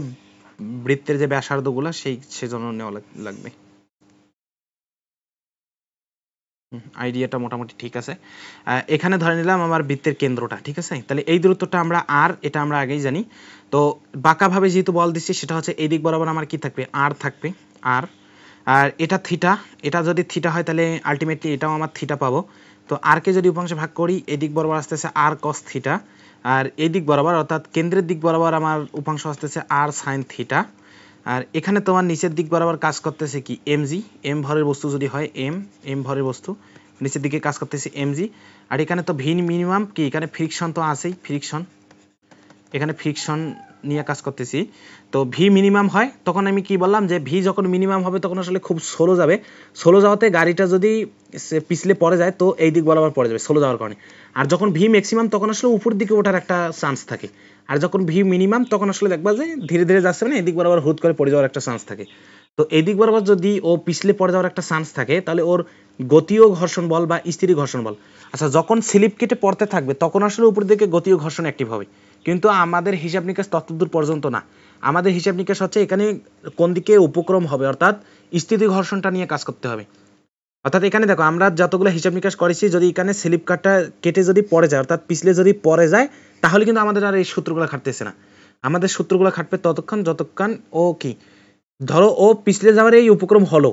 বৃত্তের যে ব্যাসার্ধগুলো সেজন্য নেওয়া লাগবে আইডিয়াটা মোটামুটি ঠিক আছে এখানে ধরে নিলাম আমার বৃত্তের কেন্দ্রটা ঠিক আছে তাহলে এই দূরত্বটা আমরা r এটা আমরা আগেই জানি তো বাঁকাভাবে যেহেতু বল দিচ্ছি সেটা হচ্ছে এই দিক বরাবর আমার কি থাকবে r থাকবে r আর এটা থিটা এটা যদি থিটা হয় তাহলে আলটিমেটলি এটাও আমার থিটা পাবো তো r কে যদি উপাংশে ভাগ করি এই দিক বরাবর আসতেছে r cos থিটা আর এই দিক বরাবর অর্থাৎ কেন্দ্রের দিক বরাবর আমার উপাংশ আসতেছে r sin থিটা আর এখানে তোমার নিচের দিক বরাবর কাজ করতেছে কি mg m ভরের বস্তু যদি হয় m ভরের বস্তু নিচের দিকে কাজ করতেছে mg আর এখানে তো v মিনিমাম কি এখানে ফ্রিকশন তো আছেই ফ্রিকশন এখানে ফ্রিকশন নিয়ে কাজ করতেছি তো v মিনিমাম হয় তখন আমি কি বললাম যে v যখন মিনিমাম হবে তখন আসলে খুব স্লো যাবে স্লো যাওয়াতে গাড়িটা যদি পিছলে পড়ে যায় তো এই দিক বরাবর পড়ে যাবে স্লো যাওয়ার কারণে আর যখন v ম্যাক্সিমাম তখন আসলে উপর দিকে ওঠার একটা চান্স থাকে আর যখন v মিনিমাম তখন আসলে দেখবা যে ধীরে ধীরে যাচ্ছে না এদিক বরাবর হুট করে পড়ে যাওয়ার একটা চান্স থাকে তো এদিক বরাবর যদি ও পিছলে পড়ে যাওয়ার একটা চান্স থাকে তাহলে ওর গতীয় ঘর্ষণ বল বা স্থির ঘর্ষণ বল আচ্ছা যখন স্লিপ কেটে পড়তে থাকবে তখন আসলে উপর দিকে গতীয় ঘর্ষণ অ্যাক্টিভ হবে কিন্তু আমাদের হিসাব নিকাশ ততদূর পর্যন্ত না আমাদের হিসাব নিকাশ হচ্ছে এখানে কোন দিকে উপক্রম হবে অর্থাৎ স্থিতি ঘর্ষণটা নিয়ে কাজ করতে হবে অর্থাৎ এখানে দেখো আমরা যতগুলো হিসাব নিকাশ করেছি যদি এখানে স্লিপ কাটটা কেটে যদি পড়ে যায় অর্থাৎ পিছলে যদি পড়ে যায় তাহলে কিন্তু আমাদের আর এই সূত্রগুলো খাটতেছে না আমাদের সূত্রগুলো খাটবে যতক্ষণ ও কি ধরো ও পিছলে যাওয়ার এই উপক্রম হলো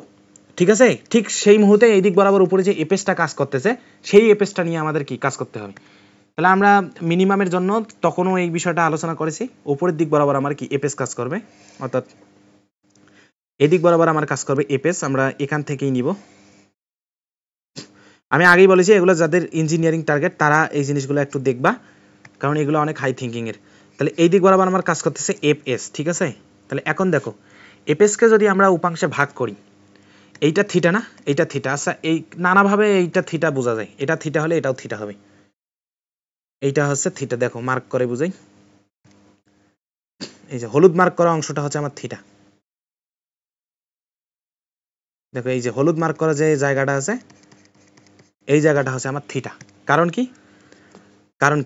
ঠিক আছে ঠিক সেই মুহূর্তে এই দিক বরাবর উপরে যে এপেসটা কাজ করতেছে সেই এপেসটা নিয়ে আমাদের কি কাজ করতে হবে তাহলে আমরা মিনিমামের জন্য তখনও এই বিষয়টা আলোচনা করেছি উপরের দিক বরাবর আমার কি এপেস কাজ করবে অর্থাৎ এদিক বরাবর আমার কাজ করবে এপেস আমরা এখান থেকেই নিব আমি আগেই বলেছি এগুলো যাদের ইঞ্জিনিয়ারিং টার্গেট তারা এই জিনিসগুলো একটু দেখবা কারণ এগুলো অনেক হাই থিঙ্কিং এর তাহলে এই দিক বরাবর আমার কাজ করতেছে এফএস ঠিক আছে তাহলে এখন দেখো এফএস কে যদি আমরা উপাংশে ভাগ করি এইটা থিটা না এইটা থিটা আচ্ছা এই নানাভাবে এইটা থিটা বোঝা যায় এটা থিটা হলে এটাও থিটা হবে এইটা হচ্ছে থিটা দেখো মার্ক করে বুঝাই এই যে হলুদ মার্ক করা অংশটা হচ্ছে আমার থিটা দেখো এই যে হলুদ মার্ক করা যে জায়গাটা আছে এই জায়গাটা হচ্ছে আমার থিটা কারণ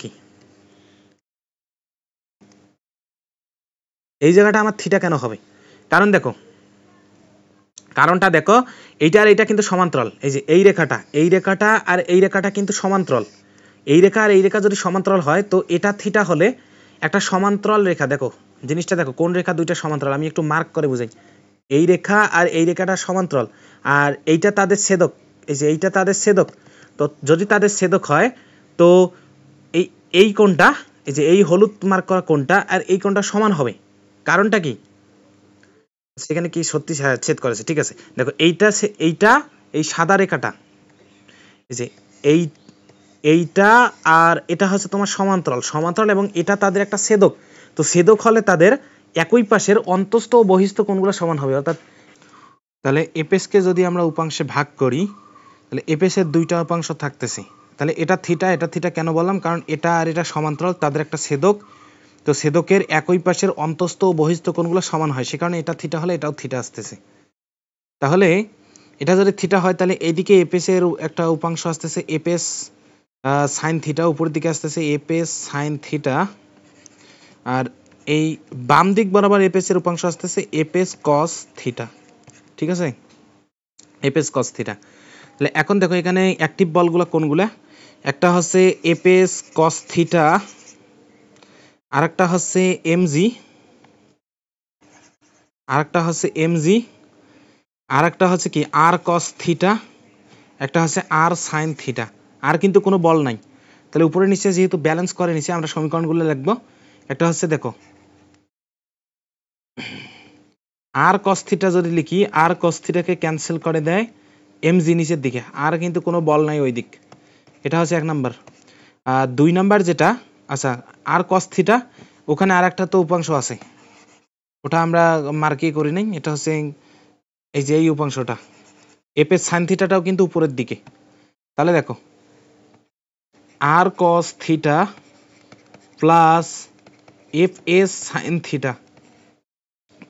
কি এই জায়গাটা আমার থিটা কেন হবে কারণ দেখো কারণটা দেখো এইটা আর এইটা কিন্তু সমান্তরাল এই যে এই রেখাটা আর এই রেখাটা কিন্তু সমান্তরাল এই রেখা আর এই রেখা যদি সমান্তরাল হয় তো এটা থিটা হলে একটা সমান্তরাল রেখা দেখো জিনিসটা দেখো কোন রেখা দুইটা সমান্তরাল আমি একটু মার্ক করে বুঝাই এই রেখা আর এই রেখাটা সমান্তরাল আর এইটা তাদের ছেদক এই যে এইটা তাদের ছেদক তো যদি তাদের ছেদক হয় তো এই কোণটা এই যে এই হলুদ মার্ক করা কোণটা আর এই কোণটা সমান হবে, কারণটা কি? সেখানে কি সত্যি ছেদ করেছে, ঠিক আছে। দেখো এইটা এই সাদা রেখাটা, এই যে এইটা আর এটা হচ্ছে তোমার সমান্তরাল এবং এটা তাদের একটা ছেদক। তো ছেদক হলে তাদের একই পাশের অন্তস্থ ও বহিস্থ কোণগুলো সমান হবে। অর্থাৎ তাহলে এপেসকে যদি আমরা উপাংশে ভাগ করি, তাহলে এপেসের দুইটা উপাংশ থাকতেছে। তাহলে এটা থিটা কেন বললাম? কারণ এটা আর এটা সমান্তরাল, তাদের একটা ছেদক। তো ছেদকের একই পাশের অন্তস্থ ও বহিস্থ কোণগুলো সমান হয়, সে কারণে এটা থিটা হলে এটাও থিটা আসতেছে। তাহলে এটা যদি থিটা হয়, তাহলে এইদিকে এপেসের একটা উপাংশ আসতেছে এপেস সাইন থিটা, উপরের দিকে আসতেছে এপেস সাইন থিটা, আর এই বাম দিক বরাবর এপেসের উপাংশ আসতেছে এপেস কস থিটা, ঠিক আছে, এপেস কস থিটা। তাহলে এখন দেখো এখানে অ্যাক্টিভ বলগুলো কোনগুলা? একটা হচ্ছে এপেস কস থিটা, আর একটা হচ্ছে এমজি, আর একটা হচ্ছে এমজি, আর একটা হচ্ছে কি আর কস থিটা, একটা হচ্ছে আর সাইন থিটা। আর কিন্তু কোনো বল নাই। তাহলে উপরে নিচে যেহেতু ব্যালেন্স করে নিচে, আমরা সমীকরণগুলো লিখবো। একটা হচ্ছে দেখো আর কস থিটা যদি লিখি, আর কস থিটাকে ক্যান্সেল করে দেয় এমজি নিচের দিকে, আর কিন্তু কোনো বল নাই ওই দিক। এটা হচ্ছে 1 নাম্বার। 2 নাম্বার যেটা, আচ্ছা আর কস থিটা, ওখানে আর একটা তো উপাংশ আছে, ওটা আমরা মার্কই করি নাই। এটা হচ্ছে এই যে এই উপাংশটা এপেস সাইন থিটাটাও কিন্তু উপরের দিকে। তাহলে দেখো R cos theta plus F S sine theta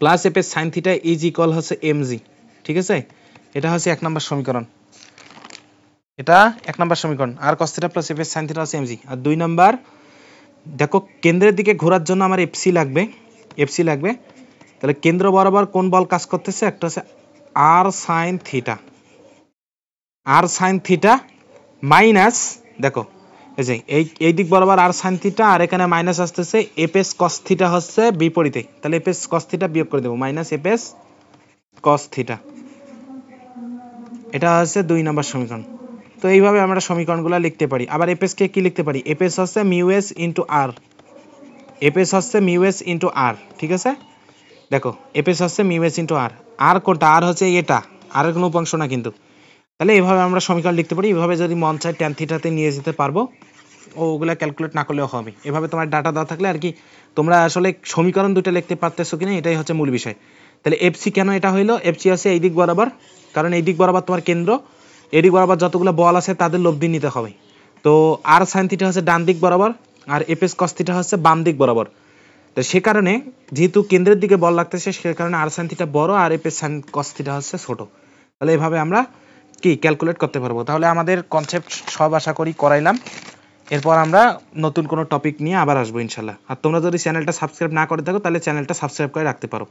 plus F S sine theta is equal হচ্ছে এমজি, ঠিক আছে। এটা হচ্ছে 1 নাম্বার সমীকরণ, এটা 1 নাম্বার সমীকরণ। R cos theta plus F S sine theta হচ্ছে এমজি। আর 2 নাম্বার দেখো কেন্দ্রের দিকে ঘোরার জন্য আমার এফসি লাগবে। তাহলে কেন্দ্র বরাবর কোন বল কাজ করতেছে? একটা হচ্ছে আর সাইন থিটা মাইনাস, দেখো এই যে এই দিক বরাবর আর সাইন থিটা, আর এখানে মাইনাস আসতেছে এপেস কস থিটা হচ্ছে বিপরীতে, তাহলে এপেস কস থিটা বিয়োগ করে দেবো, মাইনাস এপেস কস থিটা। এটা হচ্ছে 2 নাম্বার সমীকরণ। তো এইভাবে আমরা সমীকরণগুলো লিখতে পারি। আবার এপেসকে কি লিখতে পারি? এপেস হচ্ছে মিউ এস ইন্টু আর, ঠিক আছে। দেখো এপেস হচ্ছে মিউ এস ইন্টু আর কোনটা? আর হচ্ছে এটা, আর কোনো উপাংশ না কিন্তু। তাহলে এইভাবে আমরা সমীকরণ লিখতে পারি। এইভাবে যদি মন চায় ট্যান থিটাতে নিয়ে যেতে পারবো, ওগুলা ক্যালকুলেট না করলেও হবে। এভাবে তোমার ডাটা দেওয়া থাকলে আর কি তোমরা আসলে সমীকরণ দুটো লিখতে পারতেছো কিনা, এটাই হচ্ছে মূল বিষয়। তাহলে এফসি কেন এটা হইলো? এফসি আছে এই দিক বরাবর, কারণ এই দিক বরাবর তোমার কেন্দ্র, এই দিক বরাবর যতগুলো বল আছে তাদের লব্ধি নিতে হবে। তো আর সাইন থিটা হচ্ছে ডান দিক বরাবর, আর এপেস কস থিটা হচ্ছে বাম দিক বরাবর। তো সে কারণে যেহেতু কেন্দ্রের দিকে বল লাগতেছে, সে কারণে আর সাইন থিটা বড় আর এপেস সাইন কস থিটা হচ্ছে ছোট। তাহলে এভাবে আমরা কি ক্যালকুলেট করতে পারবো। তাহলে আমাদের কনসেপ্ট সব আশা করি করাইলাম। এরপর আমরা নতুন কোনো টপিক নিয়ে আবার আসবো ইনশাল্লাহ। আর তোমরা যদি চ্যানেলটা সাবস্ক্রাইব না করে থাকো, তাহলে চ্যানেলটা সাবস্ক্রাইব করে রাখতে পারো।